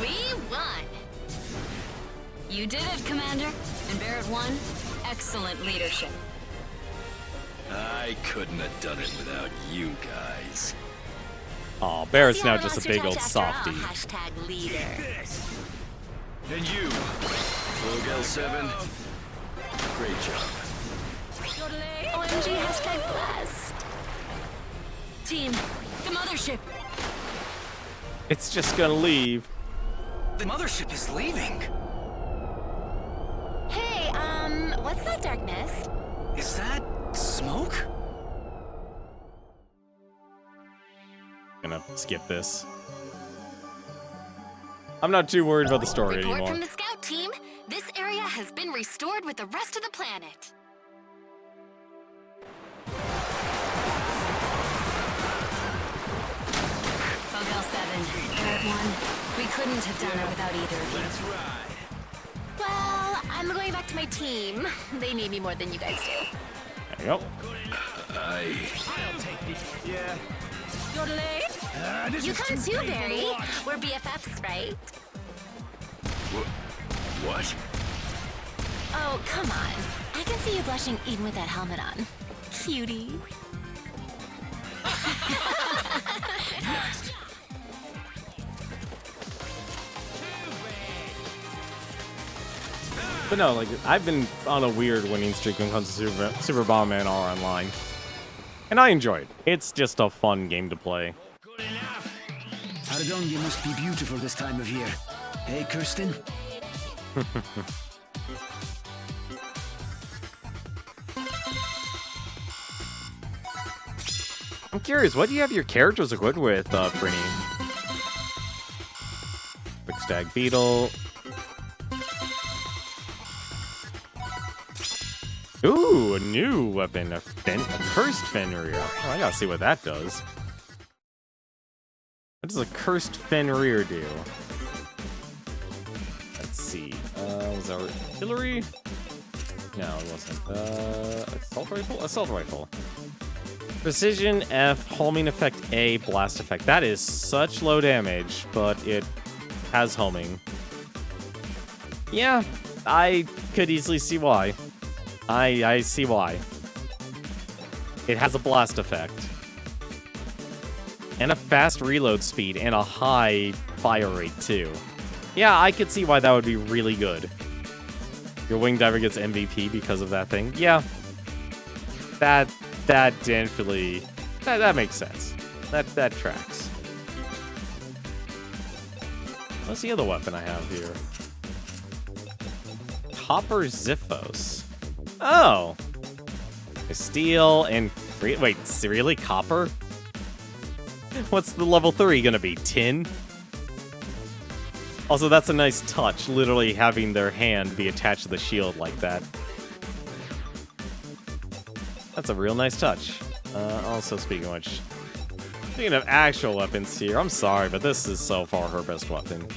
We won! You did it, Commander. And Barrett won. Excellent leadership. I couldn't have done it without you guys. Aw, Barrett's See how now we just a lost your big touch old after all, softy. Hashtag leader. And you, Rogue L7, great job. OMG, hashtag blessed. Team, the mothership. It's just gonna leave. The mothership is leaving. Hey, what's that dark mist? Is that smoke? Gonna skip this. I'm not too worried about the story Report anymore. from the scout team. This area has been restored with the rest of the planet. Fogel 7, Barrett 1. We couldn't have done it without either of you. Well, I'm going back to my team. They need me more than you guys do. There you go. Yeah. You come too, Barry. We're BFFs, right? What? Oh, come on. I can see you blushing even with that helmet on. Cutie. But no, like, I've been on a weird winning streak when it comes to Super Bomberman R Online. And I enjoy it. It's just a fun game to play. Hardonia must be beautiful this time of year. Hey, Kirsten? I'm curious, what do you have your characters equipped with, Brinny? Quick Stag Beetle. Ooh, a new weapon, a Cursed Fenrir. Oh, I gotta see what that does. What does a Cursed Fenrir do? Let's see. Was that artillery? No, it wasn't. Assault rifle? Assault rifle. Precision F, homing effect A, blast effect. That is such low damage, but it has homing. Yeah, I could easily see why. I see why. It has a blast effect. And a fast reload speed and a high fire rate too. Yeah, I could see why that would be really good. Your wing diver gets MVP because of that thing. Yeah. That definitely that makes sense. That tracks. What's the other weapon I have here? Copper Ziphos. Oh. Steel and... Wait, really? Copper? What's the level 3 gonna be? Tin? Also, that's a nice touch, literally having their hand be attached to the shield like that. That's a real nice touch. Also, speaking of which, speaking of actual weapons here, I'm sorry, but this is so far her best weapon.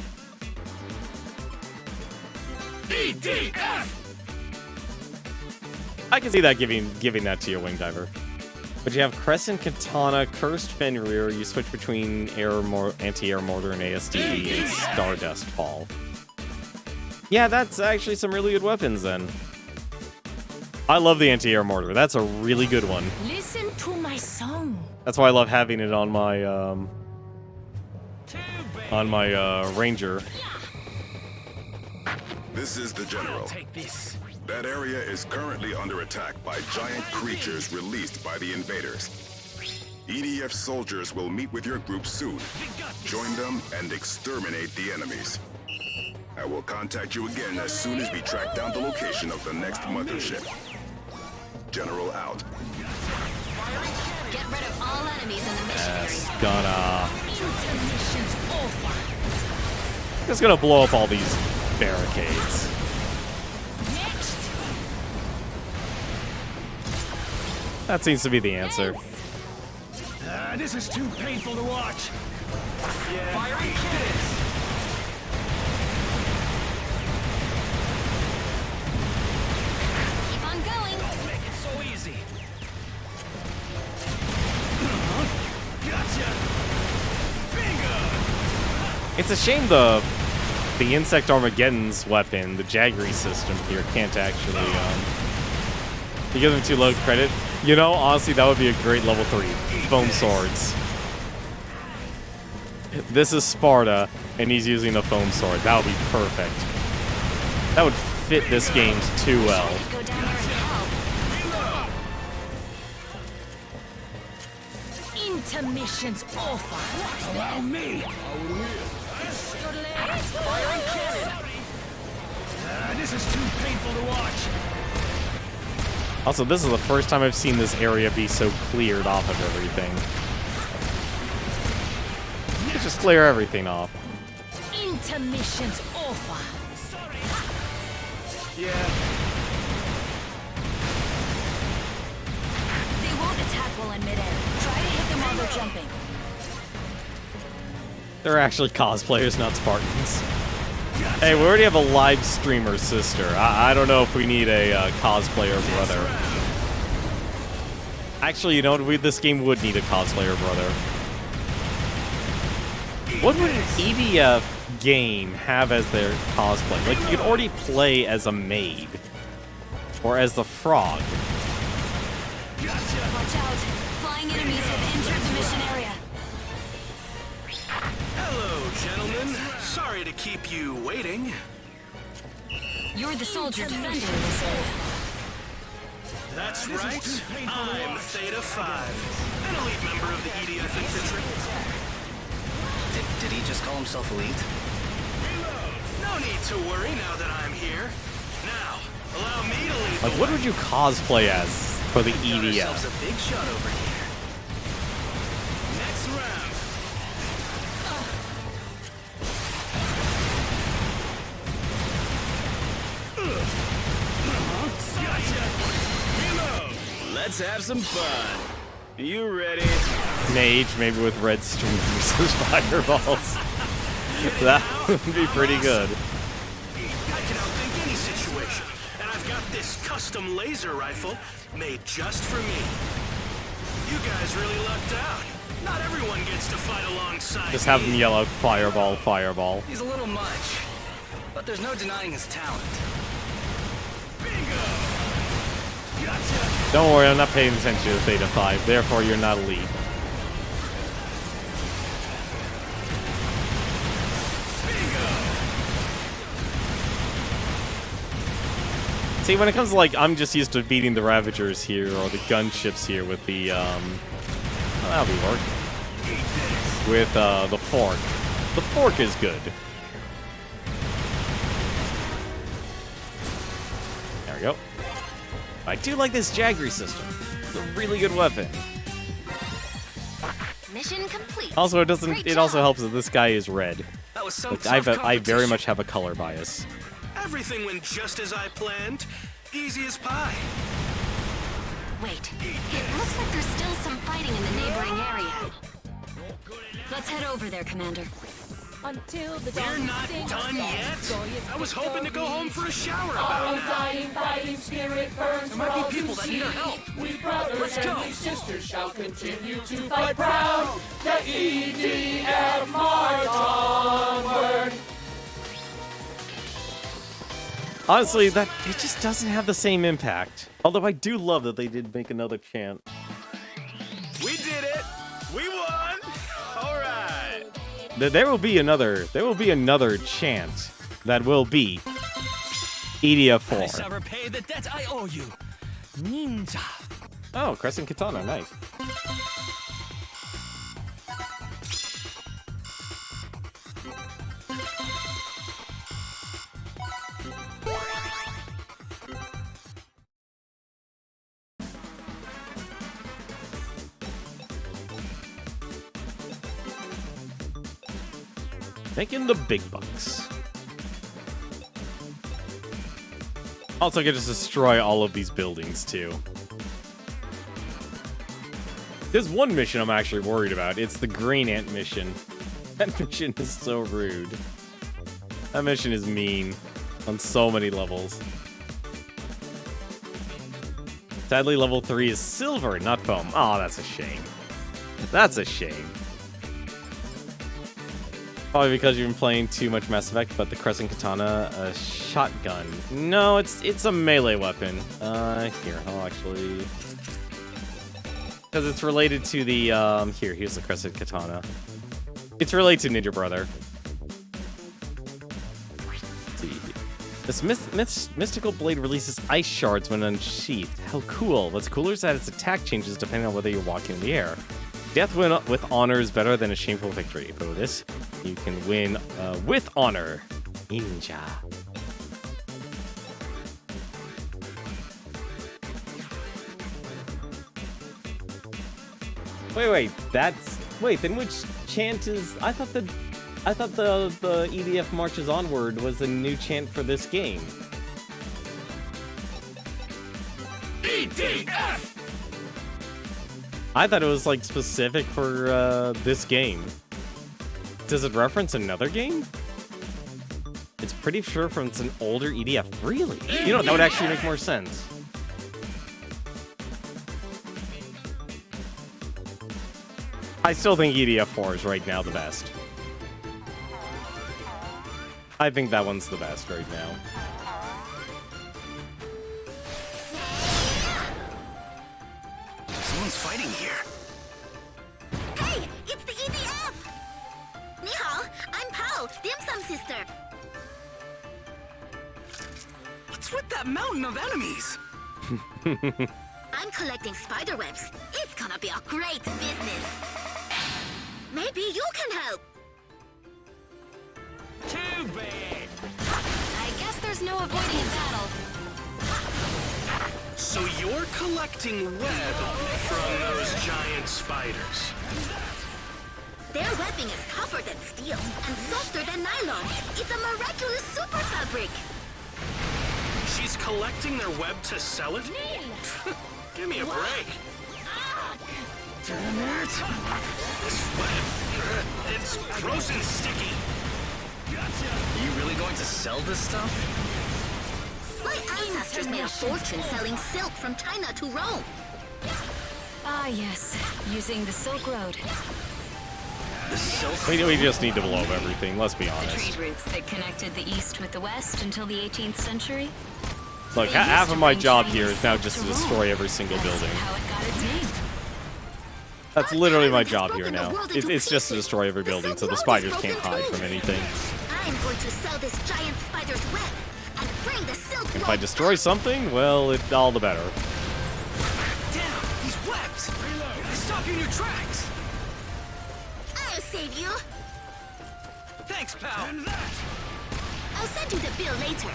EDF! I can see that giving that to your Wing Diver. But you have Crescent Katana, Cursed Fenrir, you switch between Anti-Air Mortar and ASD, and Stardust Fall. Yeah, that's actually some really good weapons then. I love the Anti-Air Mortar, that's a really good one. Listen to my song. That's why I love having it on my, Ranger. This is the General. Take this. That area is currently under attack by giant creatures released by the invaders. EDF soldiers will meet with your group soon. Join them and exterminate the enemies. I will contact you again as soon as we track down the location of the next mothership. General out. Get rid of all enemies in the mission area. Gonna... Intermission's over. Just gonna blow up all these barricades. That seems to be the answer. This is too painful to watch. Firing cannons. Keep on going. Make it so easy. Gotcha. Bingo. It's a shame the Insect Armageddon's weapon, the Jaggery system here, can't actually, you give them too low credit. You know, honestly, that would be a great level 3. Foam swords. This is Sparta, and he's using a foam sword. That would be perfect. That would fit this game too well. Go down there and help. Intermission's over. Allow me. Firing cannon. This is too painful to watch. Also, this is the first time I've seen this area be so cleared off of everything. Let's just clear everything off. Intermission's over. Yeah. They won't attack while in midair. Try to hit them while they're jumping. They're actually cosplayers, not Spartans. Hey, we already have a live streamer sister. I don't know if we need a cosplayer brother. Actually, you know what? This game would need a cosplayer brother. What would an EDF game have as their cosplay? Like, you could already play as a maid. Or as the frog. Watch out. Flying enemies have entered the mission area. Hello, gentlemen. Sorry to keep you waiting. You're the soldier defending this area. That's right. I'm Theta 5, an elite member of the EDF infantry. Did he just call himself elite? No need to worry now that I'm here. Now, allow me to lead Like, what would you cosplay as for the Got ourselves EDF? a big shot over here. Next round. Let's have some fun. You ready? Mage, maybe with red streams versus fireballs. That would be pretty good. I can outthink any situation, and I've got this custom laser rifle made just for me. You guys really lucked out. Not everyone gets to fight alongside Just have me. them yell out, fireball, fireball. He's a little much, but there's no denying his talent. Don't worry, I'm not paying attention to Theta 5, therefore you're not elite. See, when it comes to, like, I'm just used to beating the Ravagers here, or the gunships here with the, well, that'll be work. With, the fork. The fork is good. There we go. I do like this Jaggery system. It's a really good weapon. Mission complete. Also, it doesn't. Great It also job. helps that this guy is red. That was some Like, tough I very competition. much have a color bias. Everything went just as I planned. Easy as pie. Wait, it looks like there's still some fighting in the neighboring area. Let's head over there, Commander. Until the We're dawn not sings done again. yet. Joyous I was hoping to go home for a shower Our about now. undying fighting spirit burns There might for all be people to that need our see. help. We brothers Let's and go. we sisters shall continue to fight proud. The EDF march onward. Honestly, that it just doesn't have the same impact. Although I do love that they did make another chant. We did it. We won. All right. There will be another chant that will be EDF I shall 4. repay the debt I owe you. Ninja. Oh, Crescent Katana, nice. Making the big bucks. Also get to destroy all of these buildings too. There's one mission I'm actually worried about. It's the Green Ant mission. That mission is so rude. That mission is mean on so many levels. Sadly, level 3 is silver, not foam. Oh, that's a shame. That's a shame. Probably because you've been playing too much Mass Effect, but the Crescent Katana, a shotgun. No, it's a melee weapon. Here, I'll actually... Because it's related to the, here's the Crescent Katana. It's related to Ninja Brother. Let's see. This mystical blade releases ice shards when unsheathed. How cool. What's cooler is that its attack changes depending on whether you're walking in the air. Death with honor is better than a shameful victory. For this, you can win with honor. Ninja. Wait, then which chant is... I thought the EDF Marches Onward was a new chant for this game. EDF! I thought it was, like, specific for, this game. Does it reference another game? It's pretty sure from it's an older EDF. Really? You know, that would actually make more sense. I still think EDF 4 is right now the best. I think that one's the best right now. Someone's fighting here. Hey, it's the EDF! Ni hao, I'm Pao, Dim Sum sister. What's with that mountain of enemies? I'm collecting spider webs. It's gonna be a great business. Maybe you can help. Too bad. I guess there's no avoiding a battle. So you're collecting web from those giant spiders. Their webbing is tougher than steel and softer than nylon. It's a miraculous super fabric. She's collecting their web to sell it? Give me a break. Damn it. This web, it's gross and sticky. Are you really going to sell this stuff? My ancestors made a fortune selling silk from China to Rome. Ah, yes. Using the Silk Road. The silk. We just need to blow up everything, let's be The honest. trade routes that connected the East with the West until the 18th century. Look, They used half to of my bring job Chinese here is now silk just to to Rome. destroy every single That's building. how it got its name. That's literally my job Broken here the now. world into It's just to pieces. destroy every The building so Silk the Road spiders is can't broken hide too. from anything. I'm going to sell this giant spider's web and bring the silk If road I destroy something, well, all the better. Damn, these webs! Stop you in your tracks! I'll save you. Thanks, pal. I'll send you the bill later.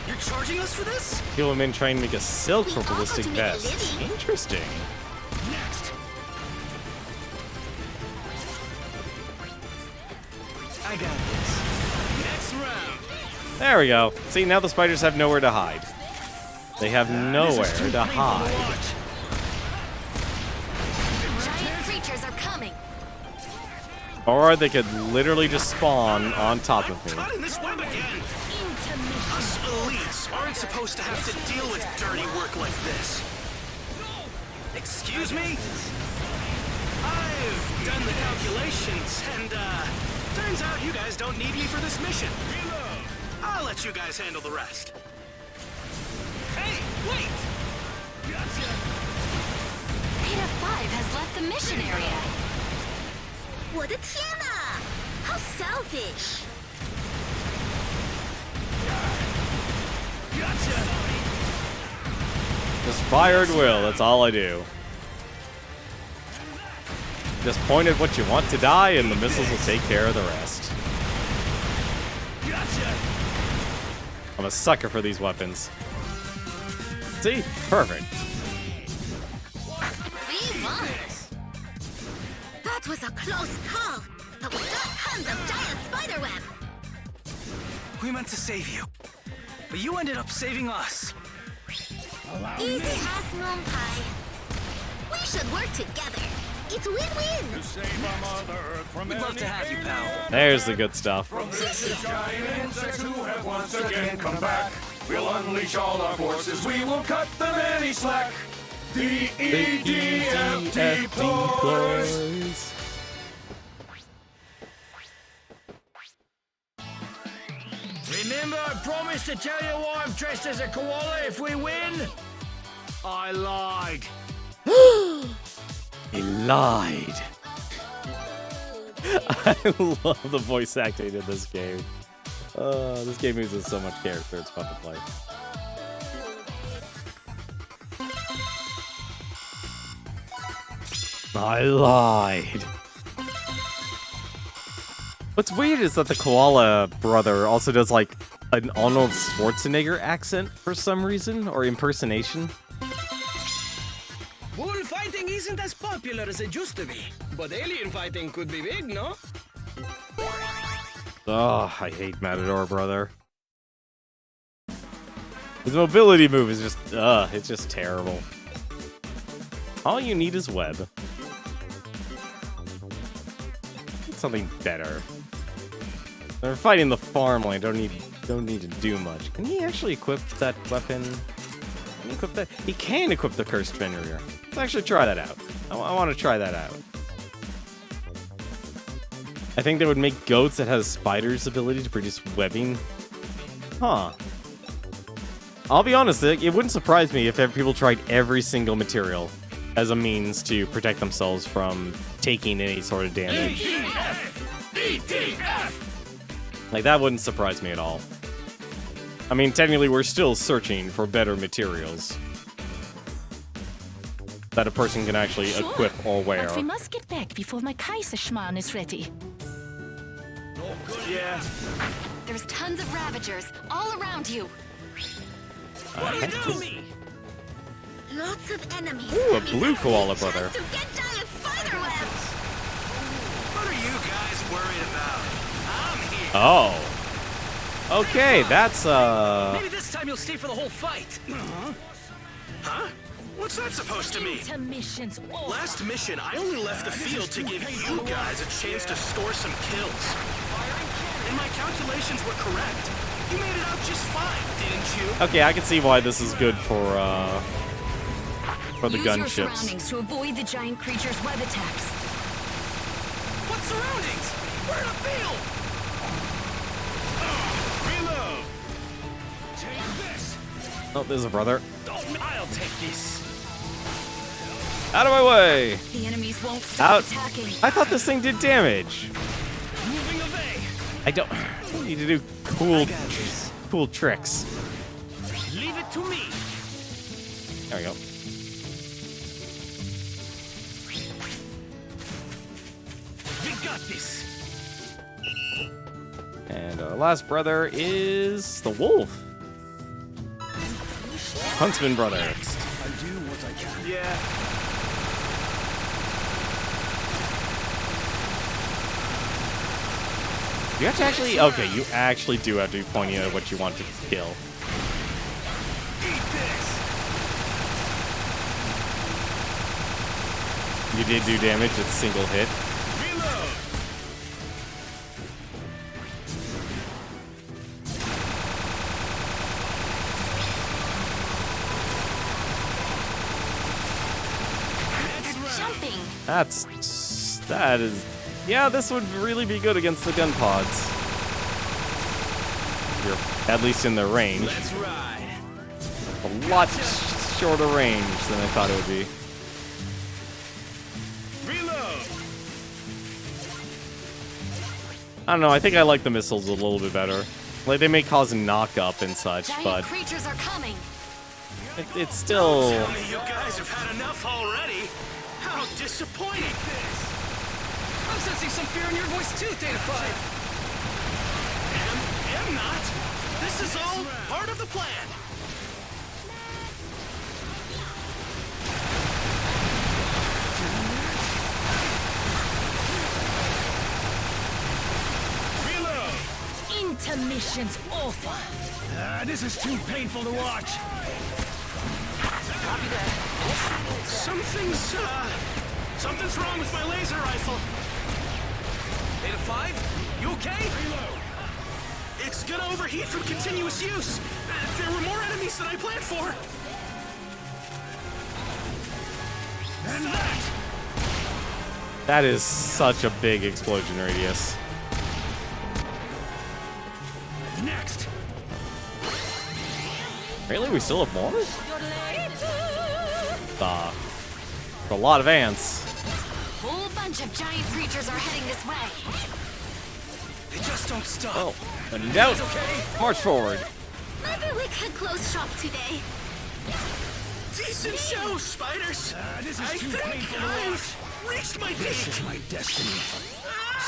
You're You're charging us for this? People have been trying to make a silk for ballistic to make a vests. living. Interesting. Next. I got this. Next round. There we go. See, now the spiders have nowhere to hide. They have nowhere to hide. Giant creatures are coming. Or they could literally just spawn on top of me. Caught in this web again. Us elites aren't supposed to have to deal with dirty work like this. Excuse me? I've done the calculations, and turns out you guys don't need me for this mission. I'll let you guys handle the rest. Hey, wait! Gotcha. Beta 5 has left the mission area. 我的天哪 How selfish! Just fire at will, that's all I do. Just point at what you want to die, and the missiles will take care of the rest. I'm a sucker for these weapons. See? Perfect. We won! That was a close call, but we got tons of giant spiderweb. We meant to save you, but you ended up saving us. Easy as Moonpie. We should work together. It's win-win. We'd love to have you, pal. There's the good stuff. Giant insects who have once again come back. We'll unleash all our forces. We will cut them any slack. The EDF deploys. Remember, I promised to tell you why I'm dressed as a koala if we win? I lied. He lied. I love the voice acting in this game. This game uses so much character, it's fun to play. I lied. What's weird is that the koala brother also does like an Arnold Schwarzenegger accent for some reason, or impersonation. Bullfighting isn't as popular as it used to be, but alien fighting could be big, no? Oh, I hate Matador brother. His mobility move is just, it's just terrible. All you need is web. Something better. They're fighting the farmland. Don't need to do much. Can he actually equip that weapon? Can he equip that? He can equip the cursed Fenrir. Let's actually try that out. I want to try that out. I think they would make goats that has spiders' ability to produce webbing. Huh. I'll be honest, it wouldn't surprise me if people tried every single material as a means to protect themselves from taking any sort of damage. Like, that wouldn't surprise me at all. I mean, technically, we're still searching for better materials that a person can actually equip or wear. But we must get back before my Kaiserschmarrn is ready. Yeah. There's tons of Ravagers all around you. What do you do? Lots of enemies. Ooh, a blue koala brother. To get giant spiderwebs. What are you guys worried about? I'm here. Oh. Okay, that's, Maybe this time you'll stay for the whole fight. Huh? What's that supposed to mean? Intermissions. Oh. Last mission, I only left the field to give you guys a chance to score some kills. And my calculations were correct. You made it out just fine, didn't you? Okay, I can see why this is good for the Use your gunships. surroundings to avoid the giant creature's web attacks. What surroundings? We're in a field! Reload! Take this! Oh, there's a brother. I'll take this. Out of my way! The enemies won't stop Out. attacking. I thought this thing did damage. Moving away. I don't need to do cool tricks. Leave it to me. There we go. We got this. And our last brother is the wolf. Huntsman brother. I do what I can. Yeah. You have to actually... Okay, you actually do have to be pointing at what you want to kill. You did do damage, it's single hit. Yeah, this would really be good against the gun pods. You're at least in the range. Let's ride. A lot shorter range than I thought it would be. Reload. I don't know, I think I like the missiles a little bit better. Like, they may cause knock up and such, Giant but creatures are coming. it's still... Tell me you guys have had enough already. How disappointing. I'm sensing some fear in your voice too, Theta 5. Am not. This is all part of the plan. Reload. Intermission's over. This is too painful to watch. Copy that. Something's wrong with my laser rifle. Theta 5? You okay? Reload. It's gonna overheat from continuous use. There were more enemies than I planned for. And that! That is such a big explosion radius. Next. Really? We still have more? A lot of ants. Whole bunch of giant creatures are heading this way. They just don't stop. Oh, when in doubt, march forward. Maybe we could close shop today. Decent show, spiders. This is I too think painful to watch. I've reached my This peak. is my destiny.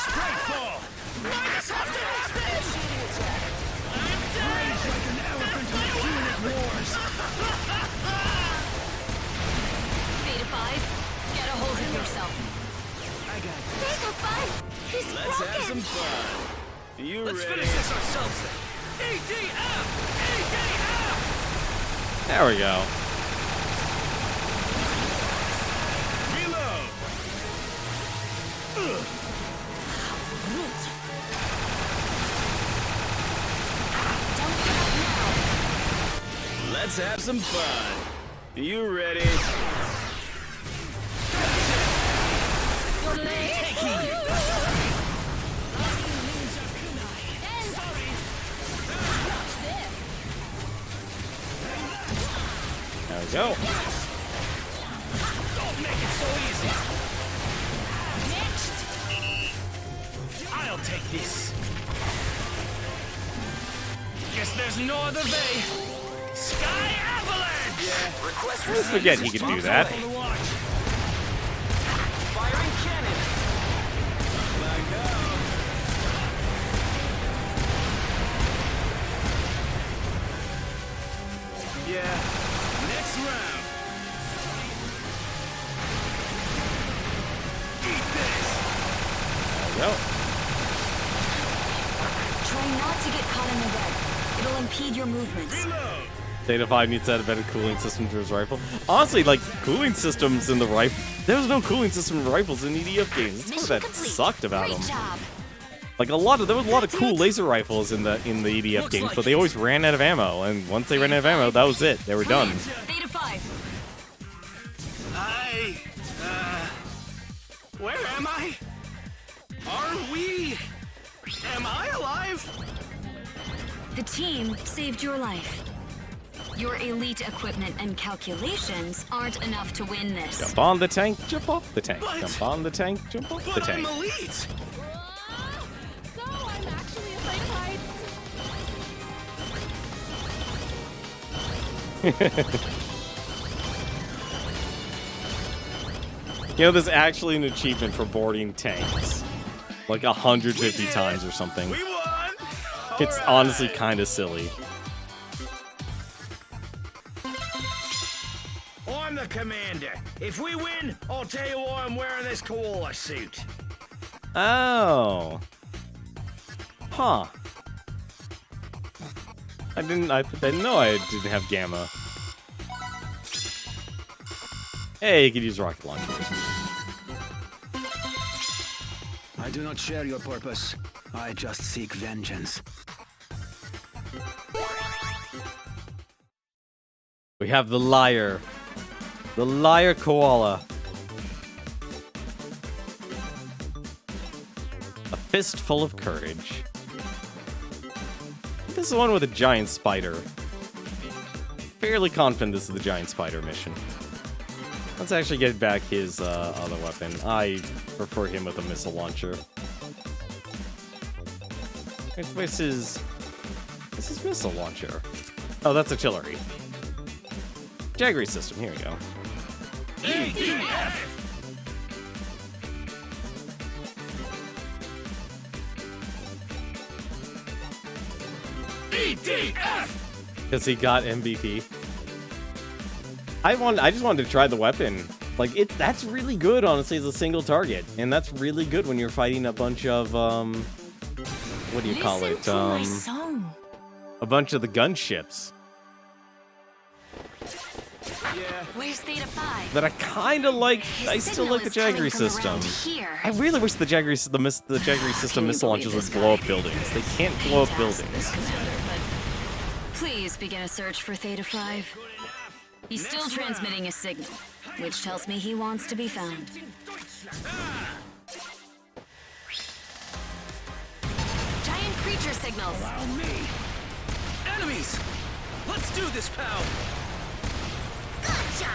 Straight fall. Why does have to happen? I'm dead. Rage like an elephant in the Punic Wars. Theta 5, get a hold of yourself. Theta 5! He's Let's broken! have some fun. You Let's ready? finish this ourselves then. ADF! ADF! There we go. Reload. Let's have some fun. You ready? There we go. Don't make it so easy. I'll take this. Guess there's no other way. Sky Avalanche! Yeah. Request I always forget he can do that. Firing cannon. Yeah. Next round. Eat this. There we go. Try not to get caught in the web. It'll impede your movements. Theta 5 needs to add a better cooling system to his rifle. Honestly, like, cooling systems in the rifle... There was no cooling system in rifles in EDF games. That's what that sucked about them. Like, there was a lot of cool laser rifles in the EDF games, but they always ran out of ammo. And once they ran out of ammo, that was it. They were done. Theta 5, Where am I? Am I alive? the team saved your life. Your elite equipment and calculations aren't enough to win this. Jump on the tank, jump off the tank. Jump on the tank, jump off the But tank. I'm elite. So I'm actually afraid of heights. You know, there's actually an achievement for boarding tanks. Like 150 times or something. We won. It's honestly kind of silly. the commander. If we win, I'll tell you why I'm wearing this koala suit. Oh. Huh. I didn't know I didn't have Gamma. Hey, you could use rocket launchers. I do not share your purpose. I just seek vengeance. We have the liar. The liar koala. A fistful of courage. This is the one with a giant spider. Fairly confident this is the giant spider mission. Let's actually get back his other weapon. I prefer him with a missile launcher. Where's his missile launcher? Oh, that's artillery. Jaggery system, here we go. Because he got MVP. I just wanted to try the weapon. Like, that's really good, honestly, as a single target. And that's really good when you're fighting a bunch of, what do you call it? A bunch of the gunships. Where's Theta 5? That I kind of like. I still like the Jaggery system. I really wish the Jaggery system missile launchers would blow up buildings. They can't blow up buildings. Please begin a search for Theta 5. He's still transmitting a signal, which tells me he wants to be found. Giant creature signals. Allow me. Enemies! Let's do this, pal! Gotcha!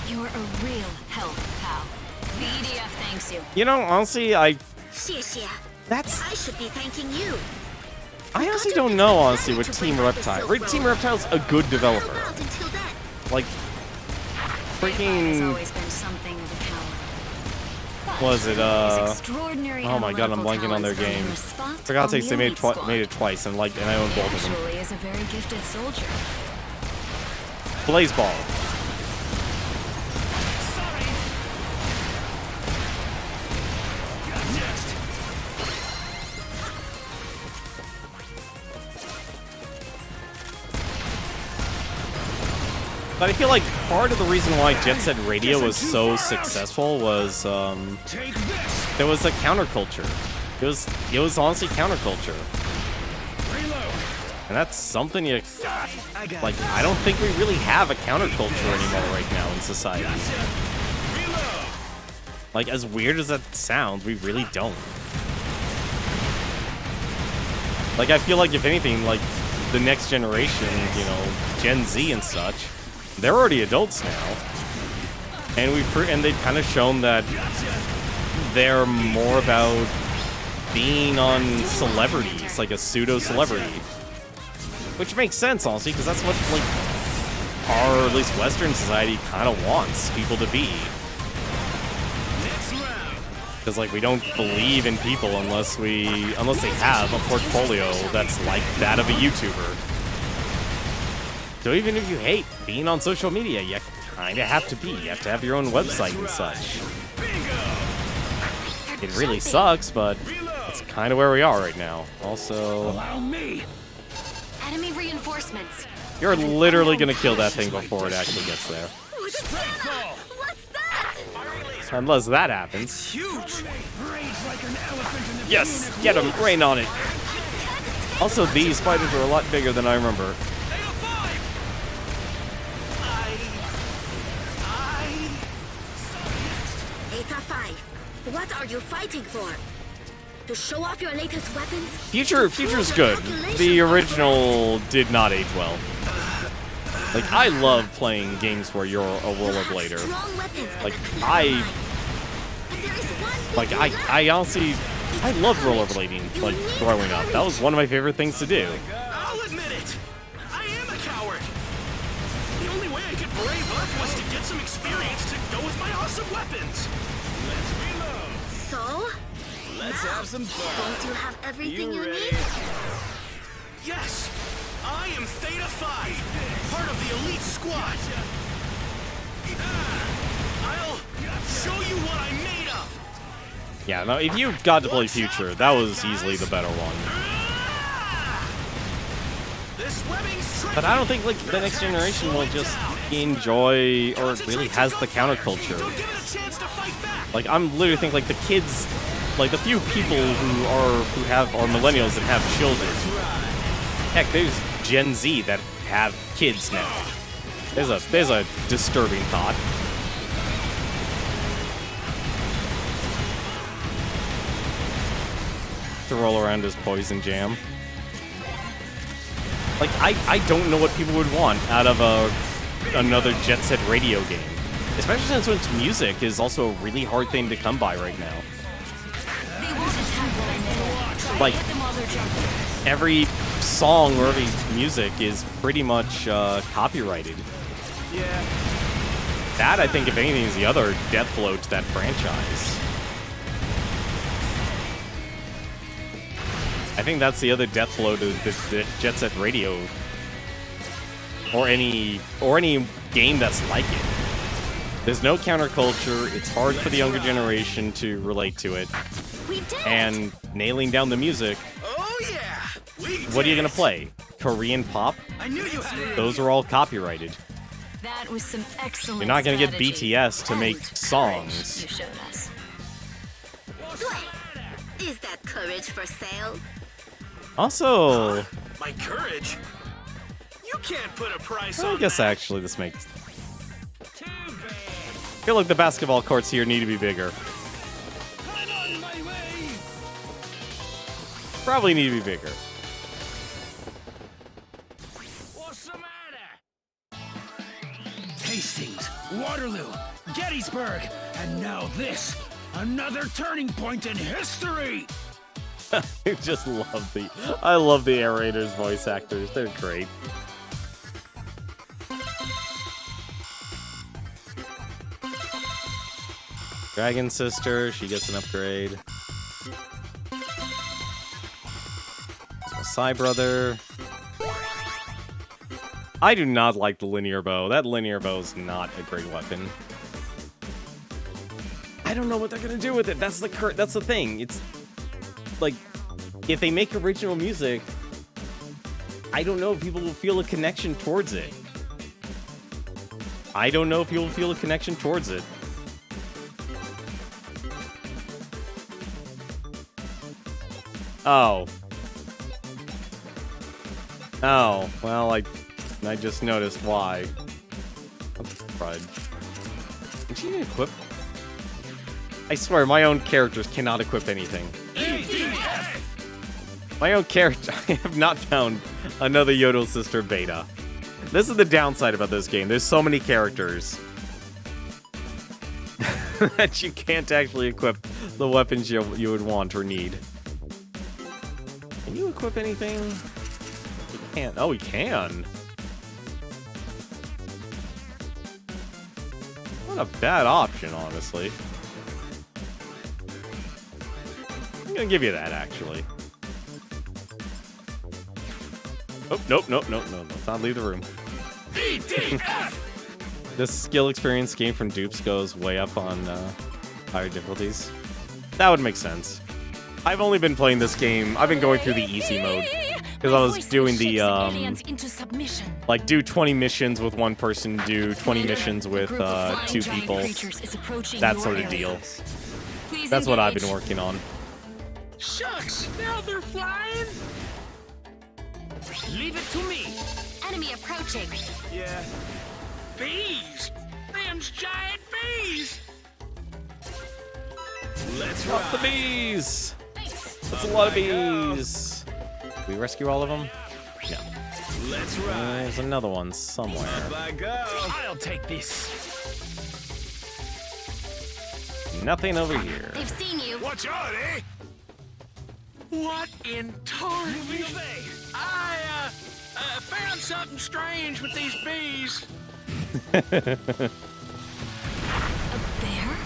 You're a real help, pal. The EDF thanks you. You know, honestly, that's... I should be thanking you. I honestly don't know, honestly, with Team Reptile. Team Reptile's a good developer. Like, freaking... Was it, oh my god, I'm blanking on their game. For God's sakes, they made it twice, and I own both of them. Is a very gifted soldier. Blazeball. But I feel like part of the reason why Jet Set Radio was so successful was there was a counterculture. It was honestly counterculture. And that's something you like. I don't think we really have a counterculture anymore right now in society. Like, as weird as that sounds, we really don't. Like, I feel like if anything, like the next generation, you know, Gen Z and such, they're already adults now, and they've kind of shown that they're more about being on celebrities, like a pseudo-celebrity, which makes sense, honestly, because that's what our, at least Western society, kind of wants people to be. Because we don't believe in people unless they have a portfolio that's like that of a YouTuber. So even if you hate being on social media, you kind of have to be. You have to have your own website and such. It really sucks, but it's kind of where we are right now. Also, allow me. Enemy reinforcements. You're literally gonna kill that thing before it actually gets there. What's that? Unless that happens. It's huge. Yes, get him, rain on it. Also, these spiders are a lot bigger than I remember. Theta 5, what are you fighting for? To show off your latest weapons? Future's good. The original did not age well. Like, I love playing games where you're a rollerblader. Like, I honestly, I love rollerblading, like, growing up. That was one of my favorite things to do. I'll admit it. I am a coward. The only way I could brave up was to get some experience to go with my awesome weapons. Let's reload. So? Let's have some fun. Don't you have everything you need? Yes. I am Theta 5, part of the elite squad. I'll show you what I'm made of. Yeah, no, if you got to play Future, that was easily the better one. This webbing's But I don't think like the next generation will just enjoy or really has the counterculture. Don't give it a chance to fight back. Like I'm literally thinking like the kids, like the few people who are millennials that have children. Heck, there's Gen Z that have kids now. There's a disturbing thought. To roll around as Poison Jam. Like, I don't know what people would want out of another Jet Set Radio game. Especially since its music is also a really hard thing to come by right now. Like, every song or every music is pretty much copyrighted. Yeah. That, I think, if anything, is the other death blow to that franchise. I think that's the other death blow to the Jet Set Radio, or any game that's like it. There's no counterculture. It's hard for the younger generation to relate to it. And nailing down the music. Oh yeah. What are you gonna play? Korean pop? I knew you had it. Those are all copyrighted. That was some excellent You're not gonna get strategy. BTS to make And songs. you showed us. Is that courage for sale? Also, My courage? You can't put a price I on guess that. actually this makes. I feel like the basketball courts here need to be bigger. Probably need to be bigger. What's the matter? Hastings, Waterloo, Gettysburg, and now this. Another turning point in history. I just love I love the Air Raiders voice actors. They're great. Dragon Sister, she gets an upgrade. Psy Brother. I do not like the linear bow. That linear bow is not a great weapon. I don't know what they're gonna do with it. That's the thing. It's like, if they make original music, I don't know if people will feel a connection towards it. I don't know if you'll feel a connection towards it. Oh. Oh, well, I just noticed why. Pride. Did she even equip? I swear, my own characters cannot equip anything. My own character, I have not found another Yodel Sister beta. This is the downside about this game. There's so many characters that you can't actually equip the weapons you would want or need. Can you equip anything? You can't. Oh, you can. Not a bad option, honestly. I'm gonna give you that, actually. Oh, nope. Let's not leave the room. This skill experience game from Dupes goes way up on higher difficulties. That would make sense. I've only been playing this game. I've been going through the easy mode because I was doing the like do 20 missions with one person, do 20 missions with 2 people, that sort of deal. That's what I've been working on. Shucks, now they're flying. Leave it to me. Enemy approaching. Yeah. Bees! Them's giant bees! Let's Stop the bees! That's a lot of bees. Did we rescue all of them? No. Let's ride. There's another one somewhere. I go. I'll take this. Nothing over here. They've seen you. Watch out, eh? What in tarnation? I found something strange with these bees. A bear?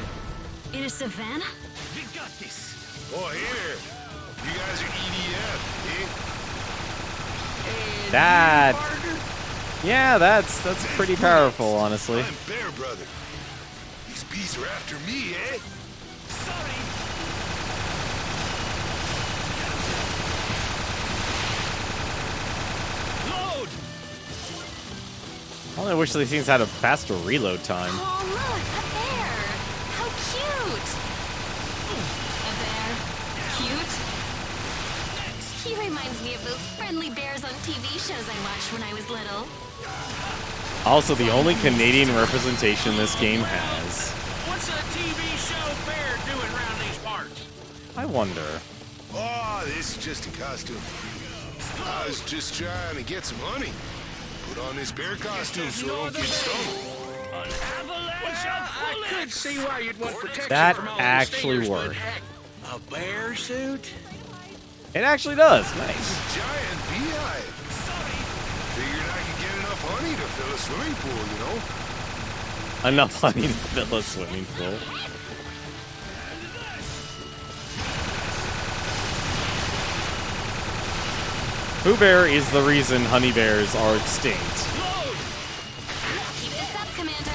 In a savannah? We got this. Oh, here. You guys are EDF, eh? That Yeah, that's pretty powerful, honestly. I'm Bear Brother. These bees are after me, eh? Load! I only wish these things had a faster reload time. Oh, look, a bear. How cute. A bear? Cute? He reminds me of those friendly bears on TV shows I watched when I was little. Also, the only Canadian representation this game has. What's a TV show bear doing around these parts? I wonder. Oh, this is just a costume. I was just trying to get some honey. Put on this bear costume so I don't get stung. An avalanche of bullets! I could see why you'd want protection That from all actually those stingers, worked. but heck, a bear suit? It actually does. Nice. Giant beehive. Figured I could get enough honey to fill a swimming pool, you know? Enough honey to fill a swimming pool. Pooh Bear is the reason honey bears are extinct. Keep this up, Commander.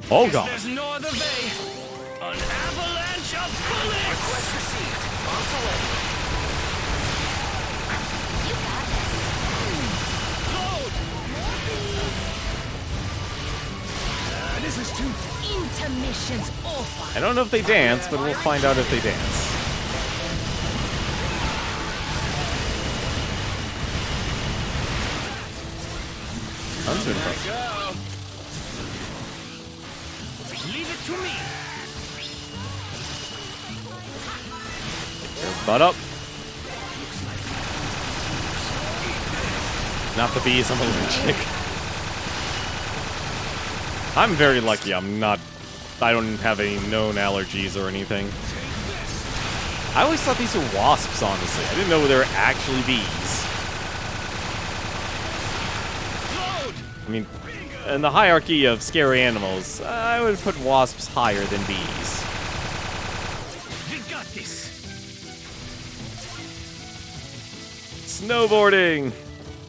Oh god. There's no other way. An avalanche of bullets! Request received. Bombs away. You got this. Load! This is too... Intermission's over. I don't know if they dance, but we'll find out if they dance. That's impressive. Go. Leave it to me. Butt up. Not the bees, I'm allergic. I'm very lucky I don't have any known allergies or anything. I always thought these were wasps, honestly. I didn't know they were actually bees. I mean, in the hierarchy of scary animals, I would put wasps higher than bees. You got this. Snowboarding!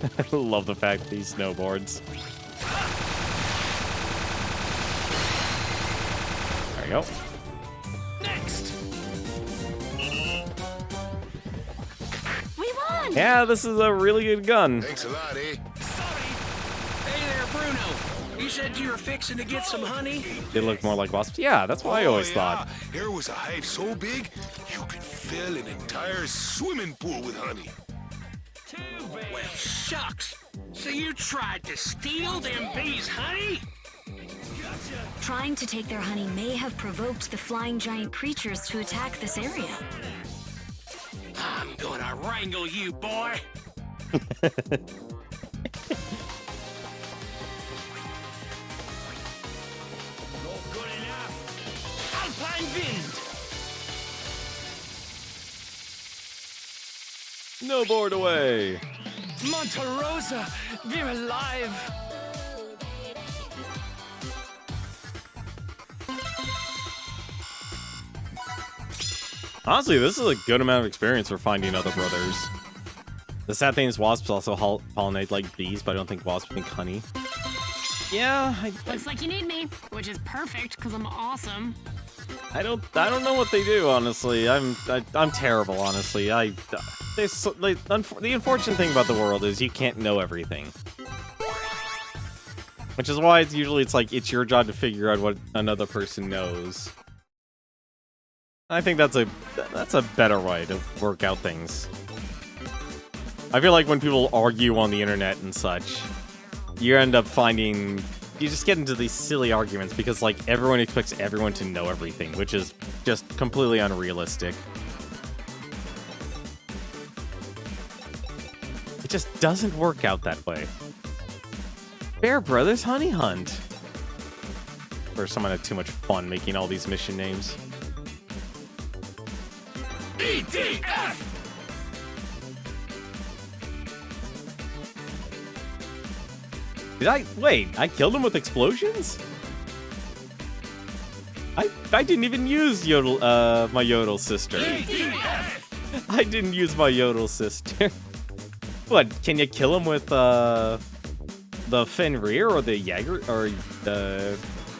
I love the fact that he snowboards. There we go. Next. We won! Yeah, this is a really good gun. Thanks a lot, eh? Hey there, Bruno. You said you were fixing to get some honey? They look more like wasps. Yeah, that's what I always thought. Here was a hive so big, you could fill an entire swimming pool with honey. Well, shucks. So you tried to steal them bees' honey? Trying to take their honey may have provoked the flying giant creatures to attack this area. I'm gonna wrangle you, boy. Not good enough. Alpine Wind. Snowboard away. Monte Rosa, we're alive. Honestly, this is a good amount of experience for finding other brothers. The sad thing is wasps also pollinate like bees, but I don't think wasps make honey. Yeah, Looks like you need me, which is perfect because I'm awesome. I don't know what they do, honestly. I'm terrible, honestly. The unfortunate thing about the world is you can't know everything. Which is why it's your job to figure out what another person knows. I think that's a better way to work out things. I feel like when people argue on the internet and such, you end up finding you just get into these silly arguments because like everyone expects everyone to know everything, which is just completely unrealistic. It just doesn't work out that way. Bear Brothers Honey Hunt. Or someone had too much fun making all these mission names. EDF! Wait, I killed him with explosions? I didn't even use Yodel, my Yodel sister. I didn't use my Yodel sister. What, can you kill him with, the Fenrir or the Jaeger, or the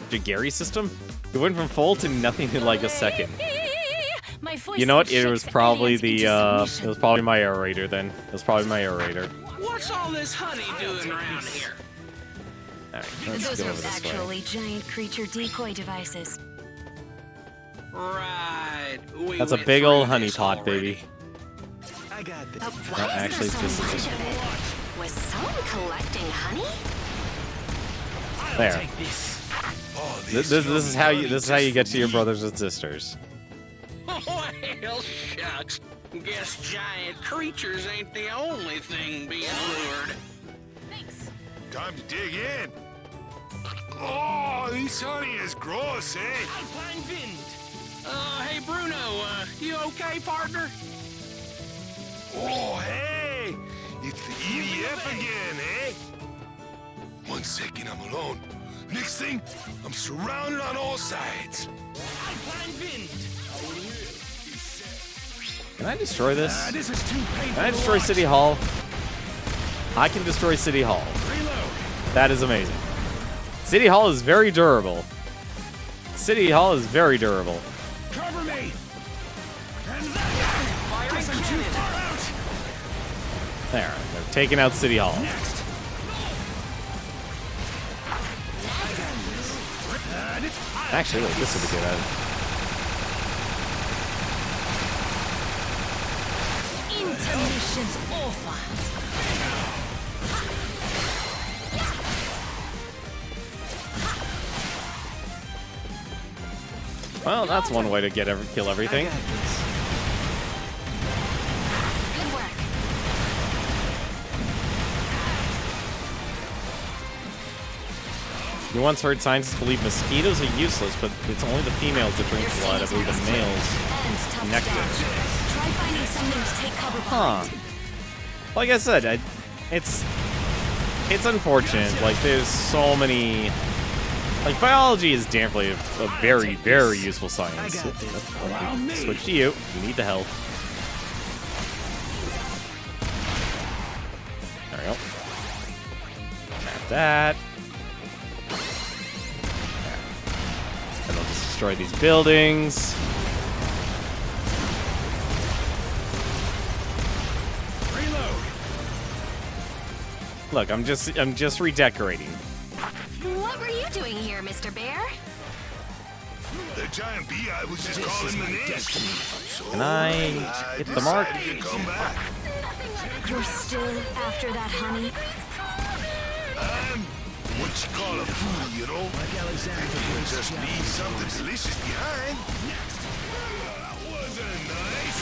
Jageri system? It went from full to nothing in like a second. You know what, it was probably the, it was probably my aerator then. It was probably my aerator. What's all this honey doing around here? Alright, let's Those go are over this way. actually giant creature decoy devices. Right. That's a big old honey pot, baby. I got this. But That why actually is there just so is much of it? Was someone collecting honey? There. This is how you get to your brothers and sisters. Well, shucks. Guess giant creatures ain't the only thing being lured. Time to dig in. Oh, this honey is gross, eh? Alpine Wind. Hey Bruno, you okay, partner? Oh, hey! It's the EDF again, eh? 1 second, I'm alone. Next thing, I'm surrounded on all sides. Alpine Wind. Can I destroy this? This is too painful. Can I destroy City Hall? I can destroy City Hall. That is amazing. City Hall is very durable. City Hall is very durable. Cover me. And that guess I'm too far out. There, they're taking out City Hall. Actually, look, this would be good. Intermission's over. Well, that's one way to kill everything. Good work. You once heard scientists believe mosquitoes are useless, but it's only the females that drink blood. I believe the males nectar. Try finding something to take cover Huh. behind. Like I said, it's unfortunate. Like, there's so many... Like, biology is definitely a very, very useful science. Switch to you. You need the help. There we go. Grab that. And I'll just destroy these buildings. Look, I'm just redecorating. What were you doing here, Mr. Bear? The giant bee was just calling my name. So Can I hit the mark? decided to come back. You're still after that honey? What you call a foodie, you know? Like Alexander would just leave something delicious behind. That wasn't nice.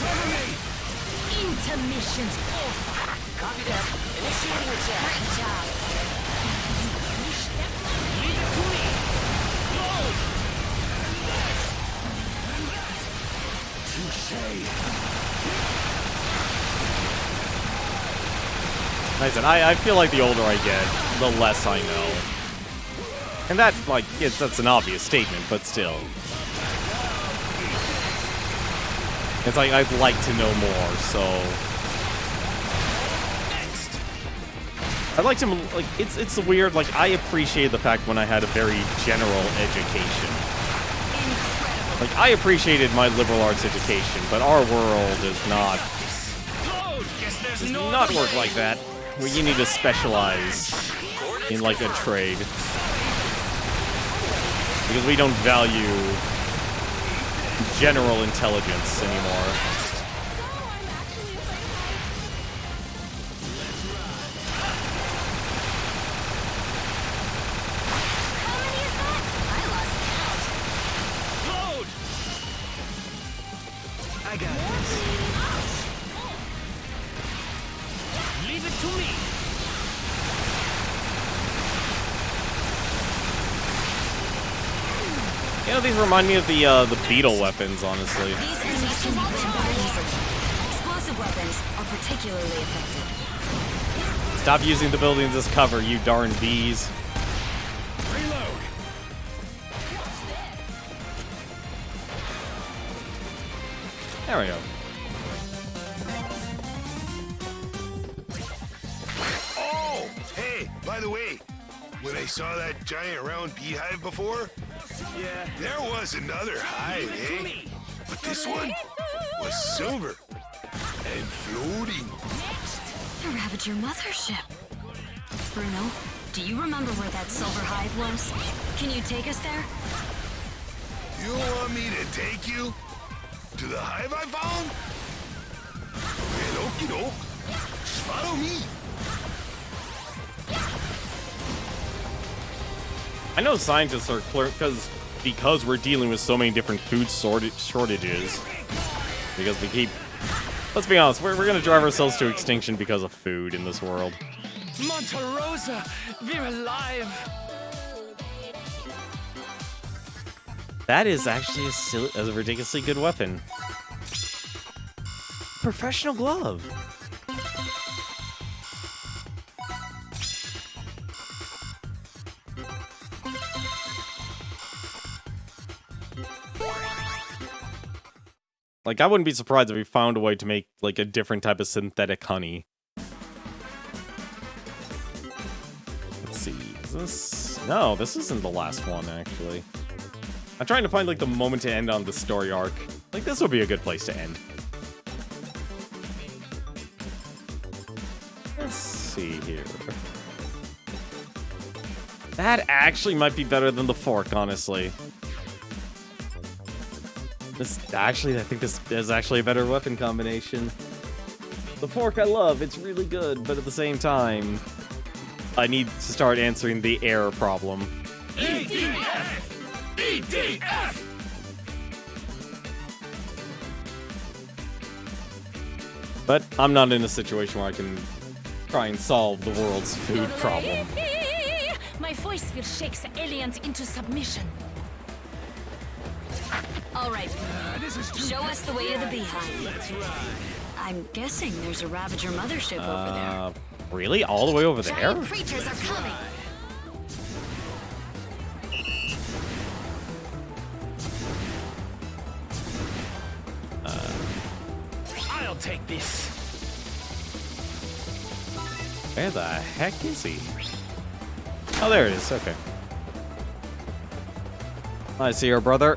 Intermission's over. Copy that. Initiating attack. Great job. Leave it to me. Like I said, I feel like the older I get, the less I know. And that, like, that's an obvious statement, but still. It's like, I'd like to know more, so... I'd like to, like, it's weird, like, I appreciate the fact when I had a very general education. Like, I appreciated my liberal arts education, but our world does not work like that, where you need to specialize in, like, a trade. Because we don't value general intelligence anymore. I got this. Leave it to me. You know, these remind me of the beetle weapons, honestly. These enemies can be burned easily. Explosive weapons are particularly effective. Stop using the buildings as cover, you darn bees. Reload. There we go. Oh, hey, by the way, when I saw that giant round beehive before, Yeah. there was another hive, eh? But this one was silver and floating. The Ravager mothership. Bruno, do you remember where that silver hive was? Can you take us there? You want me to take you to the hive I found? Well, okie doke. Just follow me. I know scientists are clear because we're dealing with so many different food shortages. Because we keep... Let's be honest, we're going to drive ourselves to extinction because of food in this world. Monte Rosa, we're alive. That is actually a ridiculously good weapon. Professional glove. Like, I wouldn't be surprised if we found a way to make, like, a different type of synthetic honey. Let's see, is this... No, this isn't the last one, actually. I'm trying to find, like, the moment to end on the story arc. Like, this would be a good place to end. Let's see here. That actually might be better than the fork, honestly. I think this is actually a better weapon combination. The fork I love, it's really good, but at the same time, I need to start answering the error problem. EDF! EDF! But I'm not in a situation where I can try and solve the world's food problem. My voice will shake the aliens into submission. All right, show us the way to the beehive. That's right. I'm guessing there's a Ravager mothership over there. Really? All the way over there? Giant creatures are coming. I'll take this. Where the heck is he? Oh, there it is. Okay. I see your brother.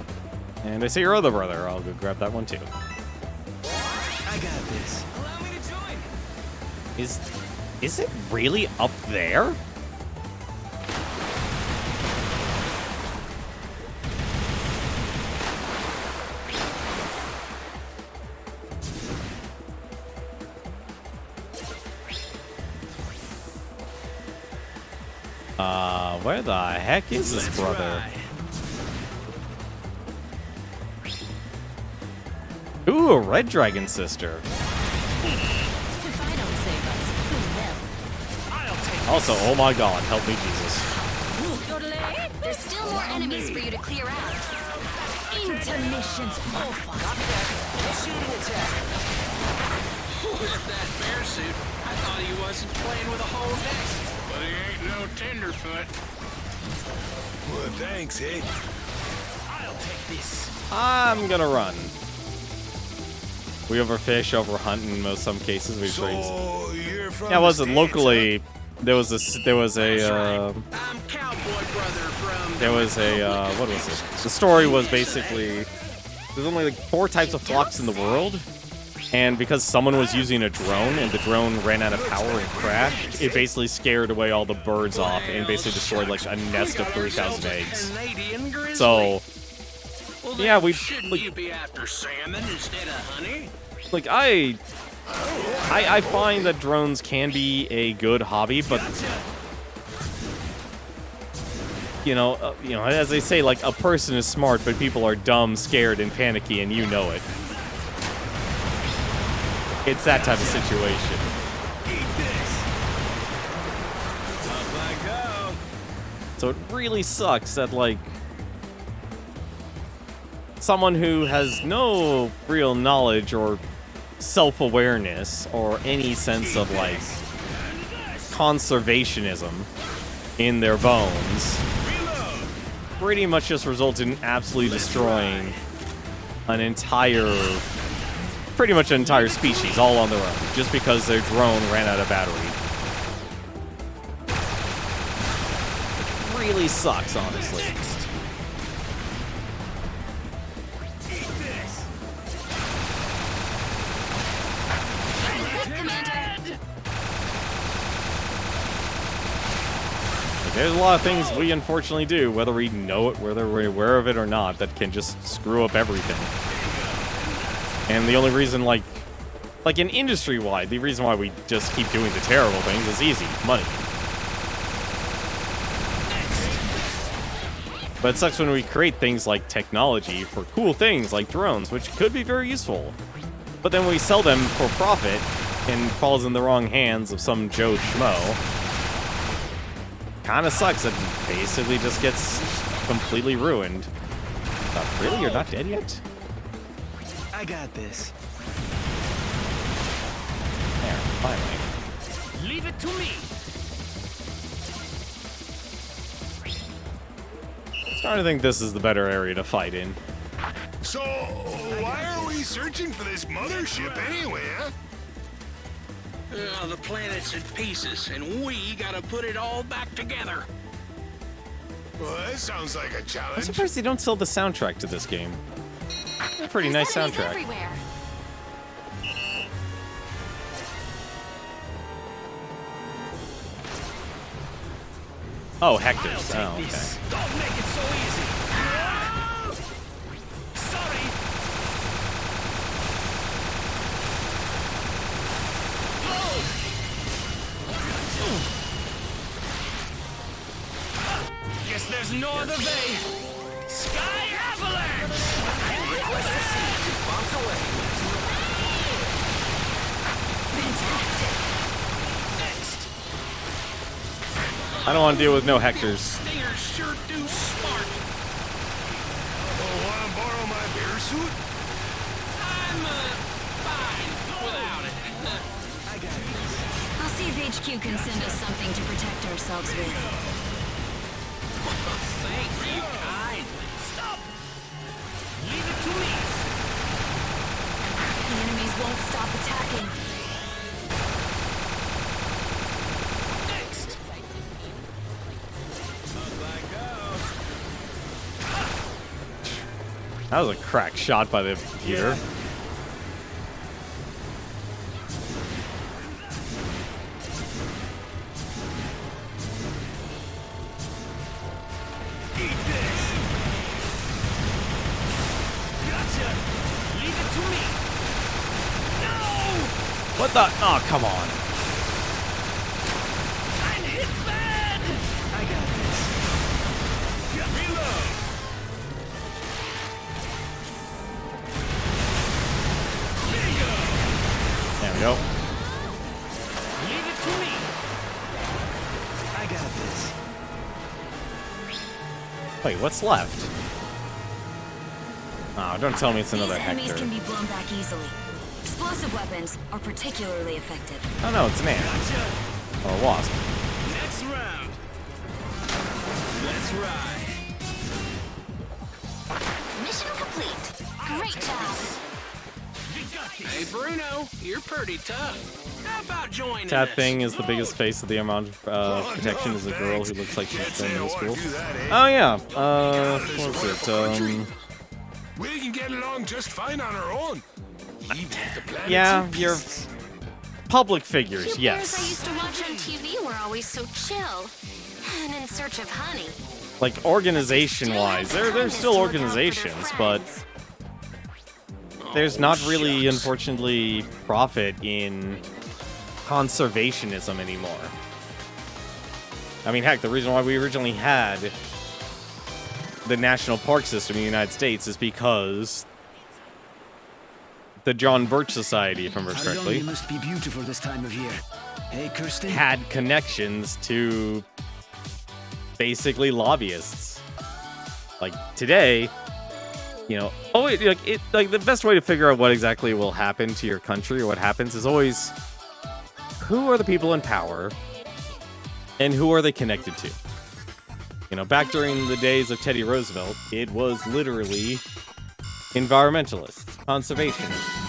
And I see your other brother. I'll go grab that one too. I got this. Allow me to join. Is it really up there? Where the heck is this brother? Ooh, a red dragon sister. If I don't save us, who will? I'll take Also, oh my god, help me Jesus. There's still more enemies for you to clear out. Intermissions over. With that bear suit, I thought he wasn't playing with a whole deck. But he ain't no tenderfoot. Well, thanks, eh? I'll take this. I'm gonna run. We overfish, overhunt in some cases. We trade. You're from Yeah, it wasn't the States, locally. There was a I'm Cowboy Brother from... what was it? The story was basically there's only like 4 types of flocks in the world, and because someone was using a drone and the drone ran out of power and crashed, it basically scared away all the birds off and basically destroyed like a nest of 3,000 eggs. Canadian grizzly. So Well, yeah, we shouldn't like, you be after salmon instead of honey? like I find that drones can be a good hobby, but you know, as they say, like a person is smart, but people are dumb, scared, and panicky, and you know it. It's that type of situation. So it really sucks that like someone who has no real knowledge or self-awareness or any sense of like conservationism in their bones pretty much just results in absolutely destroying an entire pretty much an entire species all on their own, just because their drone ran out of battery. Really sucks, honestly. There's a lot of things we unfortunately do, whether we know it, whether we're aware of it or not, that can just screw up everything. And the only reason, like in industry-wide, the reason why we just keep doing the terrible things is easy, money. But it sucks when we create things like technology for cool things like drones, which could be very useful. But then we sell them for profit and falls in the wrong hands of some Joe Schmo. Kinda sucks. It basically just gets completely ruined. Really? You're not dead yet? I got this. There, finally. Leave it to me. Starting to think this is the better area to fight in. So, why are we searching for this mothership anyway, huh? The planet's in pieces, and we gotta put it all back together. Well, that sounds like a I'm challenge. surprised they don't sell the soundtrack to this game. A pretty nice soundtrack. Everywhere. Oh, Hector's. Oh, okay. Don't make it so easy. Sorry. Guess there's no other way. Sky Avalanche! Request received. Bombs away. Fantastic. Next. I don't want to deal with no Hectors. Stingers sure do smart. Oh, wanna borrow my bear suit? I'm, fine without it. I got this. I'll see if HQ can send us something to protect ourselves with. Thank you kindly. Stop! Leave it to me. The enemies won't stop attacking. Next. That was a crack shot by the computer. Eat this. Gotcha. Leave it to me. No! What the? Oh, come on. I'm hit bad. I got this. Reload. Bingo. There we go. Leave it to me. I got this. Wait, what's left? Oh, don't tell me it's another These enemies Hector. can be blown back easily. Explosive weapons are particularly effective. Oh no, it's an ant. Or a wasp. Next round. Let's ride. Mission complete. Great job. Hey, Bruno, you're pretty tough. How about joining That us? thing is the biggest face of the amount of protection is a girl who looks like she's in middle school. Do that, eh? Oh yeah, what was it? We can get along just fine on our own. Even if the planet's Yeah, in you're pieces. public figures, You bears I yes. used to watch on TV were always so chill and in search of honey. Like organization-wise, there's still organizations, but there's not really, unfortunately, profit in conservationism anymore. I mean, heck, the reason why we originally had the national park system in the United States is because the John Birch Society, if I remember correctly, must be beautiful this time of year. Hey, Kirsty. had connections to basically lobbyists. Like today, you know, like the best way to figure out what exactly will happen to your country or what happens is always who are the people in power and who are they connected to? You know, back during the days of Teddy Roosevelt, it was literally environmentalists, conservationists.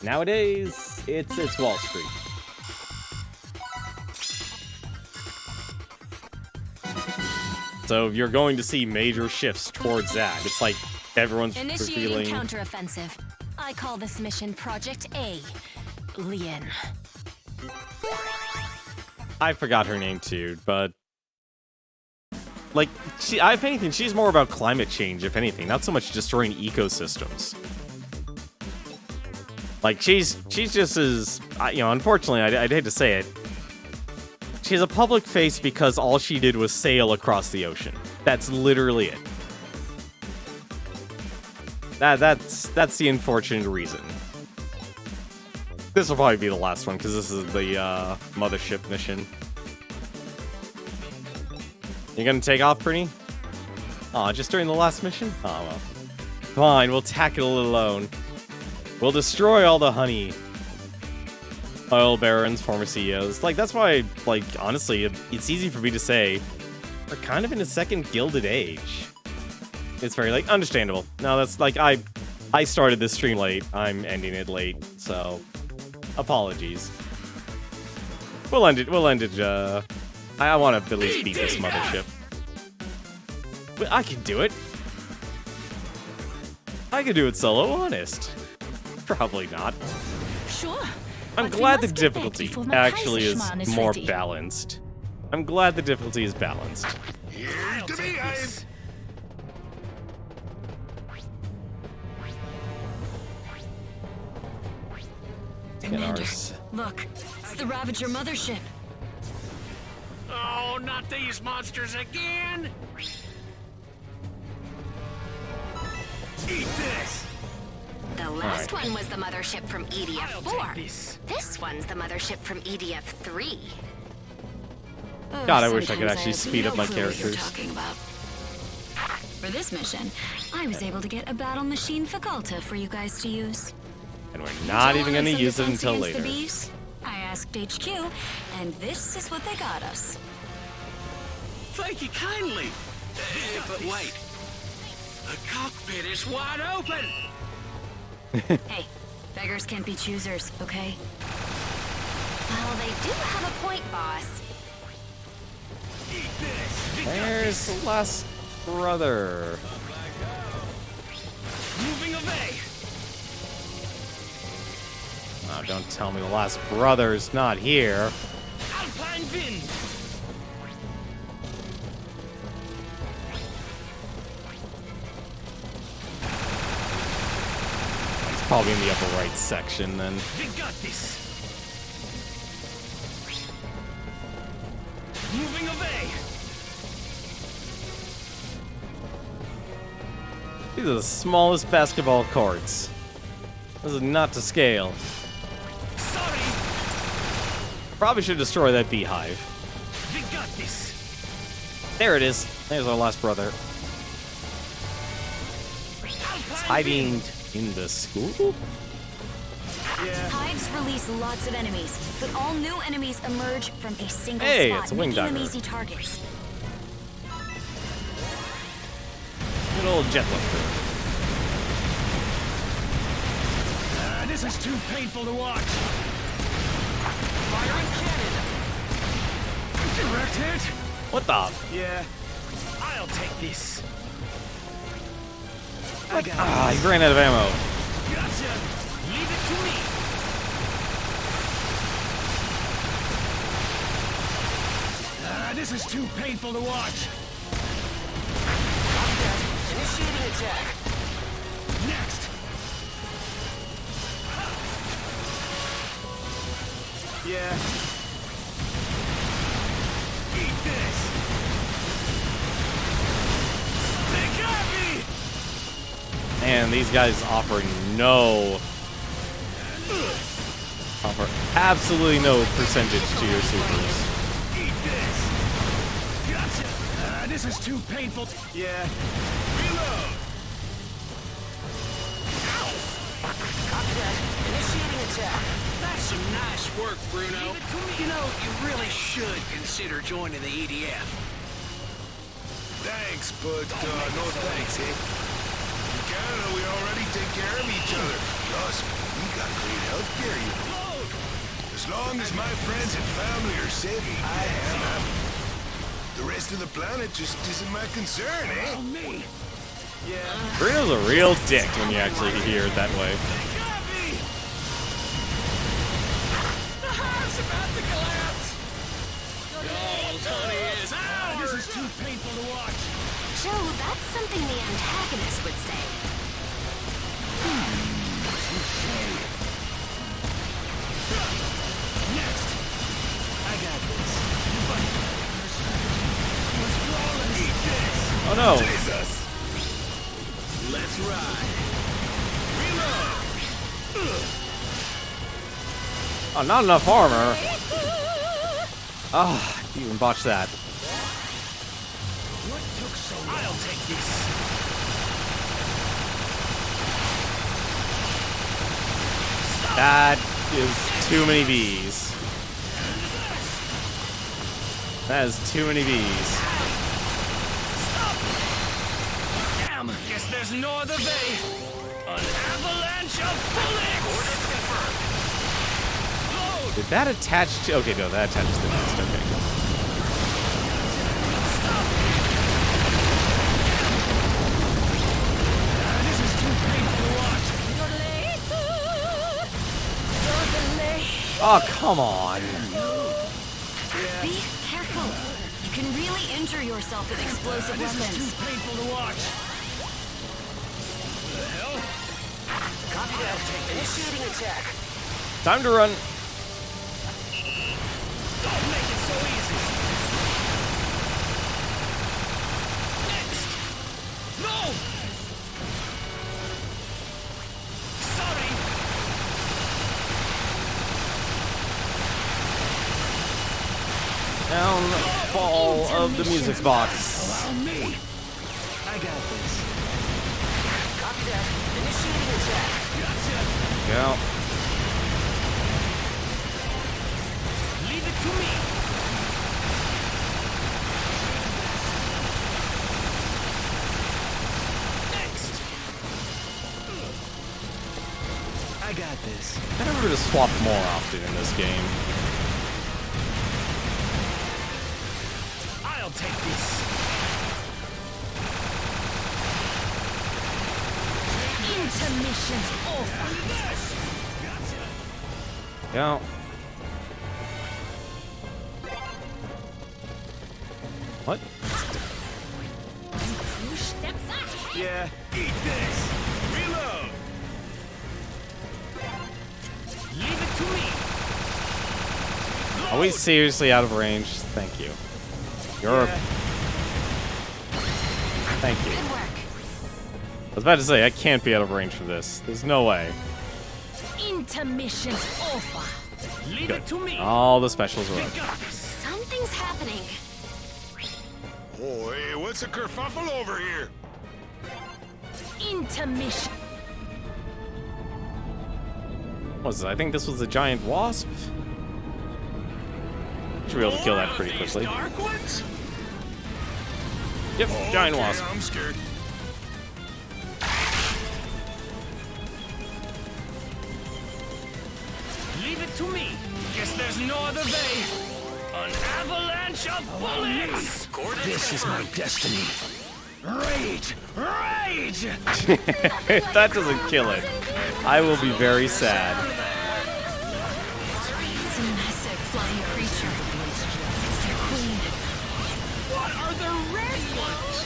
Nowadays, it's Wall Street. So you're going to see major shifts towards that. It's like everyone's Initiating revealing. counteroffensive. I call this mission Project A. Lien. I forgot her name too, but like, if anything, she's more about climate change, if anything, not so much destroying ecosystems. Like, she's just as, you know, unfortunately, I'd hate to say it, she's a public face because all she did was sail across the ocean. That's literally it. That's the unfortunate reason. This will probably be the last one, because this is the mothership mission. You gonna take off, Pretty? Aw, just during the last mission? Oh, well. Fine, we'll tackle it alone. We'll destroy all the honey. Oil barons, former CEOs. Like, that's why, like, honestly, it's easy for me to say, we're kind of in a second Gilded Age. It's very, like, understandable. No, that's, like, I started this stream late. I'm ending it late, so apologies. We'll end it, I want to at least beat this mothership. But I can do it. I can do it solo, honest. Probably not. Sure. I'm but glad we the must get back difficulty before my actually is Kaiserschmarrn is more ready. balanced. I'm glad the difficulty is balanced. Here's the beehive. Commander, ours. look, it's the Ravager mothership. Oh, not these monsters again! Eat this! The last one was the mothership from I'll EDF-4. take this. This one's the mothership from EDF-3. God, I wish I could Sometimes actually have speed up no my clue what you're characters. talking about. For this mission, I was able to get a battle machine Faculta for you guys to use. And we're not even going to Some use it defense until against the later. bees? I asked HQ, and this is what they got us. Thank you kindly. But wait. The cockpit is wide open! Hey, beggars can't be choosers, okay? Well, they do have a point, boss. Eat this! There's the last brother. Moving away! Oh, don't tell me the last brother's not here. Alpine Wind! It's probably in the upper right section then. We got this! Moving away! These are the smallest basketball courts. This is not to scale. Sorry! Probably should destroy that beehive. We got this! There it is. There's our last brother. Hiding in the school? Hives release lots of enemies, but all new enemies emerge from a single Hey, spot, it's a wing making them diver. easy targets. Good old jet lifter. This is too painful to watch. Fire and cannon! Direct hit. What the? Yeah. I'll take this! I got Ah, he ran out of ammo. Gotcha! Leave it to me! This is too painful to watch. Initiating attack! Next. Yeah. Eat this! They got me! And these guys offer absolutely no percentage to your supers. Eat this! Gotcha! This is too painful. Yeah. Reload! Ow! Copy that. Initiating attack. That's some nice work, Bruno. You know, you really should consider joining the EDF. Thanks, but no thanks, eh? In Canada, we already take take care of each other. Plus, we got great health care, you know. As long as my friends and family are safe, I am happy. The rest of the planet just isn't my concern, eh? Me. Yeah. Bruno's a real dick when you actually hear it that way. The house about to collapse. Tony is ours. This is too painful to watch. Joe, that's something the antagonist would say. Next. I got this. Oh no! Jesus. Let's ride. Reload. Oh, not enough armor. Ah, you even botched that. What took so long? I'll take this. That is too many V's. That is too many V's. Damn, guess there's no other way. An avalanche of bullets! Coordinates confirmed. Load! Did that attach to... Okay, no, that attaches to the nest. Okay. This is too painful to watch. Oh, come on. Be careful. You can really injure yourself with explosive This is weapons. too painful to watch. What the hell? Copy that. Initiating attack. Time to run. Don't make it so easy. Next. No. Sorry. Downfall of the music box. Allow me. I got this. Copy that. Initiating attack. Gotcha. Yeah. Leave it to me. Next. I got this. I never just swap more often in this game. I'll take this. Intermission's over. Yeah. What? Yeah, eat this. Reload. Leave it to me. Are we seriously out of range? Thank you. You're... Yeah. Thank you. Good work. I was about to say, I can't be out of range for this. There's no way. Intermission's over. Leave it to me. All the specials are up. Something's happening. Oh, hey, what's a kerfuffle over here? Intermission. What was it? I think this was a giant wasp. Should be able to kill that pretty quickly. Dark ones? Yep, giant Okay, wasp. I'm scared. Leave it to me. Guess there's no other way. An avalanche of bullets! This is my destiny. Rage! Rage! If that doesn't kill it, I will be very sad. It's a massive flying creature. It's their queen. What are the red ones?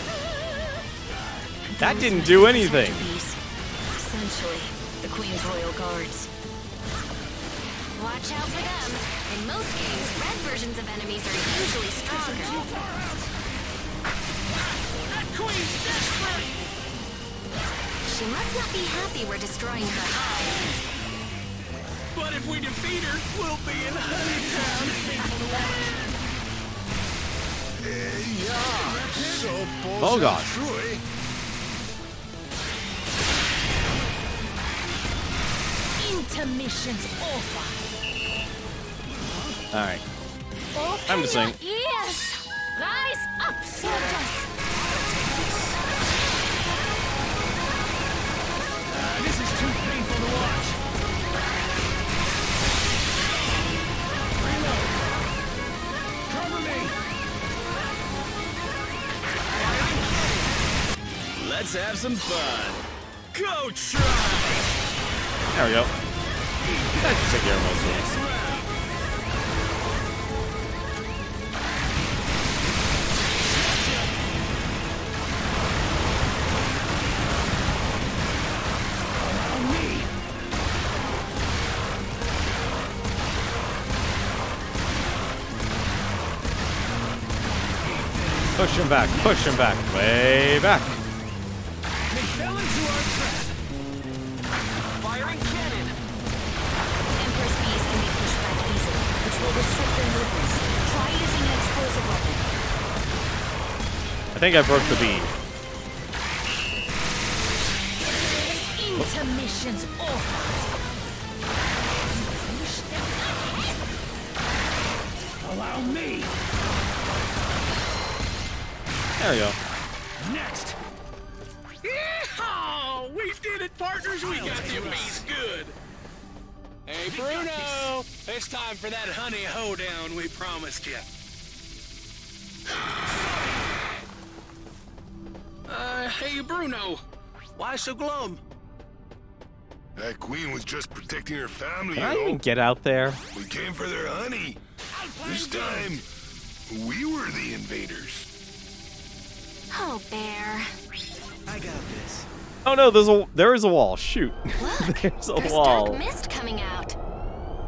That didn't do anything. Essentially, the queen's royal guards. Watch out for them. In most games, red versions of enemies are usually stronger. That queen's desperate! She must not be happy we're destroying her hive. But if we defeat her, we'll be in Honeytown. Yeah, suppose Oh, God. that's true, eh? Intermission's over. Alright. Open Time to sing. your ears. Rise up, soldiers. This have some fun. Go try! There we go. That should take care of most of it. Push him back, way back. They fell into our trap. Firing cannon. Emperor's bees can be pushed back easily, which will restrict their movements. Try using an explosive weapon. I think I broke the bee. Intermission's over. Allow me. There we go. Next. Yeehaw! We did it, partners. We got the bees good. Hey, Bruno. It's time for that honey hoedown we promised you. Hey, Bruno. Why so glum? That queen was just protecting her family, Can I you know? even get out there? We came for their honey. This time, we were the invaders. Oh, Bear. I got this. Oh no, there is a wall. Shoot. Look, There's a there's wall. dark mist coming out.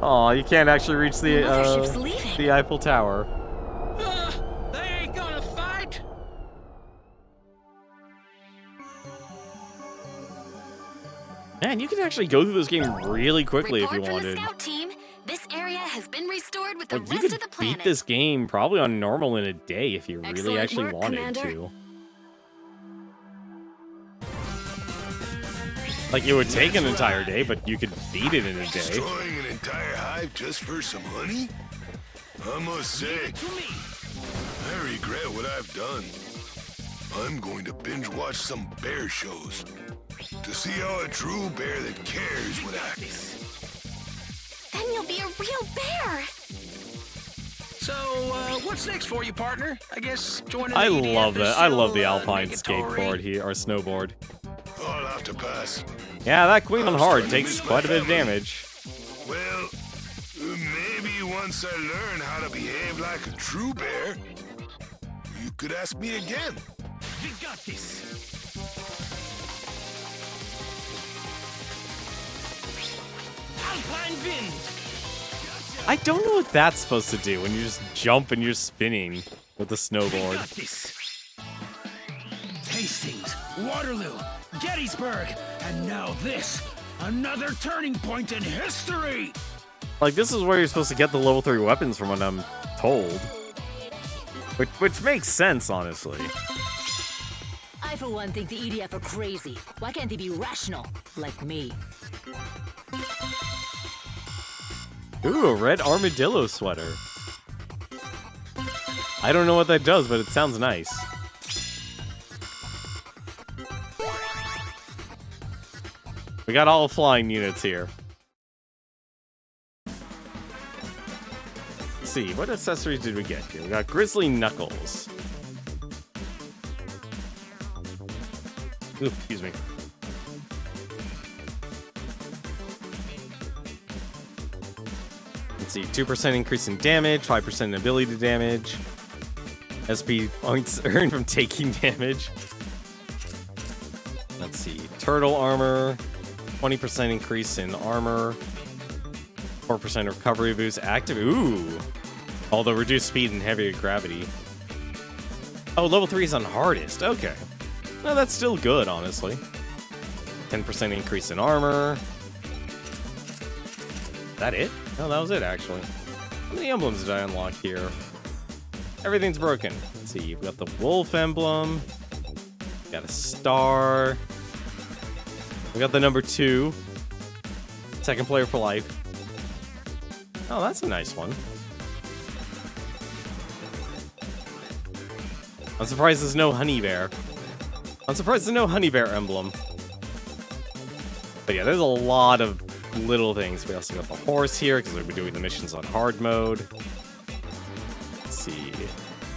Oh, you can't actually reach The mothership's leaving. the Eiffel Tower. They ain't gonna fight. Man, you can actually go through this game really quickly Report if you from wanted. the scout team. This area has been restored with the Like, you rest could of the planet. beat this game probably on normal in a day if you really Excellent actually work, wanted Commander. to. Like, it would take an entire day, but you could beat it in a day. Destroying an entire hive just for some honey? I must say, I regret what I've done. I'm going to binge watch some bear shows to see how a true bear that cares would act. Then you'll be a real bear. So, what's next for you, partner? I guess joining the I EDF love is that. I love the still, alpine negatory. skateboard here, or snowboard. I'll have to pass. Yeah, that queen on I'm hard starting to takes miss my quite a bit of family. damage. Well, maybe once I learn how to behave like a true bear, you could ask me again. We got this. Alpine wind. I don't know what that's supposed to do when you just jump and you're spinning with the snowboard. Got this. Hastings, Waterloo, Gettysburg, and now this. Another turning point in history. Like, this is where you're supposed to get the level 3 weapons from what I'm told. Which makes sense, honestly. I, for one, think the EDF are crazy. Why can't they be rational, like me? Ooh, a red armadillo sweater. I don't know what that does, but it sounds nice. We got all flying units here. Let's see, what accessories did we get here? We got Grizzly Knuckles. Ooh, excuse me. Let's see, 2% increase in damage, 5% in ability damage. SP points earned from taking damage. Let's see, turtle armor, 20% increase in armor, 4% recovery boost active. Ooh! Although reduced speed and heavier gravity. Oh, level 3 is on hardest. Okay. No, that's still good, honestly. 10% increase in armor. Is that it? No, that was it, actually. How many emblems did I unlock here? Everything's broken. Let's see, you've got the wolf emblem. Got a star. We got the number 2. Second player for life. Oh, that's a nice one. I'm surprised there's no honey bear. I'm surprised there's no honey bear emblem. But yeah, there's a lot of little things. We also got the horse here because we'll be doing the missions on hard mode. Let's see.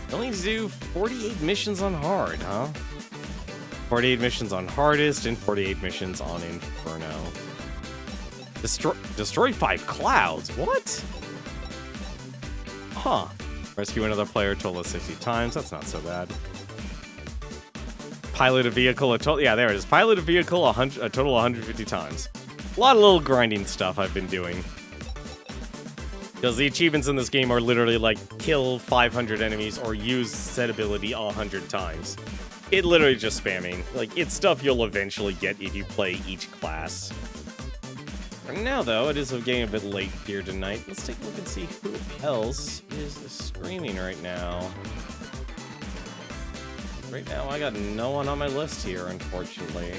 We only need to do 48 missions on hard, huh? 48 missions on hardest and 48 missions on Inferno. Destroy 5 clouds. What? Huh. Rescue another player a total of 60 times. That's not so bad. Pilot a vehicle a total. Yeah, there it is. Pilot a vehicle a total of 150 times. A lot of little grinding stuff I've been doing. Because the achievements in this game are literally like kill 500 enemies or use said ability 100 times. It literally just spamming. Like, it's stuff you'll eventually get if you play each class. For now, though, it is getting a bit late here tonight. Let's take a look and see who else is streaming right now. Right now, I got no one on my list here, unfortunately.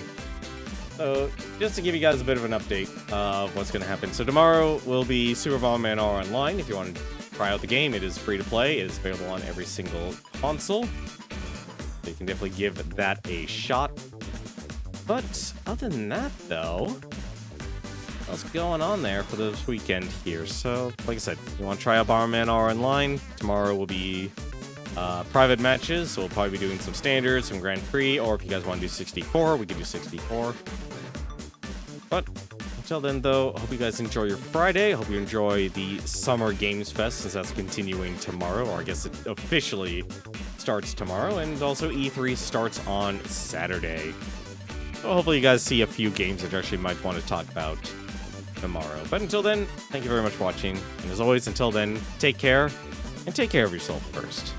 So, just to give you guys a bit of an update of what's going to happen. So, tomorrow will be Super Bomberman R Online. If you want to try out the game, it is free to play. It is available on every single console. So you can definitely give that a shot. But, other than that, though, what's going on there for this weekend here? So, like I said, if you want to try out Bomberman R Online, tomorrow will be private matches, so we'll probably be doing some standards, some Grand Prix, or if you guys want to do 64, we can do 64. But until then, though, I hope you guys enjoy your Friday. I hope you enjoy the Summer Games Fest, since that's continuing tomorrow, or I guess it officially starts tomorrow, and also E3 starts on Saturday. So hopefully you guys see a few games that you actually might want to talk about tomorrow. But until then, thank you very much for watching, and as always, until then, take care, and take care of yourself first.